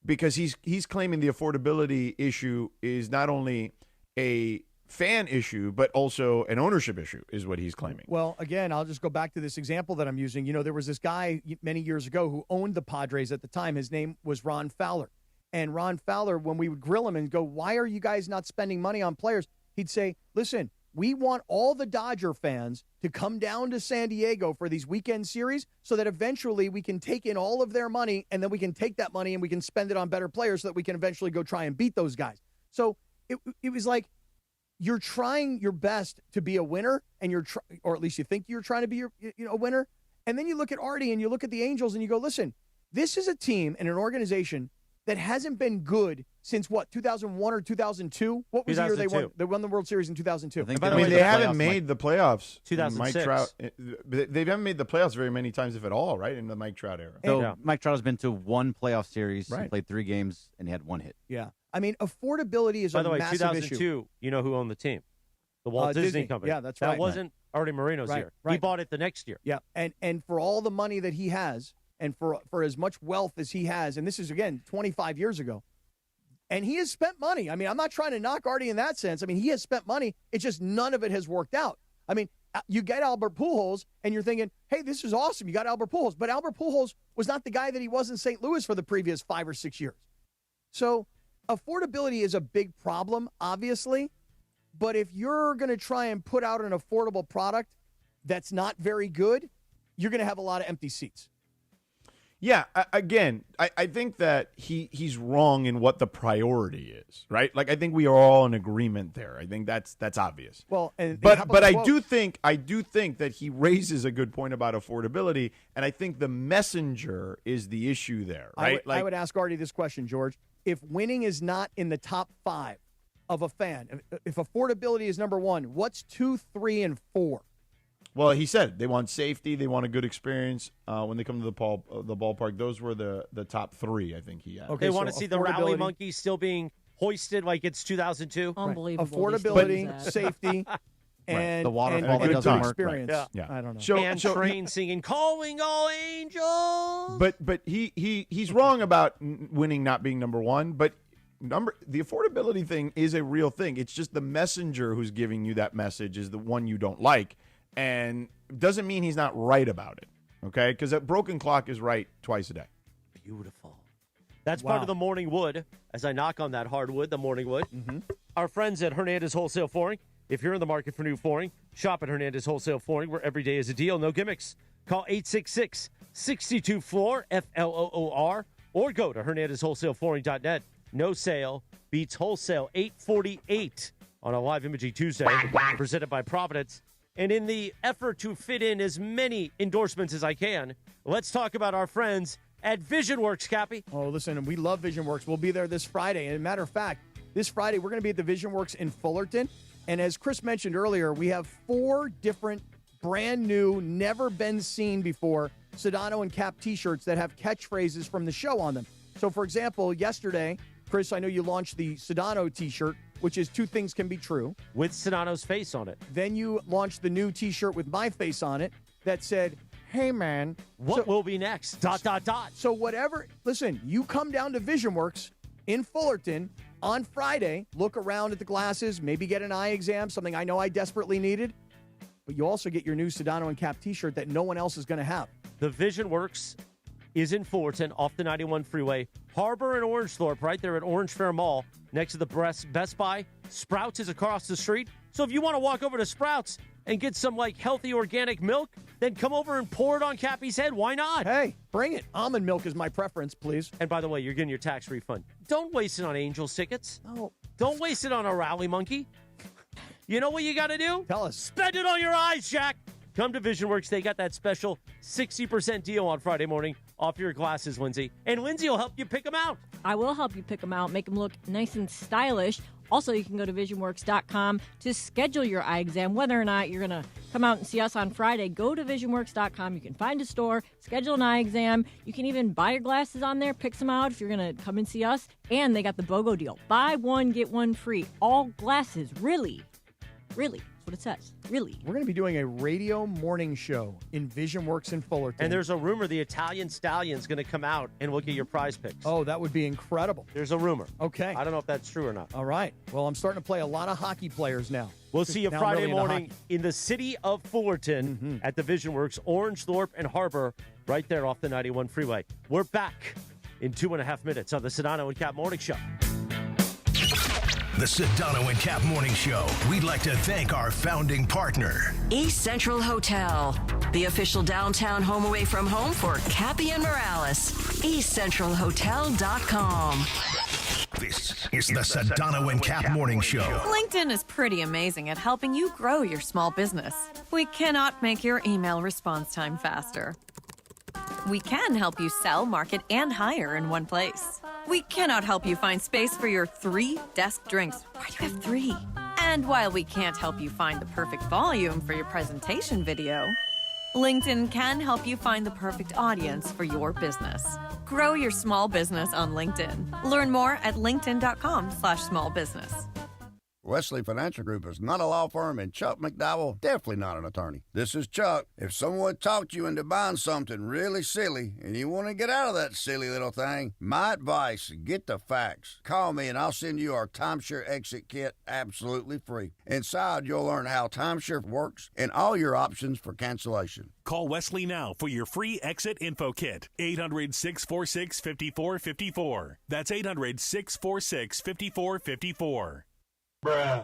because he's claiming the affordability issue is not only a fan issue, but also an ownership issue, is what he's claiming. Well, again, I'll just go back to this example that I'm using. There was this guy many years ago who owned the Padres at the time. His name was Ron Fowler. And Ron Fowler, when we would grill him and go, why are you guys not spending money on players? He'd say, listen, we want all the Dodger fans to come down to San Diego for these weekend series so that eventually we can take in all of their money, and then we can take that money and we can spend it on better players so that we can eventually go try and beat those guys. So it was like, you're trying your best to be a winner, and or at least you think you're trying to be a winner. And then you look at Arte and you look at the Angels and you go, listen, this is a team and an organization that hasn't been good since 2001 or 2002? What was the year they won? They won the World Series in 2002. They haven't made the playoffs. 2006. Mike Trout, they haven't made the playoffs very many times, if at all, right, in the Mike Trout era. So Mike Trout has been to one playoff series. Right. He played 3 games, and he had 1 hit. Yeah. I mean, affordability is By the way, massive 2002, issue. you know who owned the team? The Walt Disney Company. Yeah, that's right. That wasn't Arte Moreno's year. He bought it the next year. Yeah, and for all the money that he has, and for as much wealth as he has, and this is, again, 25 years ago, and he has spent money. I mean, I'm not trying to knock Arte in that sense. I mean, he has spent money. It's just none of it has worked out. I mean, you get Albert Pujols, and you're thinking, hey, this is awesome. You got Albert Pujols. But Albert Pujols was not the guy that he was in St. Louis for the previous 5 or 6 years. So affordability is a big problem, obviously. But if you're going to try and put out an affordable product that's not very good, you're going to have a lot of empty seats. Yeah, again, I think that he's wrong in what the priority is, right? Like, I think we are all in agreement there. I think that's obvious. Well, but I do think that he raises a good point about affordability, and I think the messenger is the issue there, right? I would ask Arte this question, George. If winning is not in the top 5 of a fan, if affordability is number 1, what's 2, 3, and 4? Well, he said they want safety. They want a good experience when they come to the ballpark. Those were the top three, I think he had. Okay, they want to see the rally monkey still being hoisted like it's 2002. Unbelievable. Affordability, safety, and the waterfall and that doesn't work. experience. Right. Yeah. I don't know. And train singing, calling all angels. But he's wrong about winning not being number one. But the affordability thing is a real thing. It's just the messenger who's giving you that message is the one you don't like, and doesn't mean he's not right about it. Okay, because a broken clock is right twice a day. Beautiful. That's part of the morning wood. As I knock on that hardwood, the morning wood. Mm-hmm. Our friends at Hernandez Wholesale Flooring. If you're in the market for new flooring, shop at Hernandez Wholesale Flooring, where every day is a deal. No gimmicks. Call 866-62-FLOOR, F-L-O-O-R, or go to HernandezWholesaleFlooring.net. No sale beats wholesale. 848 on a Live Imaging Tuesday, presented by Providence. And in the effort to fit in as many endorsements as I can, let's talk about our friends at VisionWorks, Cappy. Oh, listen, we love VisionWorks. We'll be there this Friday. And as a matter of fact, this Friday, we're going to be at the VisionWorks in Fullerton. And as Chris mentioned earlier, we have 4 different brand new, never been seen before Sedano and Kap T-shirts that have catchphrases from the show on them. So, for example, yesterday, Chris, I know you launched the Sedano T-shirt, which is 2 things can be true. With Sedano's face on it. Then you launched the new T-shirt with my face on it that said, hey, man. What will be next? ... So whatever, listen, you come down to VisionWorks in Fullerton on Friday, look around at the glasses, maybe get an eye exam, something I know I desperately needed. But you also get your new Sedano and Kap T-shirt that no one else is going to have. The VisionWorks is in Fullerton off the 91 freeway. Harbor and Orangethorpe, right there at Orange Fair Mall, next to the Best Buy. Sprouts is across the street. So if you want to walk over to Sprouts and get some healthy organic milk, then come over and pour it on Cappy's head. Why not? Hey, bring it. Almond milk is my preference, please. And by the way, you're getting your tax refund. Don't waste it on Angels tickets. No. Don't waste it on a rally monkey. You know what you got to do? Tell us. Spend it on your eyes, Jack. Come to VisionWorks. They got that special 60% deal on Friday morning off your glasses, Lindsay. And Lindsay will help you pick them out. I will help you pick them out, make them look nice and stylish. Also, you can go to visionworks.com to schedule your eye exam. Whether or not you're going to come out and see us on Friday, go to visionworks.com. You can find a store, schedule an eye exam. You can even buy your glasses on there, pick some out if you're going to come and see us. And they got the BOGO deal. Buy one, get one free. All glasses. Really. Really. That's what it says. Really. We're going to be doing a radio morning show in VisionWorks in Fullerton. And there's a rumor the Italian Stallion's going to come out and look at your prize picks. Oh, that would be incredible. There's a rumor. Okay. I don't know if that's true or not. All right. Well, I'm starting to play a lot of hockey players now. We'll see you Now Friday really morning in the city of Fullerton at the VisionWorks, Orangethorpe and Harbor, right there off the 91 freeway. We're back in 2.5 minutes on the Sedano and Kap Morning Show. The Sedano and Kap Morning Show. We'd like to thank our founding partner, East Central Hotel, the official downtown home away from home for Cappy and Morales. EastCentralHotel.com. This is the Sedano and Kap Morning Show. LinkedIn is pretty amazing at helping you grow your small business. We cannot make your email response time faster. We can help you sell, market, and hire in one place. We cannot help you find space for your 3 desk drinks. Why do you have 3? And while we can't help you find the perfect volume for your presentation video, LinkedIn can help you find the perfect audience for your business. Grow your small business on LinkedIn. Learn more at linkedin.com/smallbusiness. Wesley Financial Group is not a law firm, and Chuck McDowell, definitely not an attorney. This is Chuck. If someone talked you into buying something really silly and you want to get out of that silly little thing, my advice, get the facts. Call me and I'll send you our timeshare exit kit absolutely free. Inside, you'll learn how timeshare works and all your options for cancellation. Call Wesley now for your free exit info kit. 800-646-5454. That's 800-646-5454. Bruh.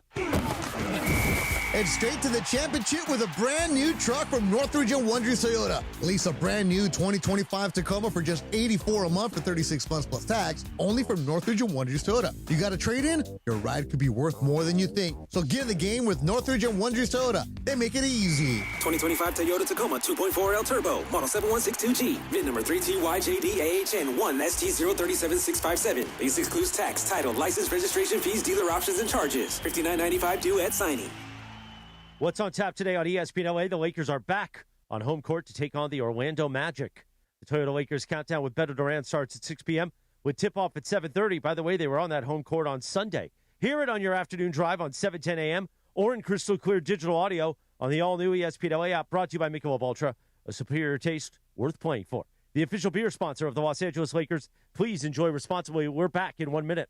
And straight to the championship with a brand new truck from Northridge and Wonders Toyota. Lease a brand new 2025 Tacoma for just $84 a month for 36 months plus tax, only from Northridge and Wonders Toyota. You got a trade-in? Your ride could be worth more than you think. So get in the game with Northridge and Wonders Toyota. They make it easy. 2025 Toyota Tacoma 2.4L Turbo, model 7162G, VIN number 32YJDAHN 1ST037657. Lease excludes tax, title, license, registration fees, dealer options, and charges. $59.95 due at signing. What's on tap today on ESPN LA? The Lakers are back on home court to take on the Orlando Magic. The Toyota Lakers countdown with Beto Duran starts at 6 p.m. with tip-off at 7:30. By the way, they were on that home court on Sunday. Hear it on your afternoon drive on 7:10 a.m. or in crystal clear digital audio on the all-new ESPN LA app, brought to you by Michelob Ultra, a superior taste worth playing for. The official beer sponsor of the Los Angeles Lakers. Please enjoy responsibly. We're back in 1 minute.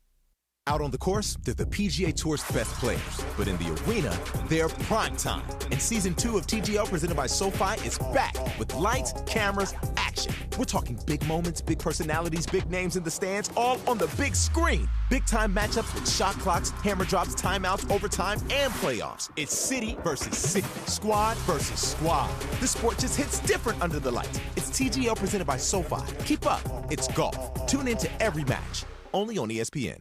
Out on the course, they're the PGA Tour's best players. But in the arena, they're prime time. And Season 2 of TGL presented by SoFi is back with lights, cameras, action. We're talking big moments, big personalities, big names in the stands, all on the big screen. Big-time matchups with shot clocks, hammer drops, timeouts, overtime, and playoffs. It's city versus city, squad versus squad. The sport just hits different under the lights. It's TGL presented by SoFi. Keep up. It's golf. Tune into every match. Only on ESPN.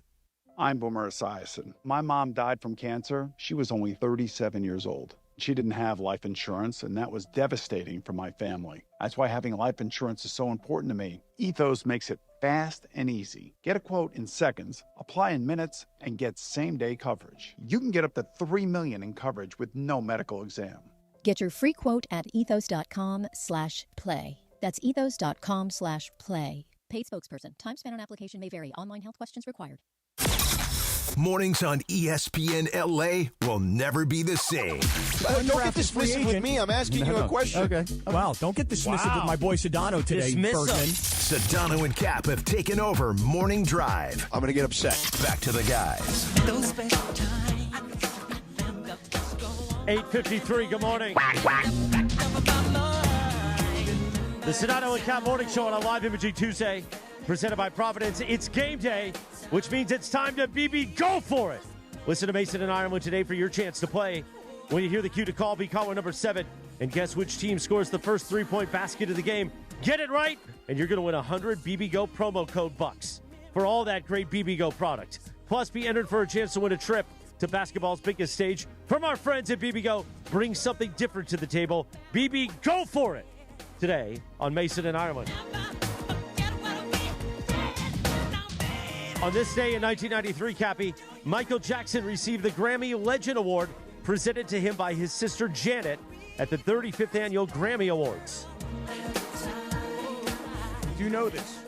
I'm Boomer Esiason. My mom died from cancer. She was only 37 years old. She didn't have life insurance, and that was devastating for my family. That's why having life insurance is so important to me. Ethos makes it fast and easy. Get a quote in seconds, apply in minutes, and get same-day coverage. You can get up to $3 million in coverage with no medical exam. Get your free quote at ethos.com/play. That's ethos.com/play. Paid spokesperson. Time spent on application may vary. Online health questions required. Mornings on ESPN LA will never be the same. Don't get dismissive with me. I'm asking you a question. Okay. Wow, don't get dismissive with my boy Sedano today, Bergman. Sedano and Cap have taken over Morning Drive. I'm going to get upset. Back to the guys. 8:53, good morning. The Sedano and Cap Morning Show on a live imaging Tuesday, presented by Providence. It's game day, which means it's time to BB go for it. Listen to Mason and Ireland today for your chance to play. When you hear the cue to call, be caller number 7, and guess which team scores the first three-point basket of the game. Get it right, and you're going to win 100 BB Go promo code bucks for all that great BB Go product. Plus, be entered for a chance to win a trip to basketball's biggest stage from our friends at BB Go. Bring something different to the table. BB, go for it today on Mason and Ireland. On this day in 1993, Cappy, Michael Jackson received the Grammy Legend Award presented to him by his sister Janet at the 35th Annual Grammy Awards. I do know this.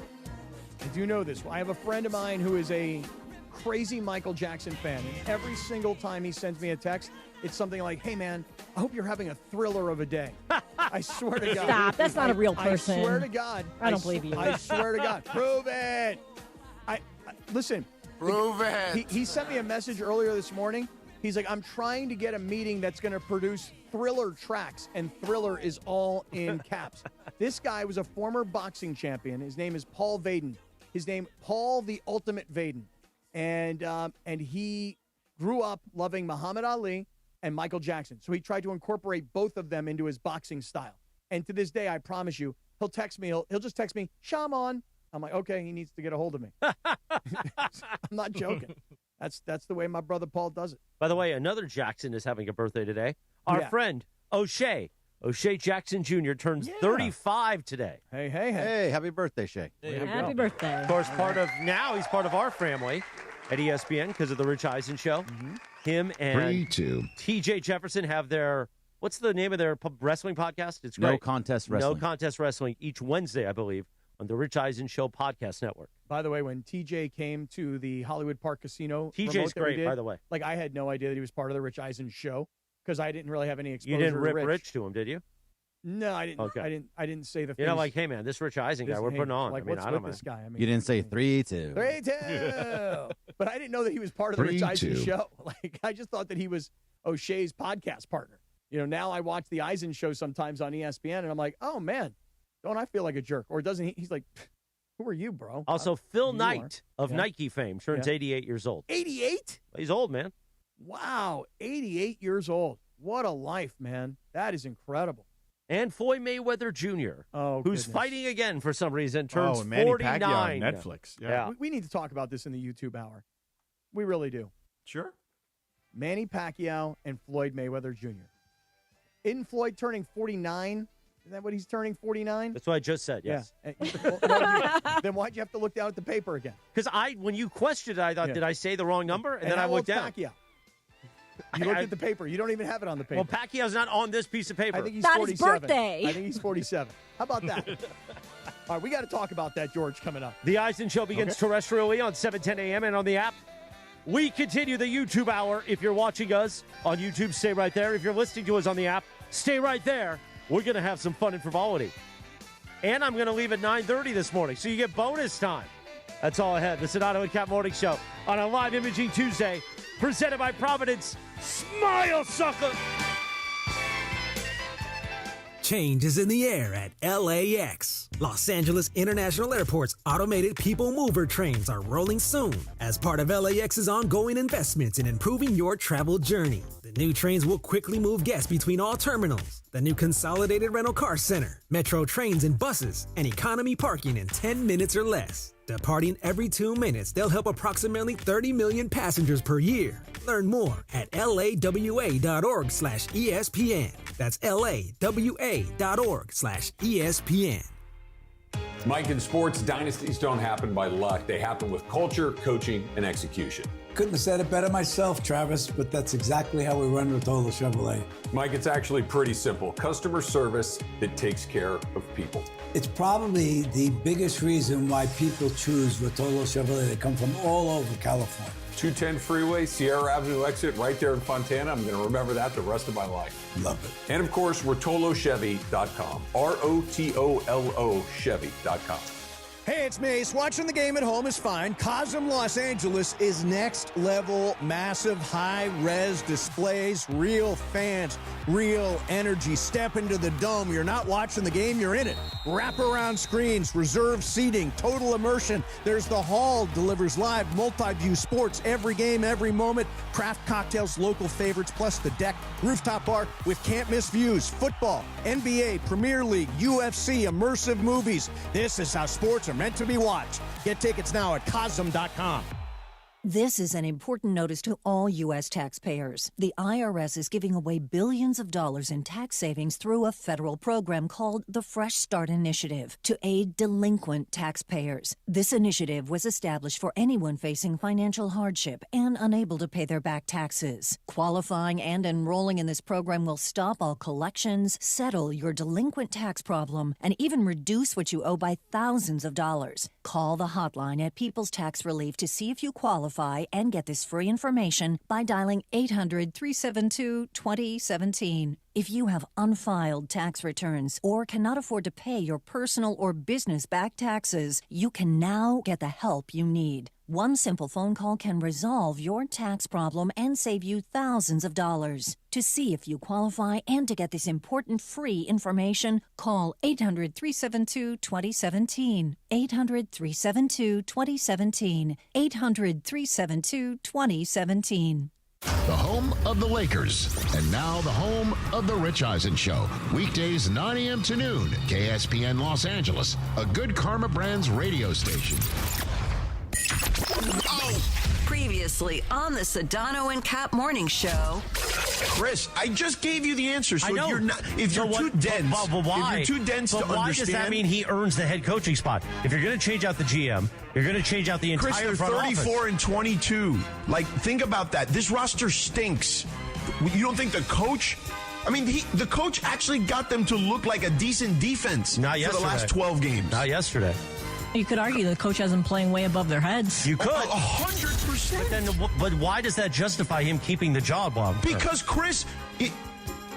I have a friend of mine who is a crazy Michael Jackson fan, and every single time he sends me a text, it's something like, hey, man, I hope you're having a thriller of a day. I swear to God. Stop. That's not a real person. I swear to God. I don't believe you. I swear to God. Prove it. Listen. Prove it. He sent me a message earlier this morning. He's like, I'm trying to get a meeting that's going to produce Thriller tracks, and Thriller is all in caps. This guy was a former boxing champion. His name is Paul Vaden. Paul the Ultimate Vaden. And he grew up loving Muhammad Ali and Michael Jackson. So he tried to incorporate both of them into his boxing style. And to this day, I promise you, he'll text me. He'll just text me, Shaman. I'm like, okay, he needs to get a hold of me. I'm not joking. That's the way my brother Paul does it. By the way, another Jackson is having a birthday today. Our friend, O'Shea Jackson Jr. turns 35 today. Hey. Hey, happy birthday, Shay. Happy birthday. Of course, he's part of our family at ESPN because of the Rich Eisen show. Mm-hmm. Him and TJ Jefferson have their, what's the name of their wrestling podcast? It's great. No Contest Wrestling. No Contest Wrestling each Wednesday, I believe, on the Rich Eisen Show podcast network. By the way, when TJ came to the Hollywood Park Casino, TJ's great, by the way. Like, I had no idea that he was part of the Rich Eisen Show because I didn't really have any exposure. You didn't rip to Rich to him, did you? No, I didn't. Okay. I didn't say the. You're not like, hey man, this Rich Eisen guy, we're putting on. Like, I mean, what's I don't with this guy? I mean, you didn't say 3-2. 3-2. But I didn't know that he was part of the Rich Eisen Show. Like, I just thought that he was O'Shea's podcast partner. You know, now I watch the Eisen Show sometimes on ESPN, and I'm like, oh man, don't I feel like a jerk? Or doesn't he? He's like, who are you, bro? Also, Phil Knight of Nike fame turns 88 years old. 88? He's old, man. Wow, 88 years old. What a life, man. That is incredible. And Floyd Mayweather Jr., who's fighting again for some reason, turns Manny 49. Pacquiao on Netflix. Yeah. We need to talk about this in the YouTube hour. We really do. Sure. Manny Pacquiao and Floyd Mayweather Jr. Isn't Floyd turning 49? Is that what he's turning, 49? That's what I just said, yes. Yeah. Then why'd you have to look down at the paper again? Because when you questioned it, I thought, did I say the wrong number? And then I looked down. Pacquiao? You looked at the paper. You don't even have it on the paper. Well, Pacquiao's not on this piece of paper. I think he's Not 47. his birthday. I think he's 47. How about that? All right, we got to talk about that, George, coming up. The Eisen Show begins terrestrially on 7:10 a.m. and on the app. We continue the YouTube hour. If you're watching us on YouTube, stay right there. If you're listening to us on the app, stay right there. We're going to have some fun and frivolity. And I'm going to leave at 9:30 this morning, so you get bonus time. That's all I had. The Sedano and Kap Morning Show on a live imaging Tuesday, presented by Providence. Smile, sucker! Change is in the air at LAX. Los Angeles International Airport's automated people mover trains are rolling soon as part of LAX's ongoing investments in improving your travel journey. The new trains will quickly move guests between all terminals. The new consolidated rental car center, metro trains and buses, and economy parking in 10 minutes or less. Departing every 2 minutes, they'll help approximately 30 million passengers per year. Learn more at lawa.org/ESPN. That's lawa.org/ESPN. Mike, in sports, dynasties don't happen by luck. They happen with culture, coaching, and execution. Couldn't have said it better myself, Travis, but that's exactly how we run Rotolo Chevrolet. Mike, it's actually pretty simple. Customer service that takes care of people. It's probably the biggest reason why people choose Rotolo Chevrolet. They come from all over California. 210 freeway, Sierra Avenue exit, right there in Fontana. I'm going to remember that the rest of my life. Love it. And of course, RotoloChevy.com. ROTOLO Chevy.com. Hey, it's Mace. Watching the game at home is fine. Cosm Los Angeles is next level, massive, high-res displays, real fans, real energy. Step into the dome. You're not watching the game, you're in it. Wraparound screens, reserved seating, total immersion. There's the hall, delivers live, multi-view sports, every game, every moment. Craft cocktails, local favorites, plus the deck, rooftop bar with can't-miss views. Football, NBA, Premier League, UFC, immersive movies. This is how sports are meant to be watched. Get tickets now at Cosm.com. This is an important notice to all U.S. taxpayers. The IRS is giving away billions of dollars in tax savings through a federal program called the Fresh Start Initiative to aid delinquent taxpayers. This initiative was established for anyone facing financial hardship and unable to pay their back taxes. Qualifying and enrolling in this program will stop all collections, settle your delinquent tax problem, and even reduce what you owe by thousands of dollars. Call the hotline at People's Tax Relief to see if you qualify and get this free information by dialing 800-372-2017. If you have unfiled tax returns or cannot afford to pay your personal or business back taxes, you can now get the help you need. One simple phone call can resolve your tax problem and save you thousands of dollars. To see if you qualify and to get this important free information, call 800-372-2017. 800-372-2017. 800-372-2017. The home of the Lakers, and now the home of the Rich Eisen Show. Weekdays 9 a.m. to noon, KSPN Los Angeles, a Good Karma Brands radio station. Previously on the Sedano and Kap Morning Show. Chris, I just gave you the answer. So I know. if you're too dense, but why? if you're too dense to why understand, does that mean he earns the head coaching spot? If you're going to change out the GM, you're going to change out the entire Chris, they're front 34 office. and 22. Like, think about that. This roster stinks. You don't think the coach? I mean, the coach actually got them to look like a decent defense Not for yesterday. the last 12 games. Not yesterday. You could argue the coach has them playing way above their heads. You could. 100%. But why does that justify him keeping the job long term? Because, Chris...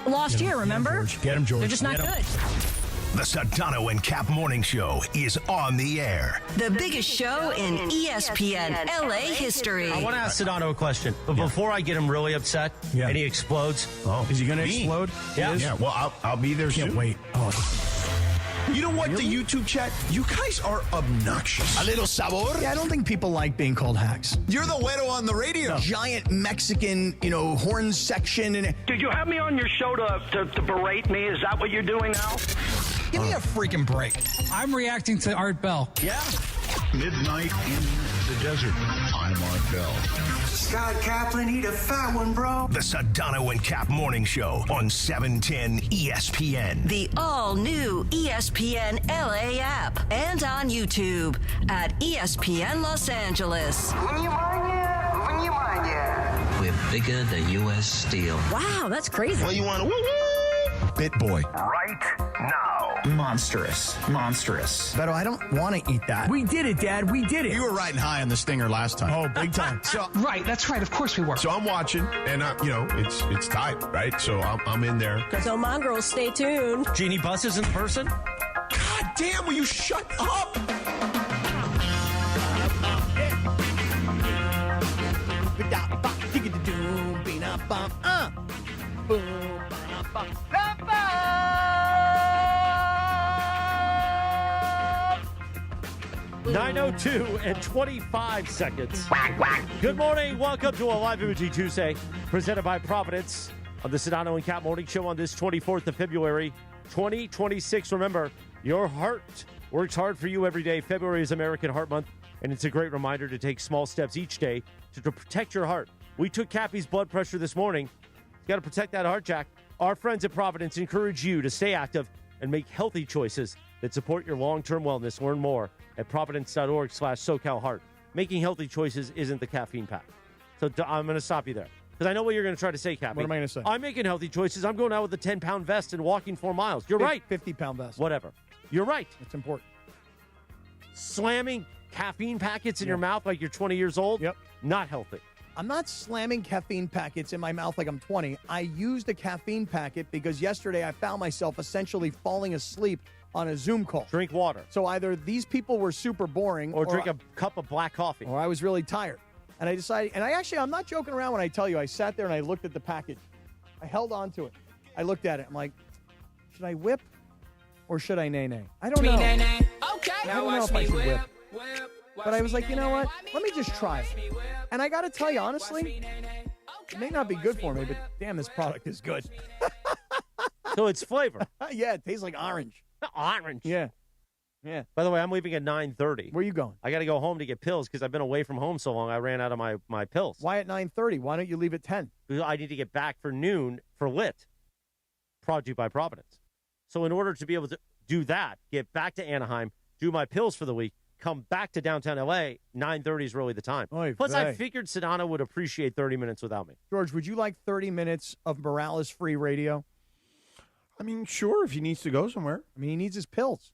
Lost year, remember? Get him, George. They're just not good. The Sedano and Kap Morning Show is on the air. The biggest show in ESPN LA history. I want to ask Sedano a question, but before I get him really upset and he explodes. Oh, is he going to explode? Yeah. Yeah. Well, I'll be there soon. Can't wait. Oh. You know what? Really? The YouTube chat, you guys are obnoxious. A little sabor? Yeah, I don't think people like being called hacks. You're the güero on the radio. No. Giant Mexican, horn section. And Did you have me on your show to berate me? Is that what you're doing now? Give me a freaking break. I'm reacting to Art Bell. Yeah. Midnight in the desert. I'm Art Bell. Scott Kaplan, eat a fat one, bro. The Sedano and Kap Morning Show on 710 ESPN. The all-new ESPN LA app and on YouTube at ESPN Los Angeles. Внимание! With bigger than U.S. Steel. Wow, that's crazy. Well, you want to BitBoy. Right now. Monstrous. Beto, I don't want to eat that. We did it, Dad. We did it. You were riding high on the stinger last time. Oh, big time. Right, that's right. Of course we were. So I'm watching, and it's tight, right? So I'm in there. So, mongrels, stay tuned. Jeannie Buss in person? God damn, will you shut up? Boom. 9:02 and 25 seconds. Good morning. Welcome to a Live Imaging Tuesday presented by Providence on the Sedano and Kap Morning Show on this 24th of February, 2026. Remember, your heart works hard for you every day. February is American Heart Month, and it's a great reminder to take small steps each day to protect your heart. We took Cappy's blood pressure this morning. You got to protect that heart, Jack. Our friends at Providence encourage you to stay active and make healthy choices that support your long-term wellness. Learn more at providence.org/SoCalHeart. Making healthy choices isn't the caffeine pack. So I'm going to stop you there because I know what you're going to try to say, Cappy. What am I going to say? I'm making healthy choices. I'm going out with a 10-pound vest and walking 4 miles. You're right. 50-pound vest. Whatever. You're right. It's important. Slamming caffeine packets in your mouth like you're 20 years old? Yep. Not healthy. I'm not slamming caffeine packets in my mouth like I'm 20. I used a caffeine packet because yesterday I found myself essentially falling asleep on a Zoom call. Drink water. So either these people were super boring or drink a cup of black coffee. Or I was really tired. And I decided, and I'm not joking around when I tell you, I sat there and I looked at the package. I held on to it. I looked at it. I'm like, should I whip or should I nay-nay? I don't know. Okay. I don't know if I should whip. But I was like, you know what? Let me just try it. And I got to tell you, honestly, it may not be good for me, but damn, this product is good. So it's flavor. Yeah, it tastes like orange. Orange. Yeah. By the way, I'm leaving at 9:30. Where are you going? I got to go home to get pills because I've been away from home so long. I ran out of my pills. Why at 9:30? Why don't you leave at 10? Because I need to get back for noon for Lit. Brought to you by Providence. So in order to be able to do that, get back to Anaheim, do my pills for the week, come back to downtown L.A., 9:30 is really the time. Plus, I figured Sedano would appreciate 30 minutes without me. George, would you like 30 minutes of Morales-free radio? I mean, sure, if he needs to go somewhere. I mean, he needs his pills.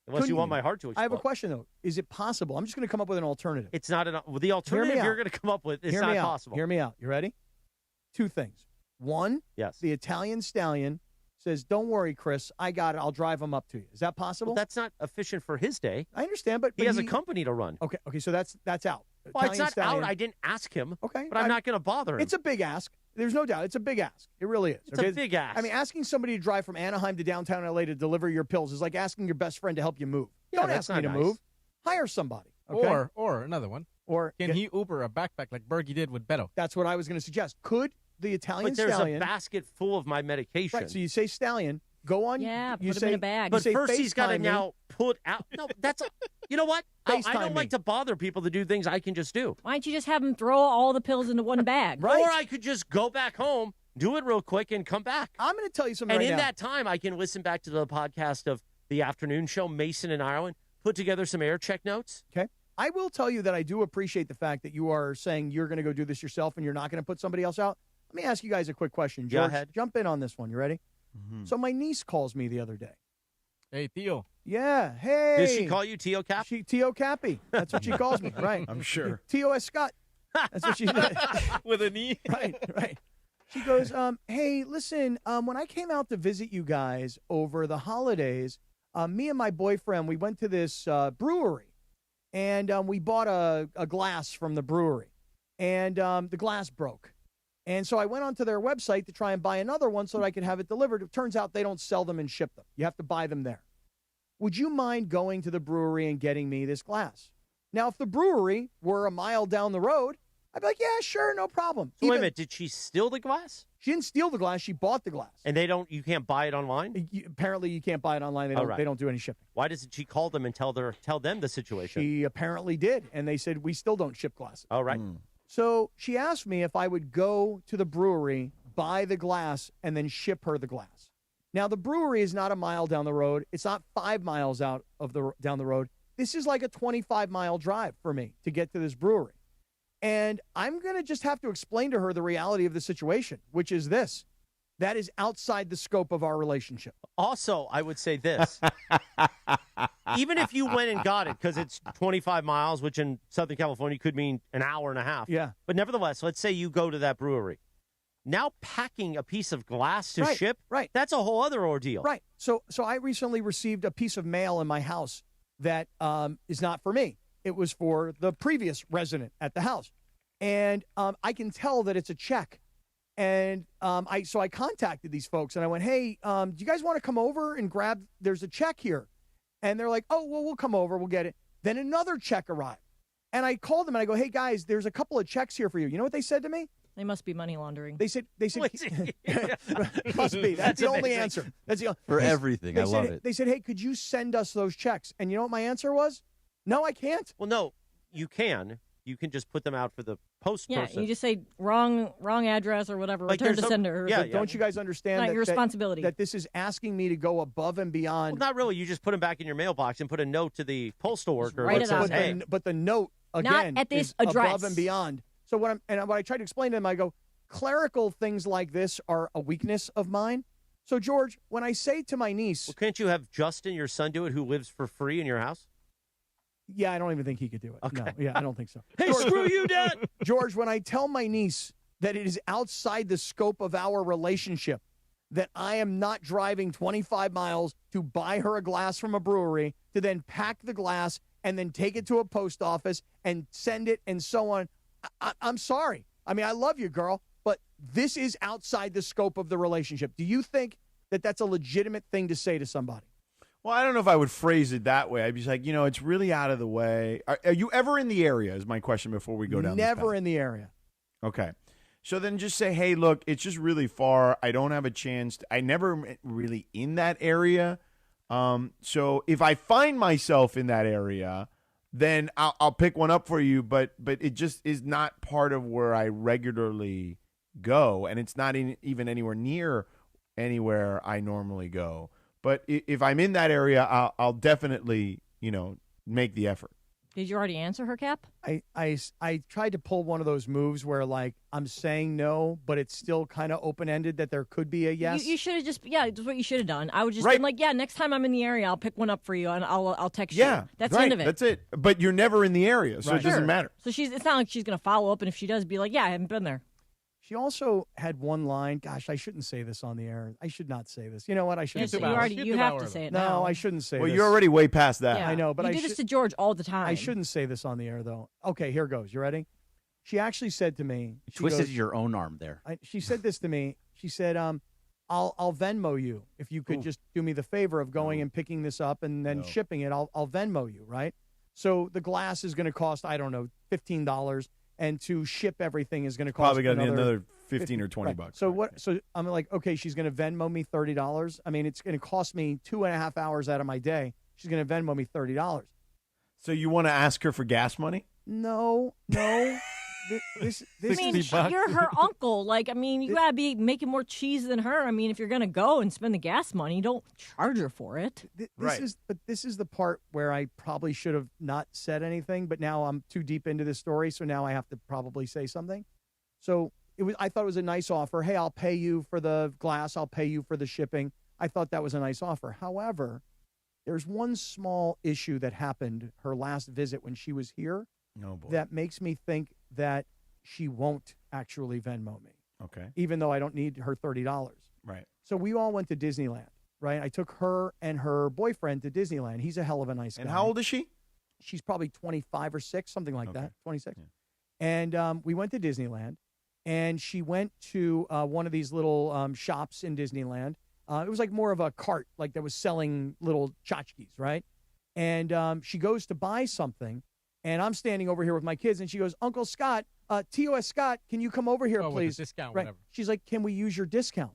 Unless you want my heart to explode. I have a question, though. Is it possible? I'm just going to come up with an alternative. It's not the alternative you're going to come up with. It's not possible. Hear me out. You ready? Two things. One, yes, the Italian stallion says, don't worry, Chris, I got it. I'll drive him up to you. Is that possible? Well, that's not efficient for his day. I understand, but he has a company to run. Okay, so that's out. Well, it's not out. I didn't ask him. Okay. But I'm not going to bother him. It's a big ask. There's no doubt. It's a big ask. It really is. It's a big ask. I mean, asking somebody to drive from Anaheim to downtown LA to deliver your pills is like asking your best friend to help you move. Yeah, Don't ask me to move. Hire somebody. Okay? Or another one. Or can he Uber a backpack like Bergie did with Beto? That's what I was going to suggest. Could the Italian stallion... But there's a basket full of my medication. Right, so you say stallion... Go on. Yeah, you put say, him in a bag. But first he's got to now put out. No, that's you know what? I don't like to bother people to do things I can just do. Why don't you just have him throw all the pills into one bag? Right. Or I could just go back home, do it real quick, and come back. I'm going to tell you something and right now. And in that time, I can listen back to the podcast of the afternoon show, Mason and Ireland, put together some air check notes. Okay. I will tell you that I do appreciate the fact that you are saying you're going to go do this yourself and you're not going to put somebody else out. Let me ask you guys a quick question. George, go ahead. Jump in on this one. You ready? Mm-hmm. So my niece calls me the other day. Hey, Tio. Yeah, hey. Does she call you Tio Cap? Tio Cappy. That's what she calls me, right? I'm sure. Tio S. Scott. That's what she did. With an E? Right. She goes, hey, listen, when I came out to visit you guys over the holidays, me and my boyfriend, we went to this brewery, and we bought a glass from the brewery, and the glass broke. And so I went onto their website to try and buy another one so that I could have it delivered. It turns out they don't sell them and ship them. You have to buy them there. Would you mind going to the brewery and getting me this glass? Now, if the brewery were a mile down the road, I'd be like, yeah, sure, no problem. So wait a minute, did she steal the glass? She didn't steal the glass. She bought the glass. And you can't buy it online? Apparently, you can't buy it online. They don't do any shipping. Why doesn't she call them and tell them the situation? She apparently did, and they said, we still don't ship glasses. All right. So she asked me if I would go to the brewery, buy the glass, and then ship her the glass. Now, the brewery is not a mile down the road. It's not 5 miles down the road. This is like a 25-mile drive for me to get to this brewery. And I'm going to just have to explain to her the reality of the situation, which is this. That is outside the scope of our relationship. Also, I would say this. Even if you went and got it, because it's 25 miles, which in Southern California could mean an hour and a half. Yeah. But nevertheless, let's say you go to that brewery. Now packing a piece of glass to ship, that's a whole other ordeal. Right. So I recently received a piece of mail in my house that is not for me. It was for the previous resident at the house. And I can tell that it's a check. And I contacted these folks, and I went, hey, do you guys want to come over and grab, there's a check here. And they're like, oh, well, we'll come over, we'll get it. Then another check arrived. And I called them, and I go, hey, guys, there's a couple of checks here for you. You know what they said to me? They must be money laundering. They said must be. That's the only answer. That's the for everything. I love it. They said, hey, could you send us those checks? And you know what my answer was? No, I can't. Well, no, you can. You can just put them out for the post person. Yeah, you just say wrong address or whatever, Like return to there's sender. But don't you guys understand Not that, your responsibility. that this is asking me to go above and beyond? Well, not really. You just put them back in your mailbox and put a note to the postal worker. Write that it says, on there. hey. But the note, again, Not at this is address. above and beyond. So what I tried to explain to them, I go, clerical things like this are a weakness of mine. So, George, when I say to my niece... Well, can't you have Justin, your son, do it, who lives for free in your house? Yeah, I don't even think he could do it. Okay. No, yeah, I don't think so. Hey, screw you, Dad! George, when I tell my niece that it is outside the scope of our relationship, that I am not driving 25 miles to buy her a glass from a brewery, to then pack the glass and then take it to a post office and send it and so on, I'm sorry. I mean, I love you, girl, but this is outside the scope of the relationship. Do you think that that's a legitimate thing to say to somebody? Well, I don't know if I would phrase it that way. I'd be like, it's really out of the way. Are you ever in the area is my question before we go down this path. Never in the area. Okay. So then just say, hey, look, it's just really far. I don't have a chance. I never really in that area. So if I find myself in that area, then I'll pick one up for you. But it just is not part of where I regularly go. And it's not even anywhere near anywhere I normally go. But if I'm in that area, I'll definitely, make the effort. Did you already answer her, Cap? I tried to pull one of those moves where, like, I'm saying no, but it's still kind of open-ended that there could be a yes. You should have that's what you should have done. I would just been like, yeah, next time I'm in the area, I'll pick one up for you, and I'll text you. Yeah, that's the end of it. That's it. But you're never in the area, so it doesn't matter. So it's not like she's going to follow up, and if she does, be like, yeah, I haven't been there. She also had one line. Gosh, I shouldn't say this on the air. I should not say this. You know what? I shouldn't say this. You have to say it now. No, I shouldn't say this. Well, you're already way past that. Yeah. I know, but you do this to George all the time. I shouldn't say this on the air, though. Okay, here goes. You ready? She actually said to me. You twisted your own arm there. She said this to me. She said, I'll Venmo you if you could just do me the favor of going and picking this up and then shipping it. I'll Venmo you, right? So the glass is going to cost, I don't know, $15. And to ship everything is going to cost probably got another 15 or 20 right. bucks. So what? So I'm like, okay, she's going to Venmo me $30. I mean, it's going to cost me 2.5 hours out of my day. She's going to Venmo me $30. So you want to ask her for gas money? No. This I mean, you're her uncle. Like, I mean, you got to be making more cheese than her. I mean, if you're going to go and spend the gas money, don't charge her for it. This is the part where I probably should have not said anything, but now I'm too deep into this story, so now I have to probably say something. So I thought it was a nice offer. Hey, I'll pay you for the glass. I'll pay you for the shipping. I thought that was a nice offer. However, there's one small issue that happened her last visit when she was here that makes me think that she won't actually Venmo me. Okay. Even though I don't need her $30. Right. So we all went to Disneyland, right? I took her and her boyfriend to Disneyland. He's a hell of a nice guy. And how old is she? She's probably 25 or 6, something like that, 26. Yeah. And we went to Disneyland, and she went to one of these little shops in Disneyland. It was like more of a cart, like that was selling little tchotchkes, right? And she goes to buy something, and I'm standing over here with my kids, and she goes, Uncle Scott, TOS Scott, can you come over here, please? With the discount, right. Whatever. She's like, can we use your discount?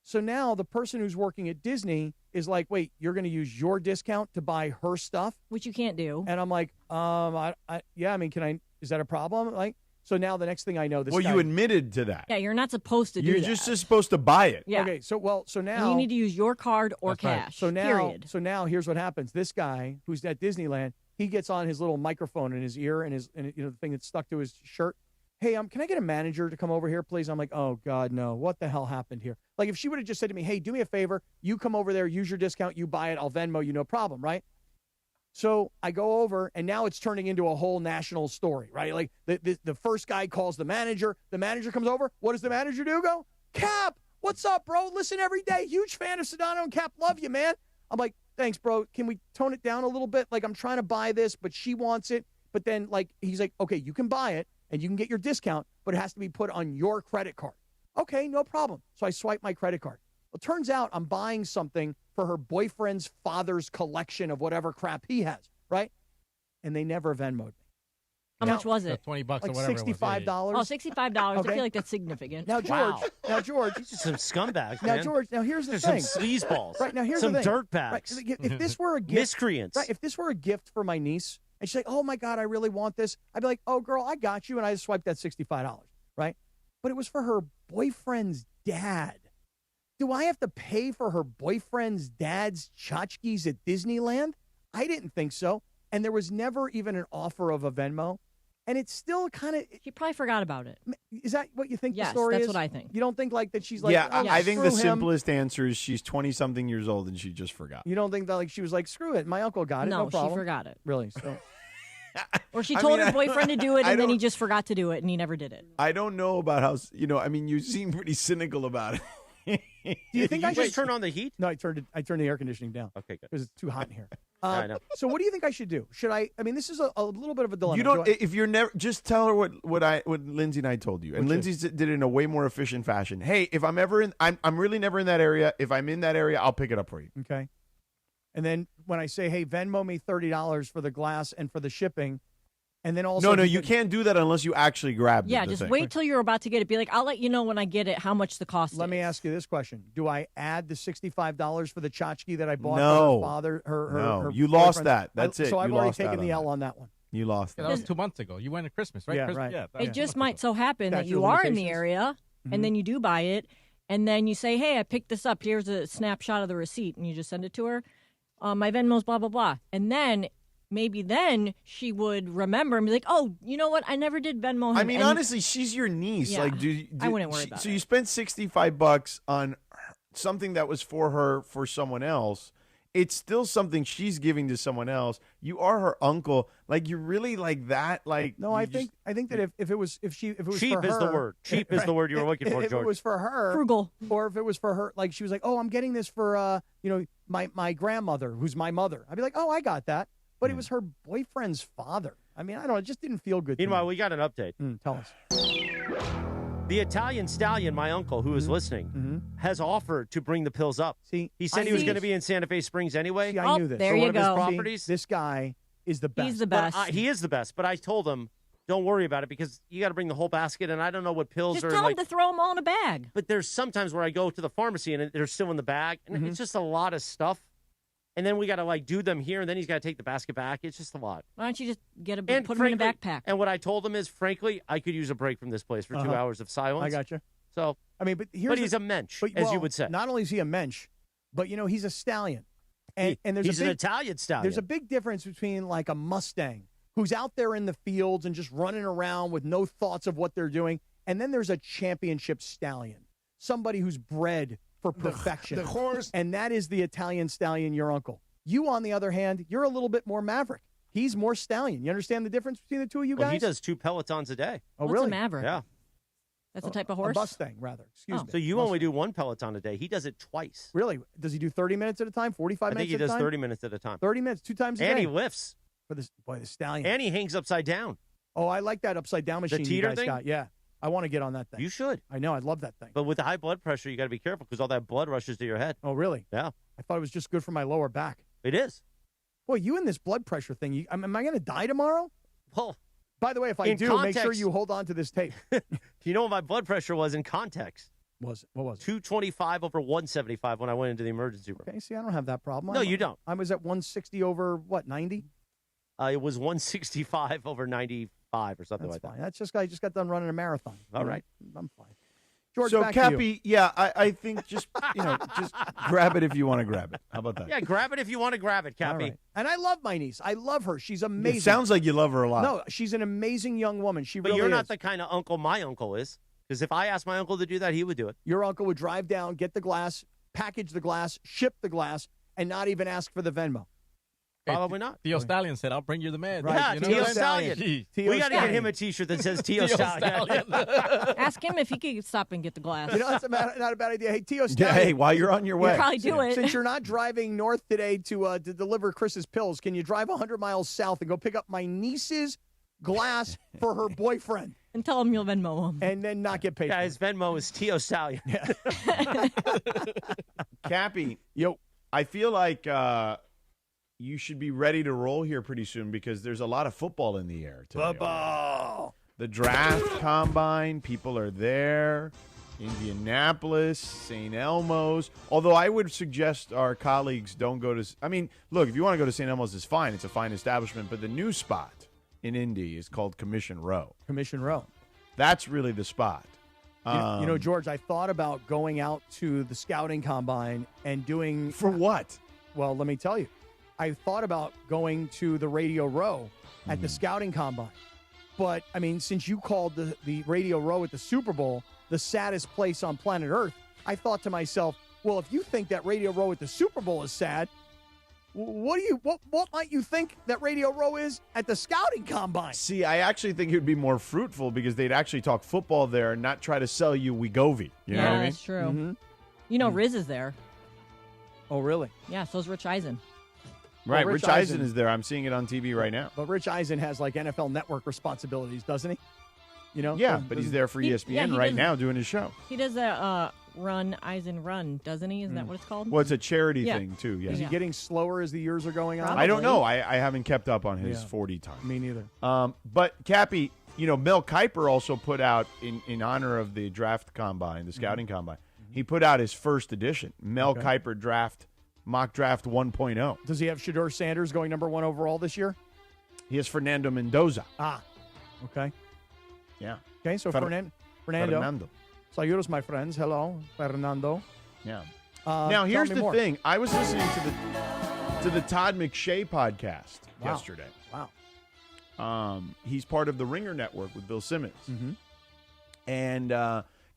So now the person who's working at Disney is like, wait, you're going to use your discount to buy her stuff? Which you can't do. And I'm like, yeah, I mean, is that a problem? Like, so now the next thing I know, this guy, you admitted to that. Yeah, you're not supposed to do that. You're just supposed to buy it. Yeah. Okay, so now and you need to use your card or That's right. cash. So now here's what happens. This guy who's at Disneyland, he gets on his little microphone in his ear and the thing that's stuck to his shirt, hey, can I get a manager to come over here, please? I'm like, oh, God, no. What the hell happened here? Like, if she would have just said to me, hey, do me a favor. You come over there, use your discount, you buy it, I'll Venmo you, no problem, right? So I go over, and now it's turning into a whole national story, right? Like, the first guy calls the manager comes over. What does the manager do? Go, Cap, what's up, bro? Listen every day. Huge fan of Sedano and Cap. Love you, man. I'm like, thanks, bro. Can we tone it down a little bit? Like, I'm trying to buy this, but she wants it. But then, like, he's like, okay, you can buy it, and you can get your discount, but it has to be put on your credit card. Okay, no problem. So I swipe my credit card. Well, turns out I'm buying something for her boyfriend's father's collection of whatever crap he has, right? And they never Venmo'd me. How much was it? $20 like or whatever. $65. Oh, $65. Okay. I feel like that's significant. Now, George. Now, George. These are some scumbags, Now, man. George. Now, here's the There's thing. some sleazeballs. Right now, here's some the thing. dirtbags. Right, if this were a gift, miscreants. Right. If this were a gift for my niece, and she's like, "Oh my God, I really want this," I'd be like, "Oh, girl, I got you," and I just swiped that $65. Right. But it was for her boyfriend's dad. Do I have to pay for her boyfriend's dad's tchotchkes at Disneyland? I didn't think so. And there was never even an offer of a Venmo. And it's still kind of... She probably forgot about it. Is that what you think Yes, the story is? that's what I think. You don't think like that she's like... Yeah, oh, I think the screw him. simplest answer is she's 20-something years old and she just forgot. You don't think that like she was like, screw it, my uncle got it, no problem. she forgot it. Really? So... Or she told her boyfriend to do it, I and then he don't- just forgot to do it, and he never did it. I don't know about how, you seem pretty cynical about it. Do you think I should turn on the heat? No, I turned the air conditioning down. Okay, good. Because it's too hot in here. I know. So what do you think I should do? Should I mean, this is a little bit of a dilemma. You don't. Do I- If you're never, just tell her what Lindsay and I told you, and Which Lindsay did it in a way more efficient fashion. Hey, if I'm ever in, I'm really never in that area. If I'm in that area, I'll pick it up for you. Okay. And then when I say, hey, Venmo me $30 for the glass and for the shipping, and then also No, you can't do that unless you actually grab. Yeah, the just thing. wait till you're about to get it. Be like, I'll let you know when I get it how much the cost is. Let me ask you this question: do I add the $65 for the tchotchke that I bought No. for her father? No, her you lost boyfriend? that. That's it. So I've You already lost taken out the on L on that one. You lost. Yeah, that was 2 months ago. You went at Christmas, right? Yeah, Christmas, right. Yeah, It just might so happen that Statute you of are in the limitations. area, Mhm. and then you do buy it, and then you say, hey, I picked this up. Here's a snapshot of the receipt, and you just send it to her. My Venmo's blah, blah, blah. And then maybe then she would remember and be like, oh, you know what? I never did Venmo him. I mean, And- honestly, she's your niece. Yeah, Like, I wouldn't worry about So it. you spent $65 on something that was for her for someone else. It's still something she's giving to someone else. You are her uncle. Like, you really like that. Like, No, I think that if it was Cheap for is her, the word. Cheap is the word you were looking for, if George. it was for her, frugal, or if it was for her, like she was like, oh, I'm getting this for my grandmother, who's my mother. I'd be like, oh, I got that, but it was her boyfriend's father. I mean, I don't know. It just didn't feel good. Meanwhile, to me. we got an update. Tell us. The Italian stallion, my uncle, who is listening, has offered to bring the pills up. See, he said he was going to be in Santa Fe Springs anyway. See, I knew this. there for you one of his go. properties. See, this guy is the best. He's the But best. he is the best. But I told him, don't worry about it because you got to bring the whole basket, and I don't know what pills Just are tell like. him to throw them all in a bag. But there's sometimes where I go to the pharmacy and they're still in the bag, and it's just a lot of stuff. And then we got to like do them here, and then he's got to take the basket back. It's just a lot. Why don't you just get And put them in a frankly- backpack? And what I told him is, frankly, I could use a break from this place for 2 hours of silence. I got you. So, I mean, but here's but he's a mensch, as you would say. Not only is he a mensch, but he's a stallion, and there's He's a an big, Italian stallion. There's a big difference between like a Mustang who's out there in the fields and just running around with no thoughts of what they're doing, and then there's a championship stallion, somebody who's bred for perfection. The horse. And that is the Italian stallion, your uncle. You, on the other hand, you're a little bit more maverick. He's more stallion. You understand the difference between the two of you Well, guys? he does 2 Pelotons a day. Oh, What's really? a maverick? Yeah. That's a type of horse? A Mustang, rather. Excuse me. So you only do 1 Peloton a day. He does it twice. Really? Does he do 30 minutes at a time, 45 I minutes think he at a does time? 30 minutes at a time. 30 minutes, 2 times a And day. he lifts. For the stallion. And he hangs upside down. Oh, I like that upside down machine you teeter guys thing? got. Yeah. I want to get on that thing. You should. I know. I love that thing. But with the high blood pressure, you got to be careful because all that blood rushes to your head. Oh, really? Yeah. I thought it was just good for my lower back. It is. Boy, you and this blood pressure thing, am I going to die tomorrow? Well, by the way, if I in do, make context- sure you hold on to this tape. You know what my blood pressure was in context? What was it? 225 over 175 when I went into the emergency room. Okay, see, I don't have that problem. No, you don't. I was at 160 over, 90? It was 165 over 95 or something That's like fine. that. That's just, I just got done running a marathon. All right. I'm fine. George, so back to you. Cappy, yeah, I think just just grab it if you want to grab it. How about that? Yeah, grab it if you want to grab it, All Cappy. right. And I love my niece. I love her. She's amazing. It sounds like you love her a lot. No, she's an amazing young woman. She But really you're is. not the kind of uncle my uncle is. Because if I asked my uncle to do that, he would do it. Your uncle would drive down, get the glass, package the glass, ship the glass, and not even ask for the Venmo. Probably not. Theo Stallion said, I'll bring you the man. Right. Yeah, You know Theo what I'm Stallion. saying? We got to get him a T-shirt that says Theo Stallion. Ask him if he could stop and get the glass. You know, that's not a bad idea. Hey, Theo Yeah, Stallion. hey, while you're on your way. You'd probably do it. Since you're not driving north today to deliver Chris's pills, can you drive 100 miles south and go pick up my niece's glass for her boyfriend? And tell him you'll Venmo him. And then not get paid. Yeah, his Venmo is Theo Stallion. Cappy, yo, I feel like you should be ready to roll here pretty soon because there's a lot of football in the air today. Football. The draft combine, people are there. Indianapolis, St. Elmo's. Although I would suggest our colleagues don't go to. I mean, look, if you want to go to St. Elmo's, it's fine. It's a fine establishment. But the new spot in Indy is called Commission Row. Commission Row. That's really the spot. You know, George, I thought about going out to the scouting combine and doing. For what? Well, let me tell you. I thought about going to the Radio Row at the scouting combine. But, I mean, since you called the Radio Row at the Super Bowl the saddest place on planet Earth, I thought to myself, well, if you think that Radio Row at the Super Bowl is sad, what might you think that Radio Row is at the scouting combine? See, I actually think it would be more fruitful because they'd actually talk football there and not try to sell you Wegovy. You know what I mean? That's true. Mm-hmm. You know, Riz is there. Oh, really? Yeah, so's Rich Eisen. Right, Well, Rich Eisen is there. I'm seeing it on TV right now. But Rich Eisen has, like, NFL Network responsibilities, doesn't he? You know? Yeah, but he's there for ESPN he right does- now doing his show. He does a Eisen run, doesn't he? Isn't that what it's called? Well, it's a charity Yeah. thing, too. Yes. Is he getting slower as the years are going on? I don't know. I haven't kept up on his Yeah. 40 time. Me neither. But, Cappy, you know, Mel Kiper also put out, in honor of the draft combine, the scouting combine, he put out his first edition, Mel Kiper Mock Draft 1.0. Does he have Shedeur Sanders going number 1 overall this year? He has Fernando Mendoza. Ah, okay. Yeah. Okay, so Fernando. Saludos, my friends. Hello, Fernando. Yeah. Now, Now, here's tell me the more. thing. I was listening to the Todd McShay podcast Wow. yesterday. Wow. He's part of the Ringer Network with Bill Simmons. Mm-hmm. And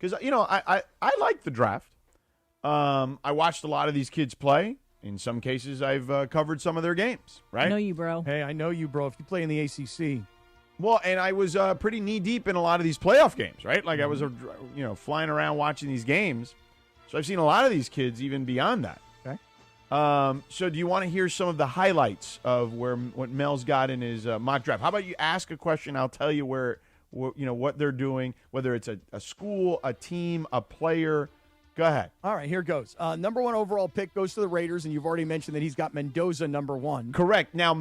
because, you know, I like the draft. I watched a lot of these kids play. In some cases, I've covered some of their games, right? I know you, bro. Hey, I know you, bro. If you play in the ACC. Well, and I was pretty knee-deep in a lot of these playoff games, right? Like I was, flying around watching these games. So I've seen a lot of these kids even beyond that. Okay. So do you want to hear some of the highlights of what Mel's got in his mock draft? How about you ask a question? I'll tell you what they're doing, whether it's a school, a team, a player. Go ahead. All right, here goes. Number 1 overall pick goes to the Raiders, and you've already mentioned that he's got Mendoza number 1. Correct. Now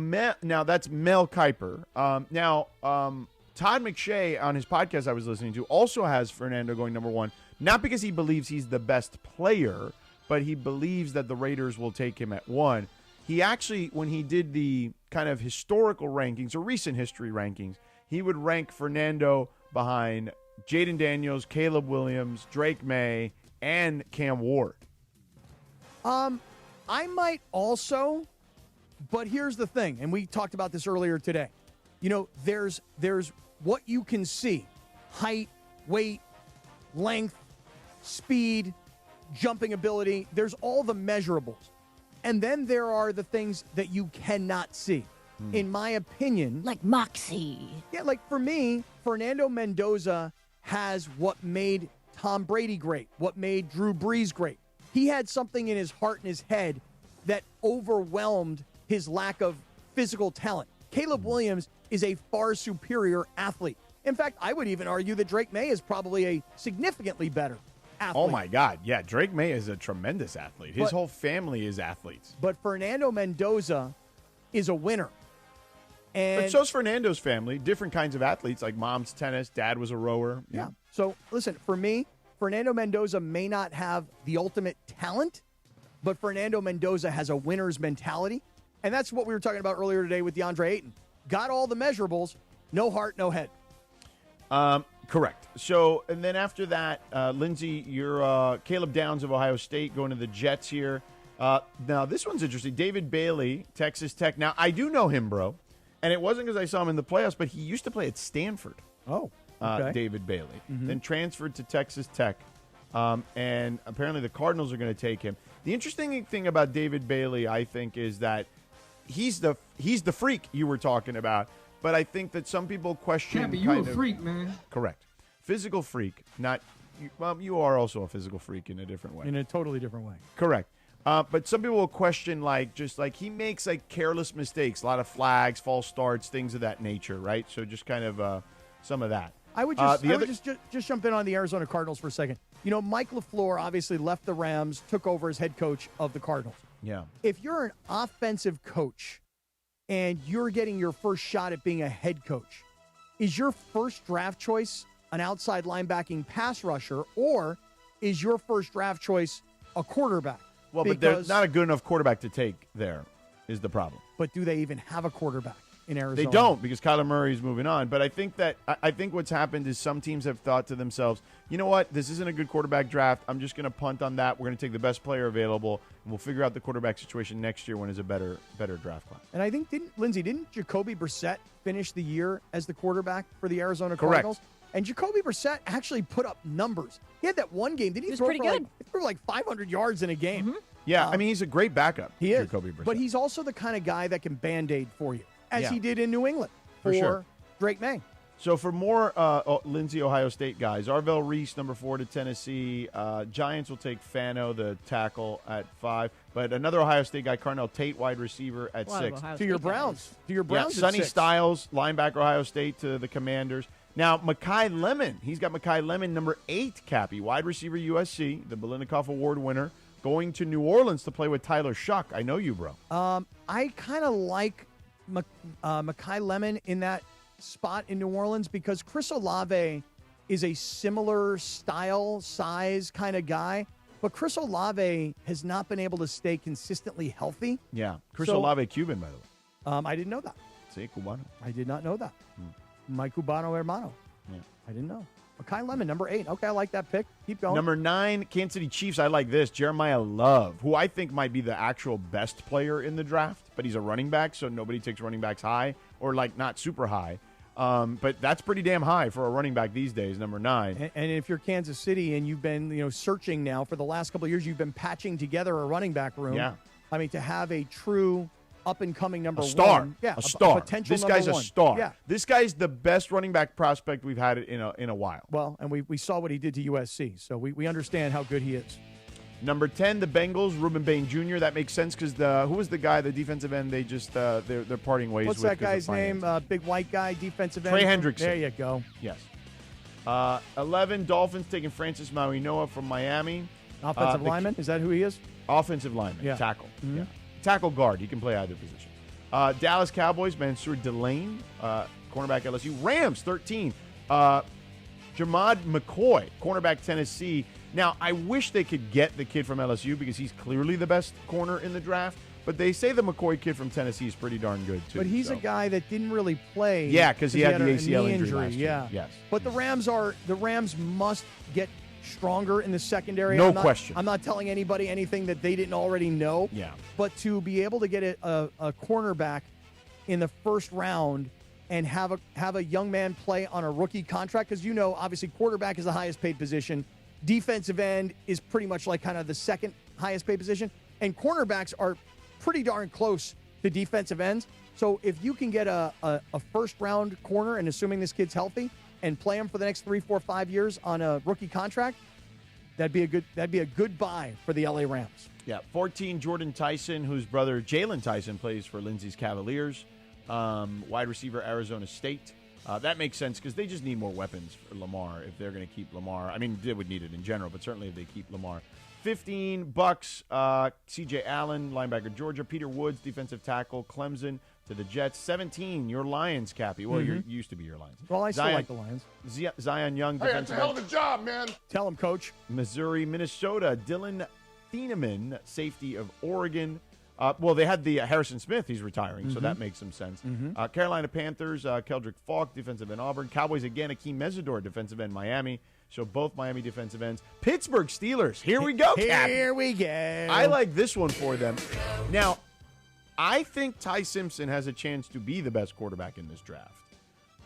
that's Mel Kiper. Todd McShay on his podcast I was listening to also has Fernando going number 1, not because he believes he's the best player, but he believes that the Raiders will take him at 1. He actually, when he did the kind of historical rankings or recent history rankings, he would rank Fernando behind Jaden Daniels, Caleb Williams, Drake May, and Cam Ward. I might also, but here's the thing, and we talked about this earlier today. You know, there's what you can see: height, weight, length, speed, jumping ability. There's all the measurables. And then there are the things that you cannot see. In my opinion, like moxie. Yeah, like for me, Fernando Mendoza has what made Tom Brady great, what made Drew Brees great. He had something in his heart and his head that overwhelmed his lack of physical talent. Caleb Williams is a far superior athlete. In fact, I would even argue that Drake May is probably a significantly better athlete. Oh, my God. Yeah, Drake May is a tremendous athlete. His whole family is athletes. But Fernando Mendoza is a winner. And But so's Fernando's family. Different kinds of athletes, like mom's tennis, dad was a rower. Yeah. So, listen, for me, Fernando Mendoza may not have the ultimate talent, but Fernando Mendoza has a winner's mentality. And that's what we were talking about earlier today with DeAndre Ayton. Got all the measurables, no heart, no head. Correct. So, and then after that, Lindsay, you're Caleb Downs of Ohio State going to the Jets here. Now, this one's interesting. David Bailey, Texas Tech. Now, I do know him, bro. And it wasn't because I saw him in the playoffs, but he used to play at Stanford. Oh, okay. David Bailey. Then transferred to Texas Tech. And apparently the Cardinals are going to take him. The interesting thing about David Bailey, I think, is that he's the freak you were talking about. But I think that some people question. Cappy, you a freak, man. Correct. Physical freak, not. Well, you are also a physical freak in a different way. In a totally different way. Correct. But some people will question, he makes, careless mistakes, a lot of flags, false starts, things of that nature, right? So just kind of some of that. I would just jump in on the Arizona Cardinals for a second. You know, Mike LaFleur obviously left the Rams, took over as head coach of the Cardinals. Yeah. If you're an offensive coach and you're getting your first shot at being a head coach, is your first draft choice an outside linebacking pass rusher, or is your first draft choice a quarterback? Well, but there's not a good enough quarterback to take there is the problem. But do they even have a quarterback in Arizona? They don't, because Kyler Murray is moving on. But I think what's happened is some teams have thought to themselves, you know what, this isn't a good quarterback draft. I'm just going to punt on that. We're going to take the best player available, and we'll figure out the quarterback situation next year when it's a better draft class. And I think, didn't Jacoby Brissett finish the year as the quarterback for the Arizona Correct. Cardinals? And Jacoby Brissett actually put up numbers. He had that one game. Did he throw pretty for good. he threw like 500 yards in a game? Yeah, I mean, he's a great backup. He is. Jacoby Brissett. But he's also the kind of guy that can Band-Aid for you, as he did in New England For sure. Drake May. So for more Lindsay, Ohio State guys, Arvell Reese, number 4 to Tennessee. Giants will take Fano, the tackle, at 5. But another Ohio State guy, Carnell Tate, wide receiver, at 6. To your Browns. To your Browns at Sonny 6. Styles, linebacker, Ohio State, to the Commanders. Now, Mekhi Lemon. He's got Mekhi Lemon, number 8, Cappy, wide receiver, USC, the Biletnikoff Award winner, going to New Orleans to play with Tyler Shuck. I know you, bro. I kind of like Mekhi Lemon in that spot in New Orleans because Chris Olave is a similar style, size kind of guy, but Chris Olave has not been able to stay consistently healthy. Yeah. Chris Olave, Cuban, by the way. I didn't know that. See, Cubano. I did not know that. My Cubano hermano. Yeah. I didn't know. Mekhi Lemon, number 8. Okay, I like that pick. Keep going. Number 9, Kansas City Chiefs. I like this. Jeremiah Love, who I think might be the actual best player in the draft, but he's a running back, so nobody takes running backs high or not super high. But that's pretty damn high for a running back these days, number 9. And if you're Kansas City and you've been searching now for the last couple of years, you've been patching together a running back room. Yeah. I mean, to have a true up-and-coming number one. Star. Yeah, a star. Potential This guy's number a star. Yeah. This guy's the best running back prospect we've had in a while. Well, and we saw what he did to USC, so we understand how good he is. Number 10, the Bengals, Reuben Bain Jr. That makes sense because who was the guy, the defensive end? They just they're parting ways. What's with that guy's name? Big white guy, defensive end. Trey Hendrickson. There you go. Yes. 11, Dolphins taking Francis Mauigoa from Miami. Offensive lineman. Is that who he is? Offensive lineman. Yeah. Tackle. Mm-hmm. Yeah. Tackle guard. He can play either position. Dallas Cowboys, Mansour Delane, cornerback LSU. Rams, 13. Jamad McCoy, cornerback Tennessee. Now, I wish they could get the kid from LSU because he's clearly the best corner in the draft. But they say the McCoy kid from Tennessee is pretty darn good, too. But he's a guy that didn't really play. Yeah, because he had the ACL knee injury last year. Yeah. Yes. But the Rams must get stronger in the secondary. No question. I'm not telling anybody anything that they didn't already know. Yeah. But to be able to get a cornerback in the first round and have a young man play on a rookie contract, because obviously quarterback is the highest paid position. Defensive end is pretty much like kind of the second highest paid position. And cornerbacks are pretty darn close to defensive ends. So if you can get a first-round corner, and assuming this kid's healthy, and play him for the next 3, 4, 5 years on a rookie contract, that'd be a good buy for the LA Rams. Yeah, 14, Jordan Tyson, whose brother Jalen Tyson plays for Lindsay's Cavaliers. Wide receiver, Arizona State. That makes sense because they just need more weapons for Lamar if they're going to keep Lamar. I mean, they would need it in general, but certainly if they keep Lamar. 15, Bucks, C.J. Allen, linebacker, Georgia. Peter Woods, defensive tackle, Clemson, to the Jets. 17, your Lions, Cappy. Well, you used to be your Lions. Well, I still like the Lions. Zion Young, Hey, that's a defensive hell end. of a job, man. Tell him, Coach. Missouri, Minnesota, Dylan Thieneman, safety of Oregon. Well, they had the Harrison Smith. He's retiring, so that makes some sense. Carolina Panthers, Keldrick Falk, defensive end, Auburn. Cowboys again, Akeem Mesidor, defensive end, Miami. So both Miami defensive ends. Pittsburgh Steelers. Here we go, Cap. Here we go. I like this one for them. Now, I think Ty Simpson has a chance to be the best quarterback in this draft.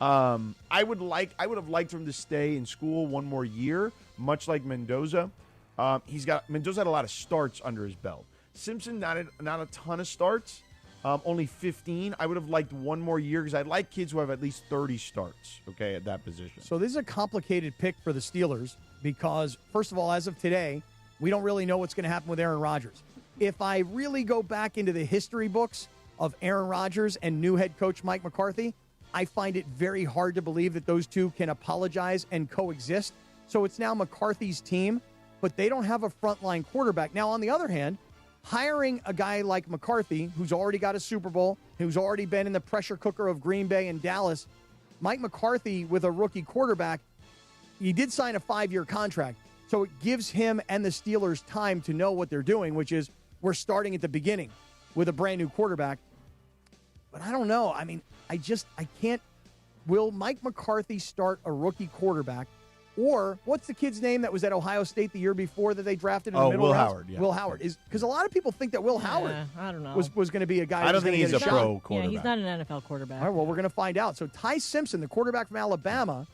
I would have liked him to stay in school one more year, much like Mendoza. Mendoza had a lot of starts under his belt. Simpson not a ton of starts, only 15. I would have liked one more year because I like kids who have at least 30 starts. Okay, at that position. So this is a complicated pick for the Steelers because, first of all, as of today, we don't really know what's going to happen with Aaron Rodgers. If I really go back into the history books of Aaron Rodgers and new head coach Mike McCarthy, I find it very hard to believe that those two can apologize and coexist. So it's now McCarthy's team, but they don't have a frontline quarterback. Now, on the other hand, hiring a guy like McCarthy, who's already got a Super Bowl, who's already been in the pressure cooker of Green Bay and Dallas, Mike McCarthy with a rookie quarterback, he did sign a 5-year contract. So it gives him and the Steelers time to know what they're doing, which is we're starting at the beginning with a brand new quarterback. But I don't know. I mean, I can't. Will Mike McCarthy start a rookie quarterback? Or what's the kid's name that was at Ohio State the year before that they drafted in the middle Will rounds? Howard. Yeah. Will Howard. Because a lot of people think that Will Howard I don't know. was going to be a guy. I don't think he's a pro Yeah, quarterback. he's not an NFL quarterback. All right, well, we're going to find out. So Ty Simpson, the quarterback from Alabama,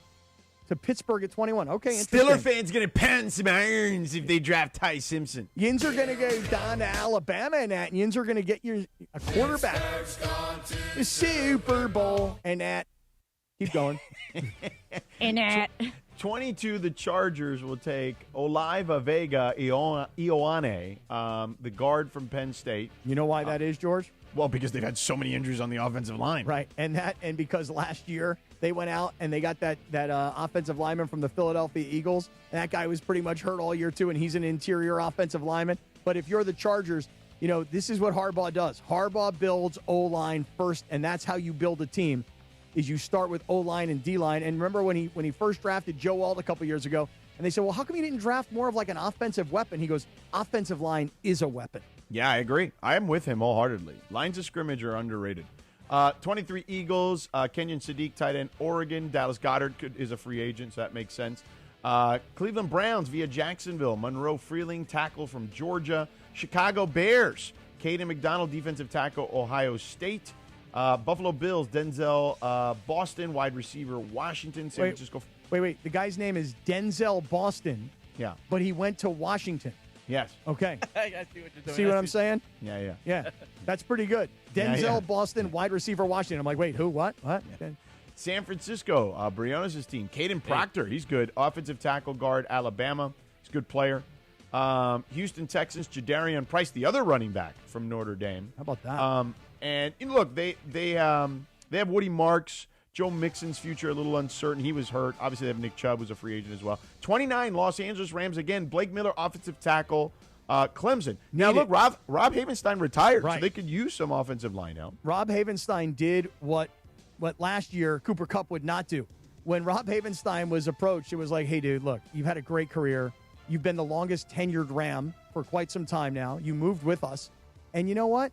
to Pittsburgh at 21. Okay, interesting. Steeler fans going to pound some irons if they draft Ty Simpson. Yins are going to go down to Alabama and that. Yins are going to get you a quarterback. The Super Bowl and that. Keep going. And that. 22, the Chargers will take Oliva Vega Ioane, the guard from Penn State. You know why that is, George? Well, because they've had so many injuries on the offensive line. Right, and because last year they went out and they got that offensive lineman from the Philadelphia Eagles. And that guy was pretty much hurt all year, too, and he's an interior offensive lineman. But if you're the Chargers, you know, this is what Harbaugh does. Harbaugh builds O-line first, and that's how you build a team, is you start with O-line and D-line. And remember when he first drafted Joe Alt a couple years ago, and they said, well, how come you didn't draft more of like an offensive weapon? He goes, offensive line is a weapon. Yeah, I agree. I am with him wholeheartedly. Lines of scrimmage are underrated. 23 Eagles, Kenyon Sadiq, tight end, Oregon. Dallas Goedert is a free agent, so that makes sense. Cleveland Browns via Jacksonville. Monroe Freeling, tackle from Georgia. Chicago Bears, Caden McDonald, defensive tackle, Ohio State. Buffalo Bills, Denzel Boston, wide receiver, Washington, San Francisco. Wait. The guy's name is Denzel Boston. Yeah. But he went to Washington. Yes. Okay. I see what you're doing. See what I'm saying? Yeah. Yeah. That's pretty good. Denzel Boston, wide receiver, Washington. I'm like, wait, who? What? Yeah. San Francisco, Briones' team. Caden Proctor, he's good. Offensive tackle guard, Alabama. He's a good player. Houston Texans, Jadarian Price, the other running back from Notre Dame. How about that? And look, they have Woody Marks. Joe Mixon's future a little uncertain. He was hurt. Obviously, they have Nick Chubb, who's a free agent as well. 29, Los Angeles Rams again. Blake Miller, offensive tackle, Clemson. Now, look, Rob Havenstein retired, so they could use some offensive line help. Rob Havenstein did what last year Cooper Kupp would not do. When Rob Havenstein was approached, it was like, hey, dude, look, you've had a great career. You've been the longest tenured Ram for quite some time now. You moved with us. And you know what?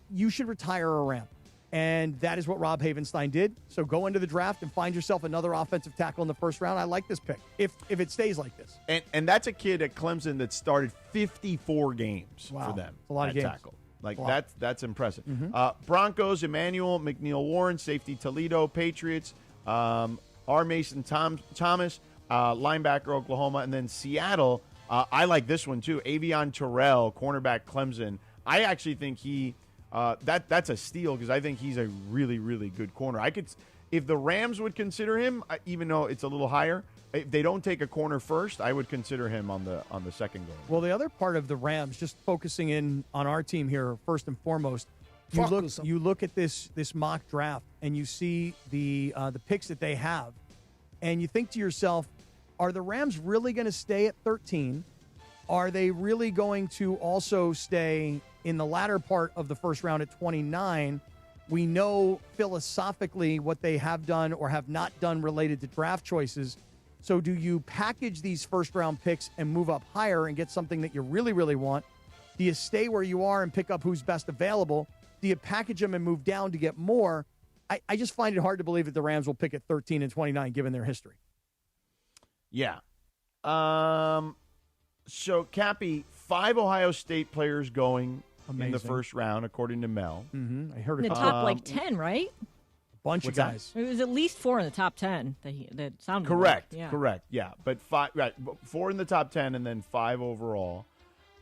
You should retire a Ram. And that is what Rob Havenstein did. So go into the draft and find yourself another offensive tackle in the first round. I like this pick if it stays like this. And that's a kid at Clemson that started 54 games for them. That's a lot of games. Tackle. That's impressive. Mm-hmm. Broncos, Emmanuel, McNeil Warren, safety Toledo, Patriots, R. Mason Thomas, linebacker Oklahoma, and then Seattle. I like this one too. Avion Terrell, cornerback Clemson. I actually think that's a steal because I think he's a really, really good corner. If the Rams would consider him, even though it's a little higher, if they don't take a corner first, I would consider him on the second goal. Well, the other part of the Rams, just focusing in on our team here first and foremost, you look at this mock draft and you see the picks that they have, and you think to yourself, are the Rams really going to stay at 13? Are they really going to also stay in the latter part of the first round at 29? We know philosophically what they have done or have not done related to draft choices. So do you package these first-round picks and move up higher and get something that you really, really want? Do you stay where you are and pick up who's best available? Do you package them and move down to get more? I just find it hard to believe that the Rams will pick at 13 and 29 given their history. Yeah. So, Cappy, 5 Ohio State players going in the first round, according to Mel. Mm-hmm. I heard in it. the top 10, right? A bunch of guys. It was at least 4 in the top 10 that sounded Correct. Like. Yeah. Correct. Yeah, but 4 in the top 10 and then 5 overall.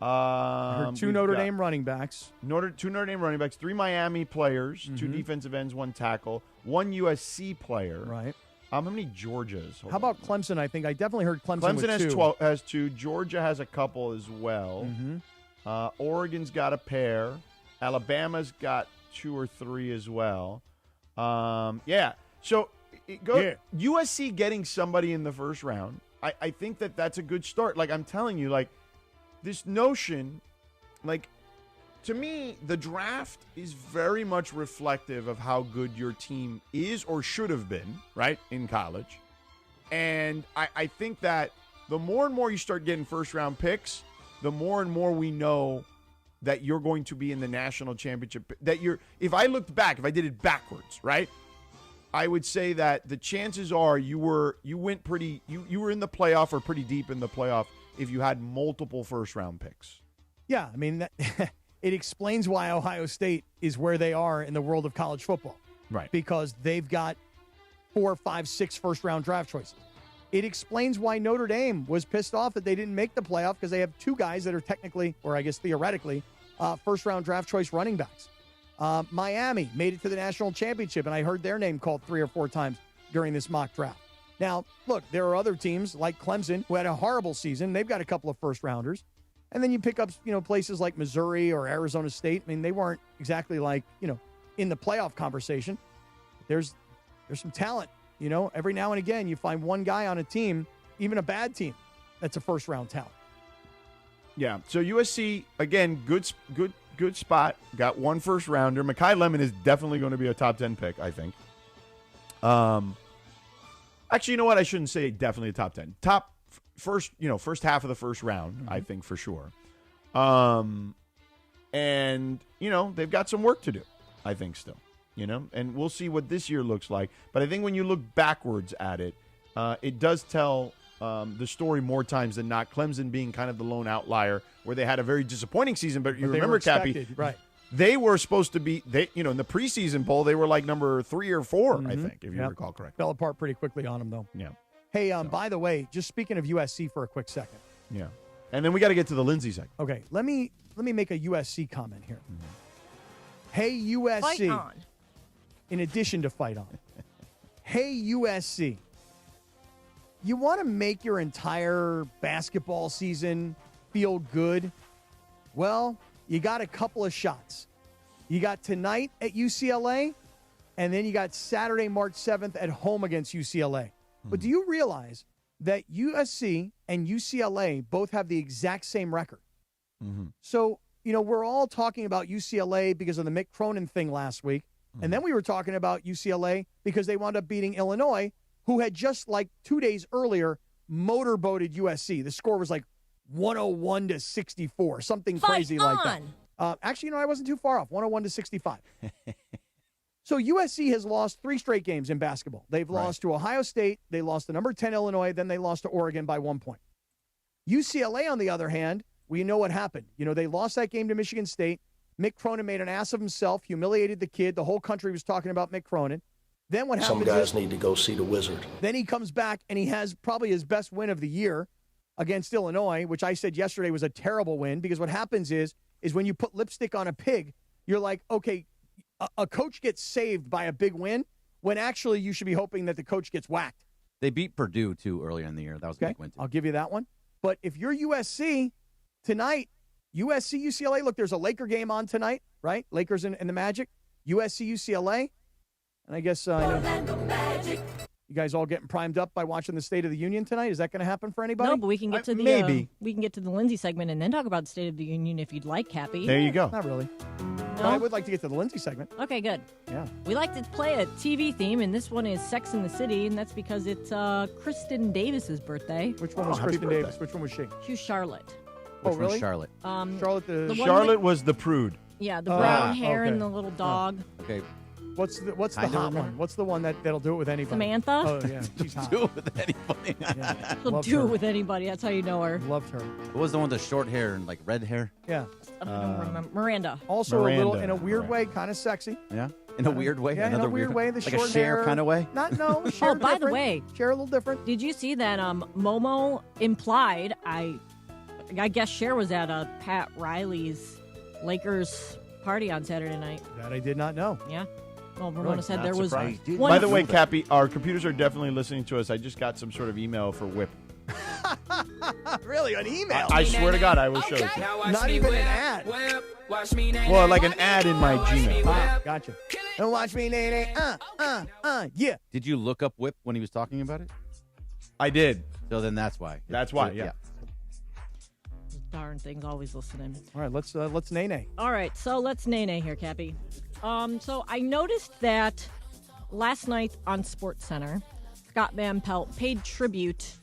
I heard 2 Notre Dame running backs. 2 Notre Dame running backs, 3 Miami players, 2 Mm-hmm. defensive ends, 1 tackle, 1 USC player. Right. How many Georgias? How about Clemson? I think I definitely heard Clemson with has 2. has 2. Georgia has a couple as well. Mm-hmm. Oregon's got a pair. Alabama's got 2 or 3 as well. Yeah. So USC getting somebody in the first round. I think that's a good start. Like I'm telling you, like this notion, like to me, the draft is very much reflective of how good your team is or should have been, right, in college. And I think that the more and more you start getting first-round picks, the more and more we know that you're going to be in the national championship. If I looked back, if I did it backwards, right, I would say that the chances are you were in the playoff or pretty deep in the playoff if you had multiple first-round picks. Yeah, I mean that. It explains why Ohio State is where they are in the world of college football. Right. Because they've got 4, 5, 6 first-round draft choices. It explains why Notre Dame was pissed off that they didn't make the playoff because they have 2 guys that are technically, or I guess theoretically, first-round draft choice running backs. Miami made it to the national championship, and I heard their name called 3 or 4 times during this mock draft. Now, look, there are other teams like Clemson who had a horrible season. They've got a couple of first-rounders. And then you pick up, places like Missouri or Arizona State. I mean, they weren't exactly like, in the playoff conversation. There's some talent, Every now and again, you find one guy on a team, even a bad team, that's a first-round talent. Yeah. So USC, again, good spot. Got 1 first-rounder. Mekhi Lemon is definitely going to be a top 10 pick, I think. Actually, you know what? I shouldn't say definitely a top 10. First half of the first round, I think for sure. And, they've got some work to do, I think still, and we'll see what this year looks like. But I think when you look backwards at it, it does tell the story more times than not. Clemson being kind of the lone outlier where they had a very disappointing season, but you remember, Cappy, right? They were supposed to be, in the preseason poll, they were like number 3 or 4, I think, if you recall correctly. Fell apart pretty quickly on them, though. Yeah. Hey, by the way, just speaking of USC for a quick second. Yeah. And then we got to get to the Lindsay segment. Okay, let me make a USC comment here. Hey, USC. Fight on. In addition to fight on. Hey, USC. You want to make your entire basketball season feel good? Well, you got a couple of shots. You got tonight at UCLA, and then you got Saturday, March 7th at home against UCLA. But do you realize that USC and UCLA both have the exact same record? Mm-hmm. So, we're all talking about UCLA because of the Mick Cronin thing last week. Mm-hmm. And then we were talking about UCLA because they wound up beating Illinois, who had just like 2 days earlier motorboated USC. The score was like 101-64, something crazy like that. Actually, I wasn't too far off, 101-65. So USC has lost 3 straight games in basketball. They've lost to Ohio State, they lost to number 10 Illinois, then they lost to Oregon by 1 point. UCLA, on the other hand, we know what happened. They lost that game to Michigan State. Mick Cronin made an ass of himself, humiliated the kid. The whole country was talking about Mick Cronin. Then what happens? Some guys need to go see the wizard. Then he comes back and he has probably his best win of the year against Illinois, which I said yesterday was a terrible win because what happens is when you put lipstick on a pig, you're like, okay, a coach gets saved by a big win when actually you should be hoping that the coach gets whacked. They beat Purdue, too, earlier in the year. That was a big win, too. I'll give you that one. But if you're USC tonight, USC, UCLA, look, there's a Laker game on tonight, right? Lakers and the Magic, USC, UCLA. And I guess you guys all getting primed up by watching the State of the Union tonight? Is that going to happen for anybody? No, but we can get to the maybe. We can get to the Lindsay segment and then talk about the State of the Union if you'd like, Cappy. There you go. Not really. No? But I would like to get to the Lindsay segment. Okay, good. Yeah. We like to play a TV theme, and this one is Sex in the City, and that's because it's Kristen Davis's birthday. Which one was Kristen Davis? Which one was she? She was Charlotte. Oh, Which really? one's Charlotte? Charlotte the one Charlotte was the prude. Yeah, the brown hair okay. and the little dog. Okay. What's the hot remember. one? What's the one that'll do it with anybody? Samantha? Oh yeah, she's hot. Do it with anybody. She'll Loved do her. it with anybody. That's how you know her. Loved her. What was the one with the short hair and like red hair? Yeah. I don't remember. Miranda. Also a little, in a Miranda, weird right. way, kind of sexy. Yeah. In a weird way. Yeah, Another in a weird way. The like short a Cher hair kind of way. Not no. Cher Oh, by the different. way, Cher a little different. did you see that Momo implied, I guess Cher was at Pat Riley's Lakers party on Saturday night. That I did not know. Yeah. Well, Ramona said Not there was surprised. one. By the way, Cappy, our computers are definitely listening to us. I just got some sort of email for Whip. Really, an email? I swear to God, I will show it to you. Not even an ad. Well, like an ad in my Gmail. Wow, gotcha. And watch me, nay, yeah. Did you look up Whip when he was talking about it? I did. So then that's why. That's why, yeah. Darn thing's always listening. All right, let's nay. All right, so let's nay here, Cappy. So I noticed that last night on SportsCenter, Scott Van Pelt paid tribute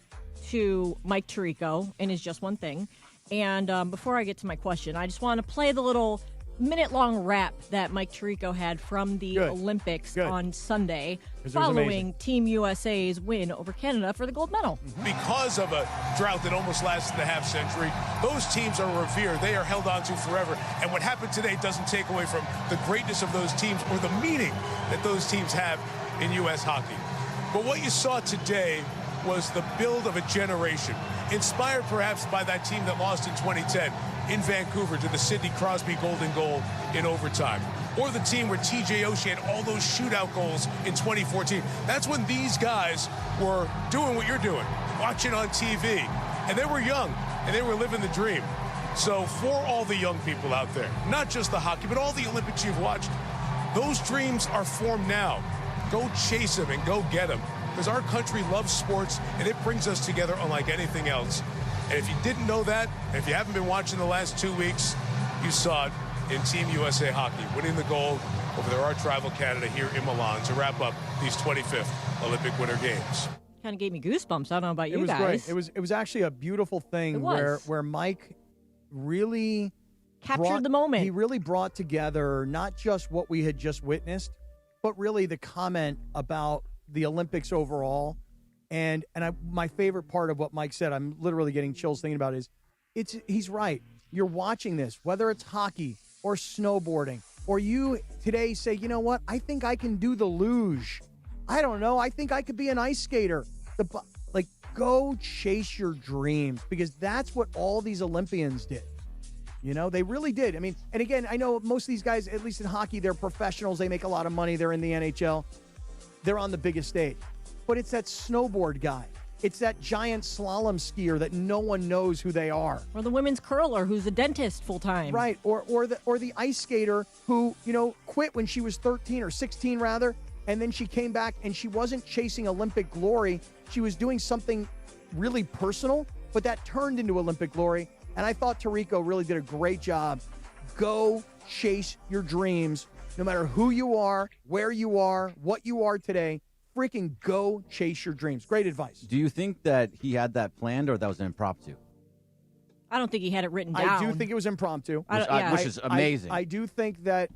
to Mike Tirico in his Just One Thing. And before I get to my question, I just want to play the little minute-long rap that Mike Tirico had from the Olympics on Sunday following Team USA's win over Canada for the gold medal. Because of a drought that almost lasted a half century, those teams are revered. They are held on to forever. And what happened today doesn't take away from the greatness of those teams or the meaning that those teams have in U.S. hockey. But what you saw today was the build of a generation, inspired perhaps by that team that lost in 2010 in Vancouver to the Sidney Crosby golden goal in overtime. Or the team where TJ Oshie had all those shootout goals in 2014. That's when these guys were doing what you're doing, watching on TV. And they were young, and they were living the dream. So for all the young people out there, not just the hockey, but all the Olympics you've watched, those dreams are formed now. Go chase them and go get them. Because our country loves sports, and it brings us together unlike anything else. And if you didn't know that, and if you haven't been watching the last 2 weeks, you saw it in Team USA Hockey, winning the gold over their arch rival Canada here in Milan to wrap up these 25th Olympic Winter Games. Kind of gave me goosebumps. I don't know about you guys. Great. It was actually a beautiful thing where Mike really captured the moment. He really brought together not just what we had just witnessed, but really the comment about the Olympics overall. And my favorite part of what Mike said, I'm literally getting chills thinking about it, is he's right. You're watching this, whether it's hockey or snowboarding, or you today say, you know what, I think I can do the luge. I don't know. I think I could be an ice skater. Go chase your dreams, because that's what all these Olympians did. You know, they really did. I mean, and again, I know most of these guys, at least in hockey, they're professionals. They make a lot of money. They're in the NHL. They're on the biggest stage. But it's that snowboard guy. It's that giant slalom skier that no one knows who they are. Or the women's curler who's a dentist full time. Right. Or the ice skater who, quit when she was 13 or 16 rather, and then she came back and she wasn't chasing Olympic glory. She was doing something really personal, but that turned into Olympic glory. And I thought Tirico really did a great job. Go chase your dreams, no matter who you are, where you are, what you are today. Freaking go chase your dreams. Great advice. Do you think that he had that planned or that was an impromptu? I don't think he had it written down. I do think it was impromptu. Which is amazing. I do think that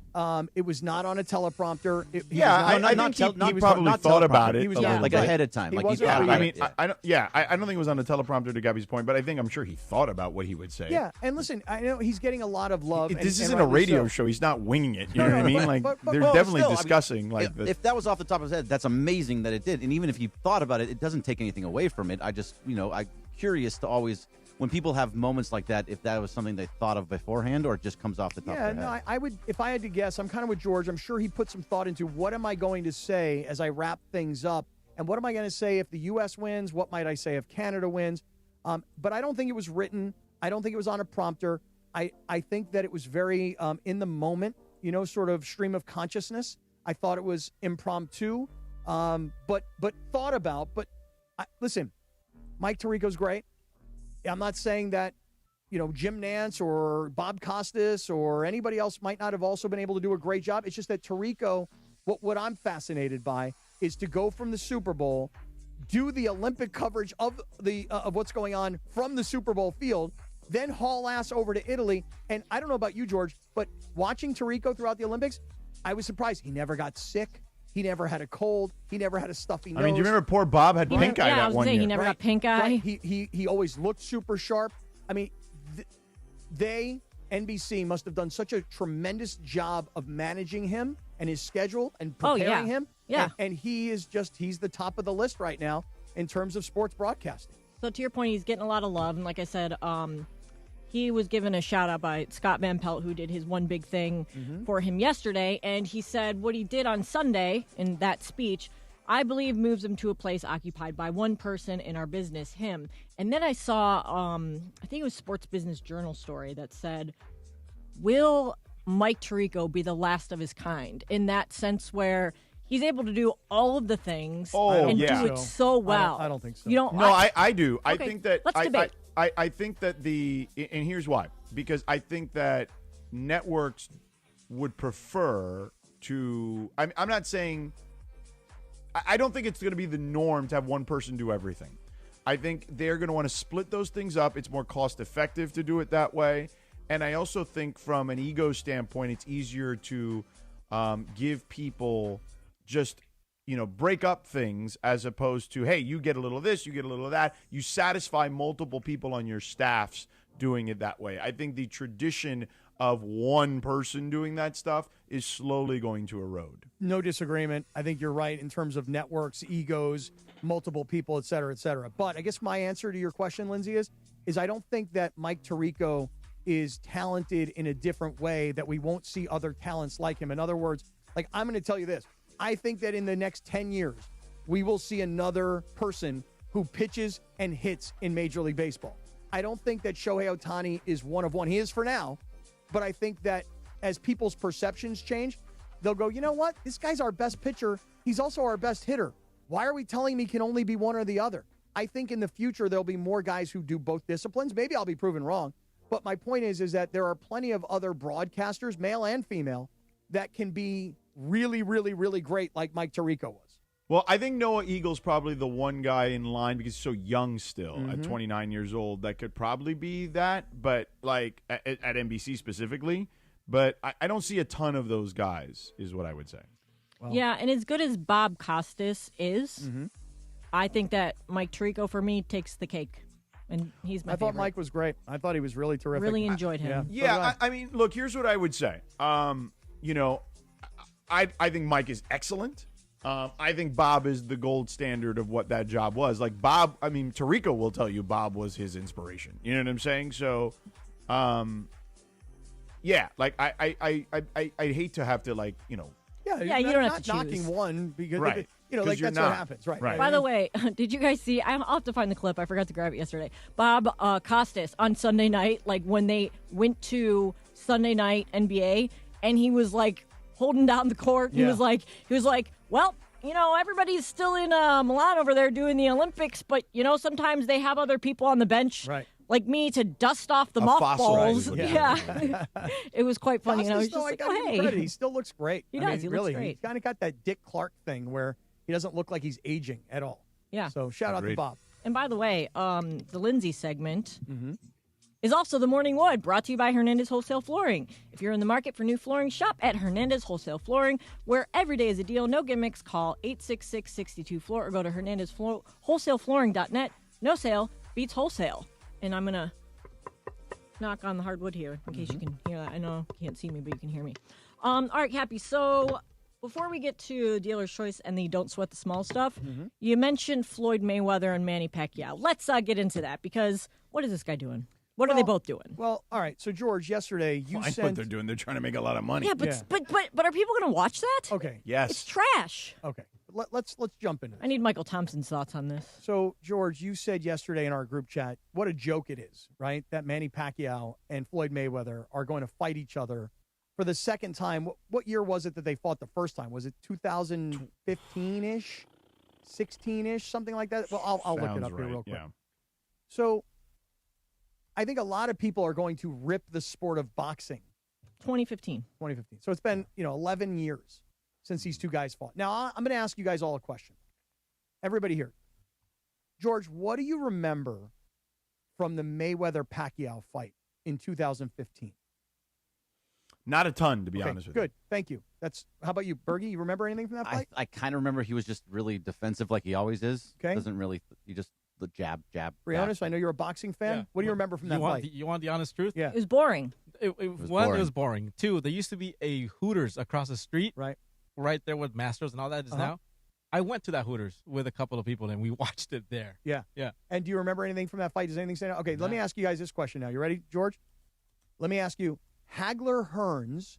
it was not on a teleprompter. I think he probably thought about it. He was like ahead of time. He Like he wasn't thought reading about it. it. I don't think it was on the teleprompter, to Gabby's point, but I'm sure he thought about what he would say. Yeah, and listen, I know he's getting a lot of love. This isn't a radio show. He's not winging it. You know what I mean? They're Well, definitely still, discussing. If that was off the top of his head, that's amazing that it did. And even if he thought about it, it doesn't take anything away from it. I just, I'm curious to always, when people have moments like that, if that was something they thought of beforehand or it just comes off the top of their head. I would, if I had to guess, I'm kind of with George. I'm sure he put some thought into what am I going to say as I wrap things up, and what am I going to say if the U.S. wins? What might I say if Canada wins? But I don't think it was written. I don't think it was on a prompter. I think that it was very in the moment, sort of stream of consciousness. I thought it was impromptu, but thought about. But listen, Mike Tirico's great. I'm not saying that, Jim Nance or Bob Costas or anybody else might not have also been able to do a great job. It's just that Tirico, what I'm fascinated by is to go from the Super Bowl, do the Olympic coverage of what's going on from the Super Bowl field, then haul ass over to Italy. And I don't know about you, George, but watching Tirico throughout the Olympics, I was surprised. He never got sick. He never had a cold. He never had a stuffy nose. I mean, do you remember poor Bob had pink eye that one year? He never got pink eye. Right. He always looked super sharp. I mean, NBC must have done such a tremendous job of managing him and his schedule and preparing him. Yeah. And he's the top of the list right now in terms of sports broadcasting. So to your point, he's getting a lot of love. And like I said, he was given a shout out by Scott Van Pelt, who did his one big thing for him yesterday. And he said what he did on Sunday in that speech, I believe, moves him to a place occupied by one person in our business, him. And then I saw, I think it was Sports Business Journal story that said, will Mike Tirico be the last of his kind? In that sense where he's able to do all of the things and do it so well. I don't think so. You don't? No, I do. Okay. I think that let's debate. I think that and here's why. Because I think that networks would prefer to. I'm not saying. I don't think it's going to be the norm to have one person do everything. I think they're going to want to split those things up. It's more cost effective to do it that way. And I also think from an ego standpoint, it's easier to give people just, break up things as opposed to, hey, you get a little of this, you get a little of that. You satisfy multiple people on your staffs doing it that way. I think the tradition of one person doing that stuff is slowly going to erode. No disagreement. I think you're right in terms of networks, egos, multiple people, et cetera, et cetera. But I guess my answer to your question, Lindsay, is I don't think that Mike Tirico is talented in a different way that we won't see other talents like him. In other words, like I'm going to tell you this. I think that in the next 10 years, we will see another person who pitches and hits in Major League Baseball. I don't think that Shohei Ohtani is one of one. He is for now. But I think that as people's perceptions change, they'll go, you know what? This guy's our best pitcher. He's also our best hitter. Why are we telling him he can only be one or the other? I think in the future, there'll be more guys who do both disciplines. Maybe I'll be proven wrong. But my point is that there are plenty of other broadcasters, male and female, that can be really, really, really great like Mike Tirico was. Well, I think Noah Eagle's probably the one guy in line because he's so young still at 29 years old that could probably be that, but like at NBC specifically. But I don't see a ton of those guys is what I would say. Well, yeah, and as good as Bob Costas is, I think that Mike Tirico, for me, takes the cake. And he's my favorite. I thought Mike was great. I thought he was really terrific. Really enjoyed him. Yeah, I mean, look, here's what I would say. I think Mike is excellent. I think Bob is the gold standard of what that job was. Like Bob, I mean, Tirico will tell you Bob was his inspiration. You know what I'm saying? So, yeah, like I hate to have to Yeah, you don't have to choose. Knocking one because right. Like that's what happens, right? By the way, did you guys see? I'll have to find the clip. I forgot to grab it yesterday. Bob Costas on Sunday night, like when they went to Sunday night NBA, and he was like holding down the court. He was like, well, everybody's still in Milan over there doing the Olympics, but sometimes they have other people on the bench, right? Like me to dust off the mothballs. Yeah. It was quite funny. Costas, I was just like, oh, hey. He still looks great. He does. He really, looks great. He's kind of got that Dick Clark thing where he doesn't look like he's aging at all. Yeah. So shout out to Bob. And by the way, the Lindsay segment is also the Morning Wood, brought to you by Hernandez Wholesale Flooring. If you're in the market for new flooring, shop at Hernandez Wholesale Flooring, where every day is a deal. No gimmicks. Call 866-62-FLOOR or go to HernandezWholesaleFlooring.net. No sale beats wholesale. And I'm going to knock on the hardwood here in case you can hear that. I know you can't see me, but you can hear me. All right, Cappy. So before we get to dealer's choice and the don't sweat the small stuff, you mentioned Floyd Mayweather and Manny Pacquiao. Let's get into that because what is this guy doing? What are they both doing? Well, all right. So George, yesterday you sent. What they're doing? They're trying to make a lot of money. Yeah, but are people going to watch that? Okay. Yes. It's trash. Okay. Let's jump into this. I need Michael Thompson's thoughts on this. So, George, you said yesterday in our group chat, what a joke it is, right? That Manny Pacquiao and Floyd Mayweather are going to fight each other for the second time. What year was it that they fought the first time? Was it 2015-ish, 16-ish, something like that? Well, I'll look it up here real quick. Yeah. So, I think a lot of people are going to rip the sport of boxing. 2015. So it's been, 11 years since these two guys fought. Now, I'm going to ask you guys all a question. Everybody here. George, what do you remember from the Mayweather-Pacquiao fight in 2015? Not a ton, to be honest with you. Good. Thank you. How about you, Bergie? You remember anything from that fight? I kind of remember he was just really defensive like he always is. Okay. Doesn't really, he just the jab. Brianna, I know you're a boxing fan. Yeah. What do you remember from that fight? You want the honest truth? Yeah. It was boring. It was boring. Two, there used to be a Hooters across the street. Right there with Masters and all that is now. I went to that Hooters with a couple of people, and we watched it there. Yeah. Yeah. And do you remember anything from that fight? Does anything stand out? Okay, let me ask you guys this question now. You ready, George? Let me ask you, Hagler-Hearns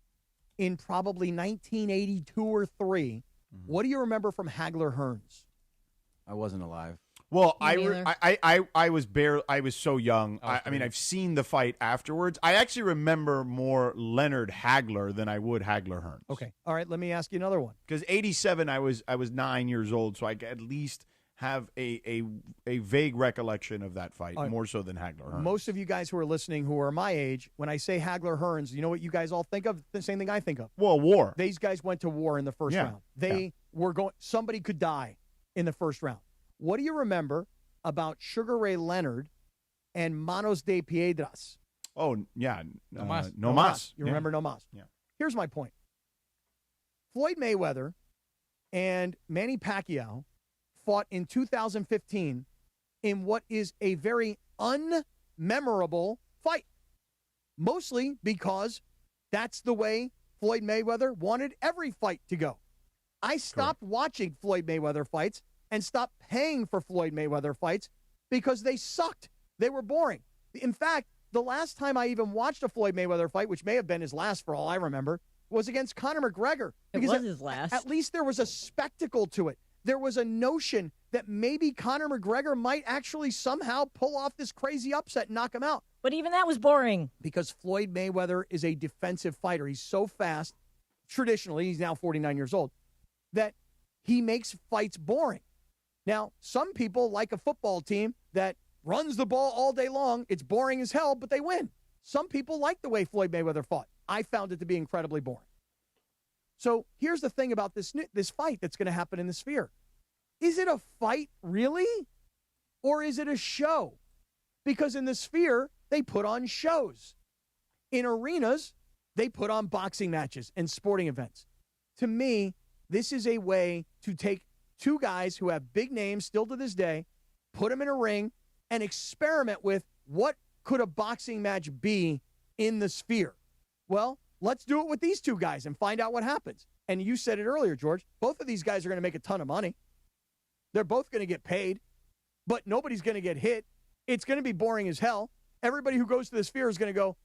in probably 1982 or 3, what do you remember from Hagler-Hearns? I wasn't alive. Well, I was so young. I mean, I've seen the fight afterwards. I actually remember more Leonard Hagler than I would Hagler-Hearns. Okay. All right, let me ask you another one. Because 87, I was 9 years old, so I could at least have a vague recollection of that fight, more so than Hagler-Hearns. Most of you guys who are listening who are my age, when I say Hagler-Hearns, you know what you guys all think of? The same thing I think of. Well, war. These guys went to war in the first round. They were going. Somebody could die in the first round. What do you remember about Sugar Ray Leonard and Manos de Piedras? Oh, yeah. No Mas. You Yeah. remember No Mas? Yeah. Here's my point. Floyd Mayweather and Manny Pacquiao fought in 2015 in what is a very unmemorable fight, mostly because that's the way Floyd Mayweather wanted every fight to go. I stopped watching Floyd Mayweather fights and stopped paying for Floyd Mayweather fights because they sucked. They were boring. In fact, the last time I even watched a Floyd Mayweather fight, which may have been his last for all I remember, was against Conor McGregor. It was his last. At least there was a spectacle to it. There was a notion that maybe Conor McGregor might actually somehow pull off this crazy upset and knock him out. But even that was boring. Because Floyd Mayweather is a defensive fighter. He's so fast, traditionally, he's now 49 years old, that he makes fights boring. Now, some people like a football team that runs the ball all day long. It's boring as hell, but they win. Some people like the way Floyd Mayweather fought. I found it to be incredibly boring. So here's the thing about this fight that's going to happen in the Sphere. Is it a fight, really? Or is it a show? Because in the Sphere, they put on shows. In arenas, they put on boxing matches and sporting events. To me, this is a way to take two guys who have big names still to this day, put them in a ring, and experiment with what could a boxing match be in the Sphere. Well, let's do it with these two guys and find out what happens. And you said it earlier, George. Both of these guys are going to make a ton of money. They're both going to get paid, but nobody's going to get hit. It's going to be boring as hell. Everybody who goes to the Sphere is going to go,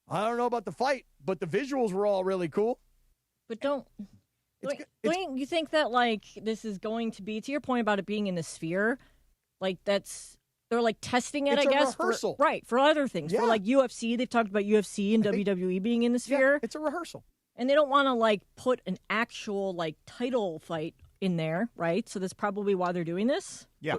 I don't know about the fight, but the visuals were all really cool. But don't you think that, like, this is going to be, to your point about it being in the Sphere, like, they're, like, testing it, It's I a guess. rehearsal. For other things. Yeah. For, like, UFC, they've talked about UFC and WWE being in the Sphere. Yeah, it's a rehearsal. And they don't want to, like, put an actual, like, title fight in there, right? So that's probably why they're doing this. Yeah.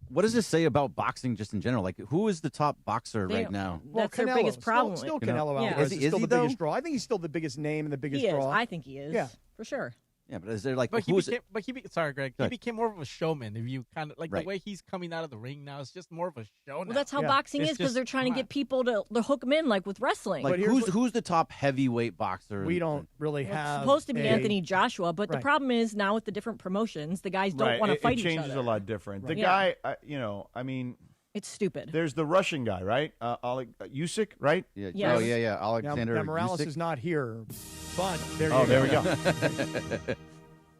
What does this say about boxing just in general? Like, who is the top boxer right now? That's their biggest problem. Still Canelo Alvarez. Yeah. Is he still the though? biggest draw. I think he's still the biggest name and the biggest He is. draw. I think he is. Yeah. For sure. Yeah, but is there like But who's sorry, Greg. Go He ahead. became more of a showman. If you kind of like Right. the way he's coming out of the ring now, it's just more of a show. Well, that's how boxing is, because they're trying to get people to hook them in, like with wrestling. like who's the top heavyweight boxer? We don't really It's have. supposed to be a- Anthony Joshua, but the Right. problem is now with the different promotions, the guys don't want to fight it each changes other. a lot different. The Yeah. guy, I mean, It's stupid. there's the Russian guy, right? Usyk, right? Yeah. Yes. Oh yeah. Now, Alexander. Morales Usyk. is not here, but there you Oh, go. there we go.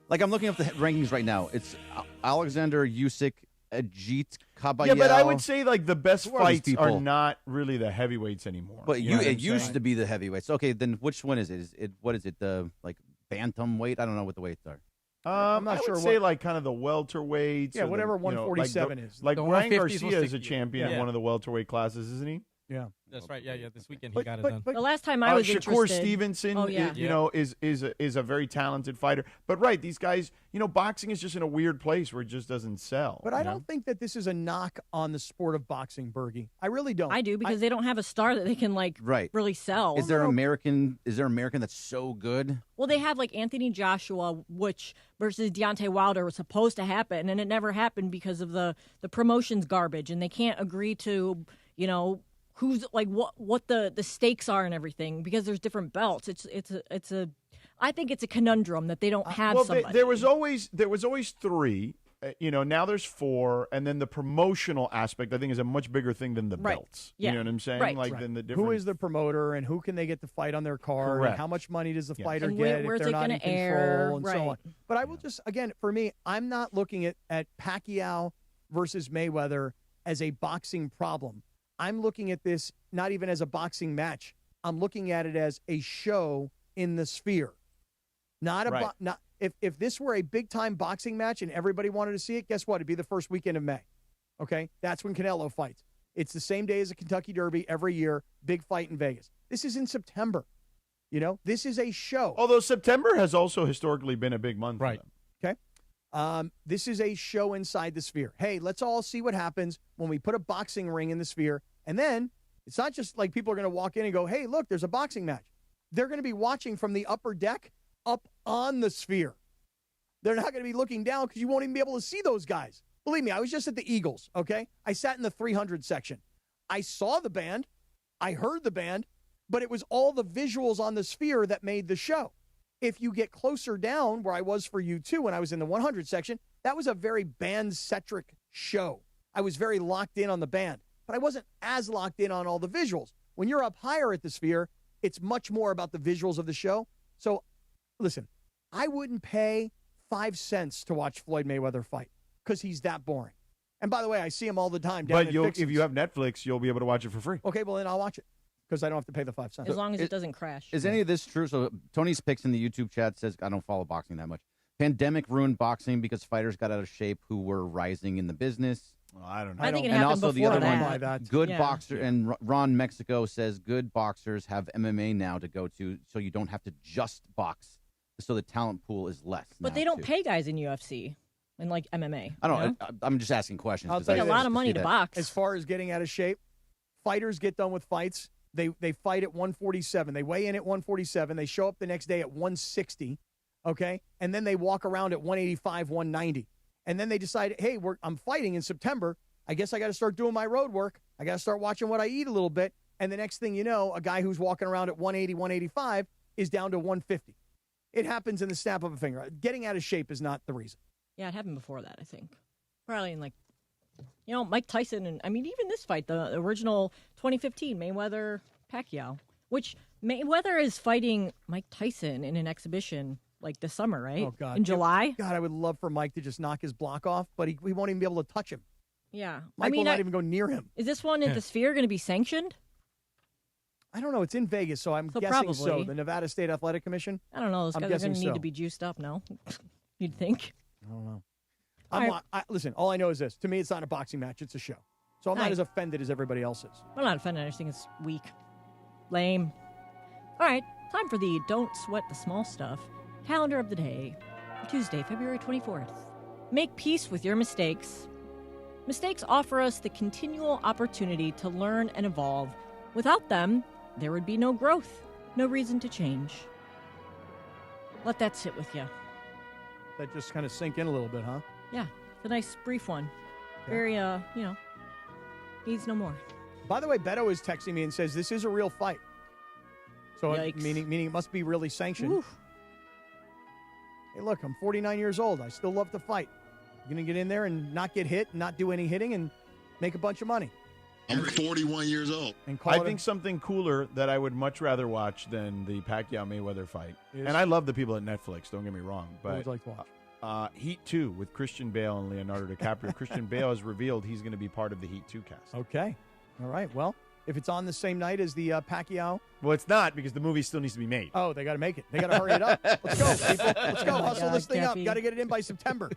Like I'm looking up the rankings right now. It's Alexander Usyk, Ajit Kabayel. Yeah, but I would say like the best Who are these fights are people? not really the heavyweights anymore. But You know what I'm it used saying? to be the heavyweights. Okay, then which one is it? What is it? The like bantamweight? I don't know what the weights are. I'm not I sure would say what- like kind of the welterweights. Yeah, or the, whatever you know, 147 like is. Like The Ryan 150s Garcia will is a stick- champion yeah. in one of the welterweight classes, isn't he? Yeah. That's right. Yeah. This weekend he got it done. The last time I was Shakur interested. Stevenson, Oh, yeah. is a very talented fighter. But right, these guys, boxing is just in a weird place where it just doesn't sell. But I don't think that this is a knock on the sport of boxing, Bergie. I really don't. I do, because they don't have a star that they can Right. really sell. Is there American that's so good? Well, they have like Anthony Joshua, which versus Deontay Wilder was supposed to happen, and it never happened because of the promotions garbage, and they can't agree to who's like what the stakes are and everything, because there's different belts. I think it's a conundrum that they don't have somebody. There was always 3. Now there's 4, and then the promotional aspect I think is a much bigger thing than the belts. Yeah. You know what I'm saying? Right. Than the different. Who is the promoter, and who can they get to fight on their card? Correct. And how much money does the fighter And get where's if they're it not gonna in control, air? and so on. But I will just, again, for me, I'm not looking at Pacquiao versus Mayweather as a boxing problem. I'm looking at this not even as a boxing match. I'm looking at it as a show in the Sphere. If this were a big-time boxing match and everybody wanted to see it, guess what? It'd be the first weekend of May. Okay? That's when Canelo fights. It's the same day as the Kentucky Derby every year, big fight in Vegas. This is in September. This is a show. Although September has also historically been a big month for them. Okay? This is a show inside the Sphere. Hey, let's all see what happens when we put a boxing ring in the Sphere. And then it's not just like people are going to walk in and go, hey, look, there's a boxing match. They're going to be watching from the upper deck up on the Sphere. They're not going to be looking down because you won't even be able to see those guys. Believe me, I was just at the Eagles, okay? I sat in the 300 section. I saw the band. I heard the band. But it was all the visuals on the Sphere that made the show. If you get closer down, where I was for U2 when I was in the 100 section, that was a very band-centric show. I was very locked in on the band. But I wasn't as locked in on all the visuals. When you're up higher at the Sphere, it's much more about the visuals of the show. So, listen, I wouldn't pay 5 cents to watch Floyd Mayweather fight because he's that boring. And by the way, I see him all the time. But if you have Netflix, you'll be able to watch it for free. Okay, well, then I'll watch it because I don't have to pay the 5 cents. As long as it doesn't crash. Is any of this true? So Tony's Picks in the YouTube chat says, I don't follow boxing that much. Pandemic ruined boxing because fighters got out of shape who were rising in the business. Well, I don't know. I think it and happened also the before other that. one, good boxer, and Ron Mexico says good boxers have MMA now to go to, so you don't have to just box. So the talent pool is less. But now, they don't too. pay guys in UFC and like MMA. I don't know. I'm just asking questions. I'll 'cause tell I you a lot this, of money to box. As far as getting out of shape, fighters get done with fights. They fight at 147. They weigh in at 147. They show up the next day at 160, okay? And then they walk around at 185, 190. And then they decide, hey, I'm fighting in September. I guess I got to start doing my road work. I got to start watching what I eat a little bit. And the next thing you know, a guy who's walking around at 180, 185 is down to 150. It happens in the snap of a finger. Getting out of shape is not the reason. Yeah, it happened before that, I think. Probably in Mike Tyson and, even this fight, the original 2015 Mayweather-Pacquiao, which Mayweather is fighting Mike Tyson in an exhibition this summer, right? Oh, God. In July? God, I would love for Mike to just knock his block off, but he won't even be able to touch him. Yeah. Mike will not even go near him. Is this one at the Sphere going to be sanctioned? I don't know. It's in Vegas, so I'm guessing probably. so. The Nevada State Athletic Commission? I don't know. Those I'm guys are going to guessing need so. to be juiced up, no? You'd think. I don't know. All right. Listen, all I know is this. To me, it's not a boxing match. It's a show. So I'm not as offended as everybody else is. I'm not offended. I just think it's weak. Lame. All right. Time for the Don't Sweat the Small Stuff calendar of the day. Tuesday, February 24th. Make peace with your mistakes. Mistakes offer us the continual opportunity to learn and evolve. Without them, there would be no growth, no reason to change. Let that sit with you. That just kind of sink in a little bit, huh? Yeah, it's a nice brief one. Very, needs no more. By the way, Beto is texting me and says this is a real fight. So meaning it must be really sanctioned. Oof. Hey, look, I'm 49 years old. I still love to fight. I'm going to get in there and not get hit, not do any hitting, and make a bunch of money. I'm 41 years old. And I think something cooler that I would much rather watch than the Pacquiao-Mayweather fight. Is? And I love the people at Netflix, don't get me wrong. But What would you like to watch? Heat 2 with Christian Bale and Leonardo DiCaprio. Christian Bale has revealed he's going to be part of the Heat 2 cast. Okay. All right. Well, if it's on the same night as the Pacquiao. Well, it's not because the movie still needs to be made. Oh, they got to make it. They got to hurry it up. Let's go, people. Let's go. Hustle this thing up. Got to get it in by September.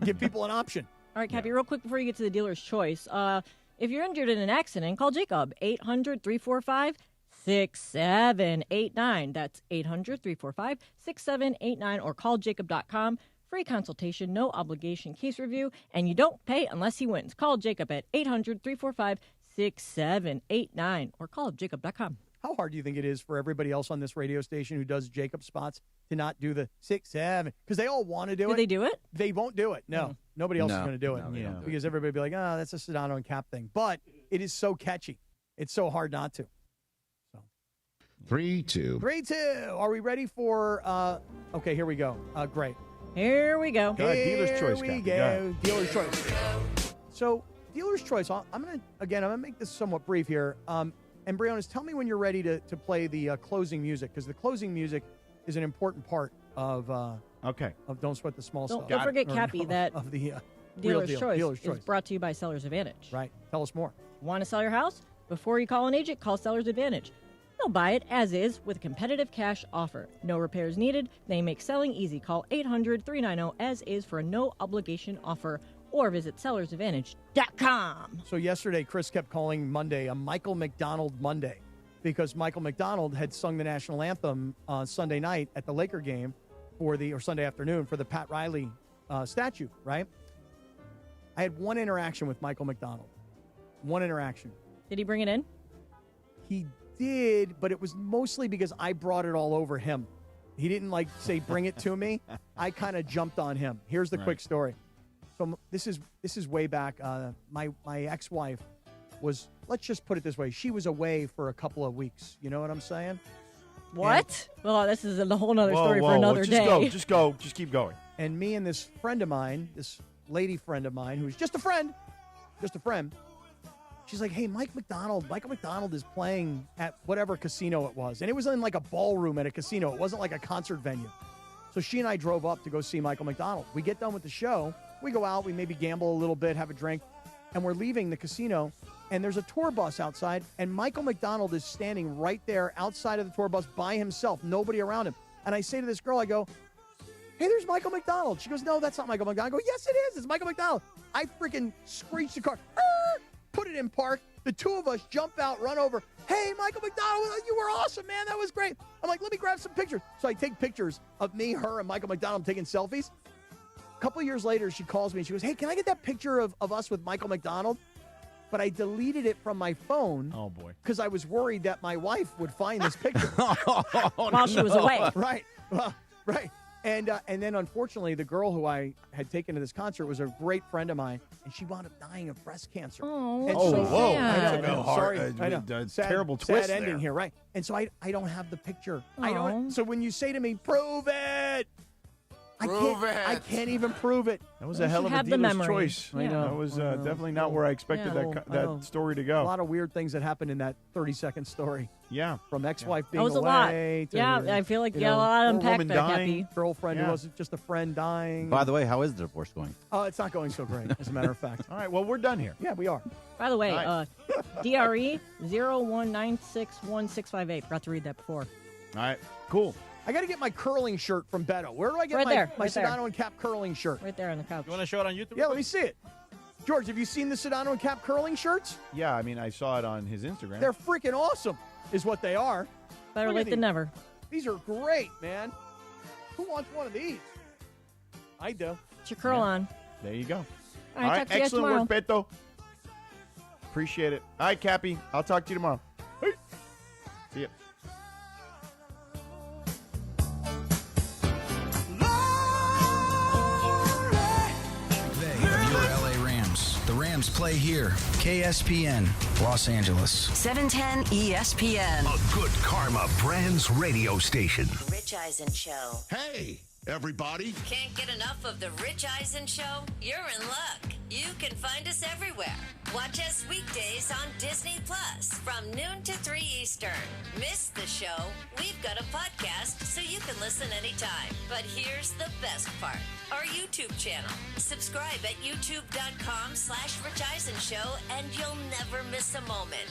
Give people an option. All right, Cappy, real quick before you get to the dealer's choice. If you're injured in an accident, call Jacob, 800-345-6789. That's 800-345-6789, or call jacob.com. Free consultation, no obligation case review, and you don't pay unless he wins. Call Jacob at 800-345-6789, or call jacob.com. How hard do you think it is for everybody else on this radio station who does Jacob spots to not do the 6, 7? Because they all want to do it. Do they do it? They won't do it. No. Nobody else is going to do it. No, they don't do because everybody will be like, that's a Sedano and Cap thing. But it is so catchy. It's so hard not to. 3-2. 3-2. Are we ready for? Okay, here we go. Great. Here we go. Dealer's choice. Here we go. Dealer's choice. So, dealer's choice. I'm gonna make this somewhat brief here. And Briones, tell me when you're ready to play the closing music, because the closing music is an important part of Don't Sweat the Small Stuff. Don't forget, Cappy, that of the Dealer's Choice is brought to you by Seller's Advantage. Right. Tell us more. Want to sell your house? Before you call an agent, call Seller's Advantage. They'll buy it as is with a competitive cash offer. No repairs needed. They make selling easy. Call 800-390-AS-IS for a no-obligation offer or visit sellersadvantage.com. So yesterday, Chris kept calling Monday a Michael McDonald Monday because Michael McDonald had sung the national anthem on Sunday night at the Laker game or Sunday afternoon for the Pat Riley statue, right? I had one interaction with Michael McDonald. One interaction. Did he bring it in? He did, but it was mostly because I brought it all over him. He didn't say bring it to me. I kind of jumped on him. Here's the quick story. So this is way back. My ex-wife was, let's just put it this way, she was away for a couple of weeks. You know what I'm saying? What? Well, this is a whole other story for another day. Just go. Just keep going. And me and this friend of mine, this lady friend of mine, who's just a friend, she's like, hey, Michael McDonald is playing at whatever casino it was. And it was in like a ballroom at a casino. It wasn't like a concert venue. So she and I drove up to go see Michael McDonald. We get done with the show. We go out. We maybe gamble a little bit, have a drink. And we're leaving the casino. And there's a tour bus outside. And Michael McDonald is standing right there outside of the tour bus by himself. Nobody around him. And I say to this girl, I go, hey, there's Michael McDonald. She goes, no, that's not Michael McDonald. I go, yes, it is. It's Michael McDonald. I freaking screeched the car. Put it in park. The two of us jump out, run over. Hey, Michael McDonald, you were awesome, man. That was great. I'm like, let me grab some pictures. So I take pictures of me, her, and Michael McDonald taking selfies. A couple of years later, she calls me. She goes, hey, can I get that picture of us with Michael McDonald? But I deleted it from my phone. Oh, boy. Because I was worried that my wife would find this picture. While she was away. Right. Right. And then, unfortunately, the girl who I had taken to this concert was a great friend of mine, and she wound up dying of breast cancer. Oh, and whoa. I know. Sorry. I know. Sad, terrible twist sad ending there. here, right? And so I don't have the picture. Oh. So when you say to me, prove it, I can't even prove it. That was a hell of a dealer's choice. I know. That was definitely not where I expected that story to go. A lot of weird things that happened in that 30-second story. Yeah. From ex-wife being that was away. A lot. I feel like you got a lot to unpack there, Cappy. Girlfriend who wasn't just a friend dying. By the way, how is the divorce going? It's not going so great, as a matter of fact. All right, well, we're done here. Yeah, we are. By the way, Right. DRE 0196165. Forgot to read that before. All right, cool. I got to get my curling shirt from Beto. Where do I get Right my there, Sedano and Cap curling shirt? Right there on the couch. You want to show it on YouTube? Yeah, let me see it. George, have you seen the Sedano and Cap curling shirts? Yeah, I mean, I saw it on his Instagram. They're freaking awesome, is what they are. Better Look late at than these. never. These are great, man. Who wants one of these? I do. It's your curl on. There you go. All right, talk to you guys excellent work, tomorrow. Beto. Appreciate it. All right, Cappy, I'll talk to you tomorrow. Hey. See ya. The Rams play here. KSPN, Los Angeles. 710 ESPN. A good karma brands radio station. Rich Eisen Show. Hey, everybody. Can't get enough of the Rich Eisen Show? You're in luck. You can find us everywhere. Watch us weekdays on Disney Plus from noon to 3 Eastern. Miss the show? We've got a podcast so you can listen anytime. But here's the best part. Our YouTube channel. Subscribe at youtube.com/Rich Eisen Show and you'll never miss a moment.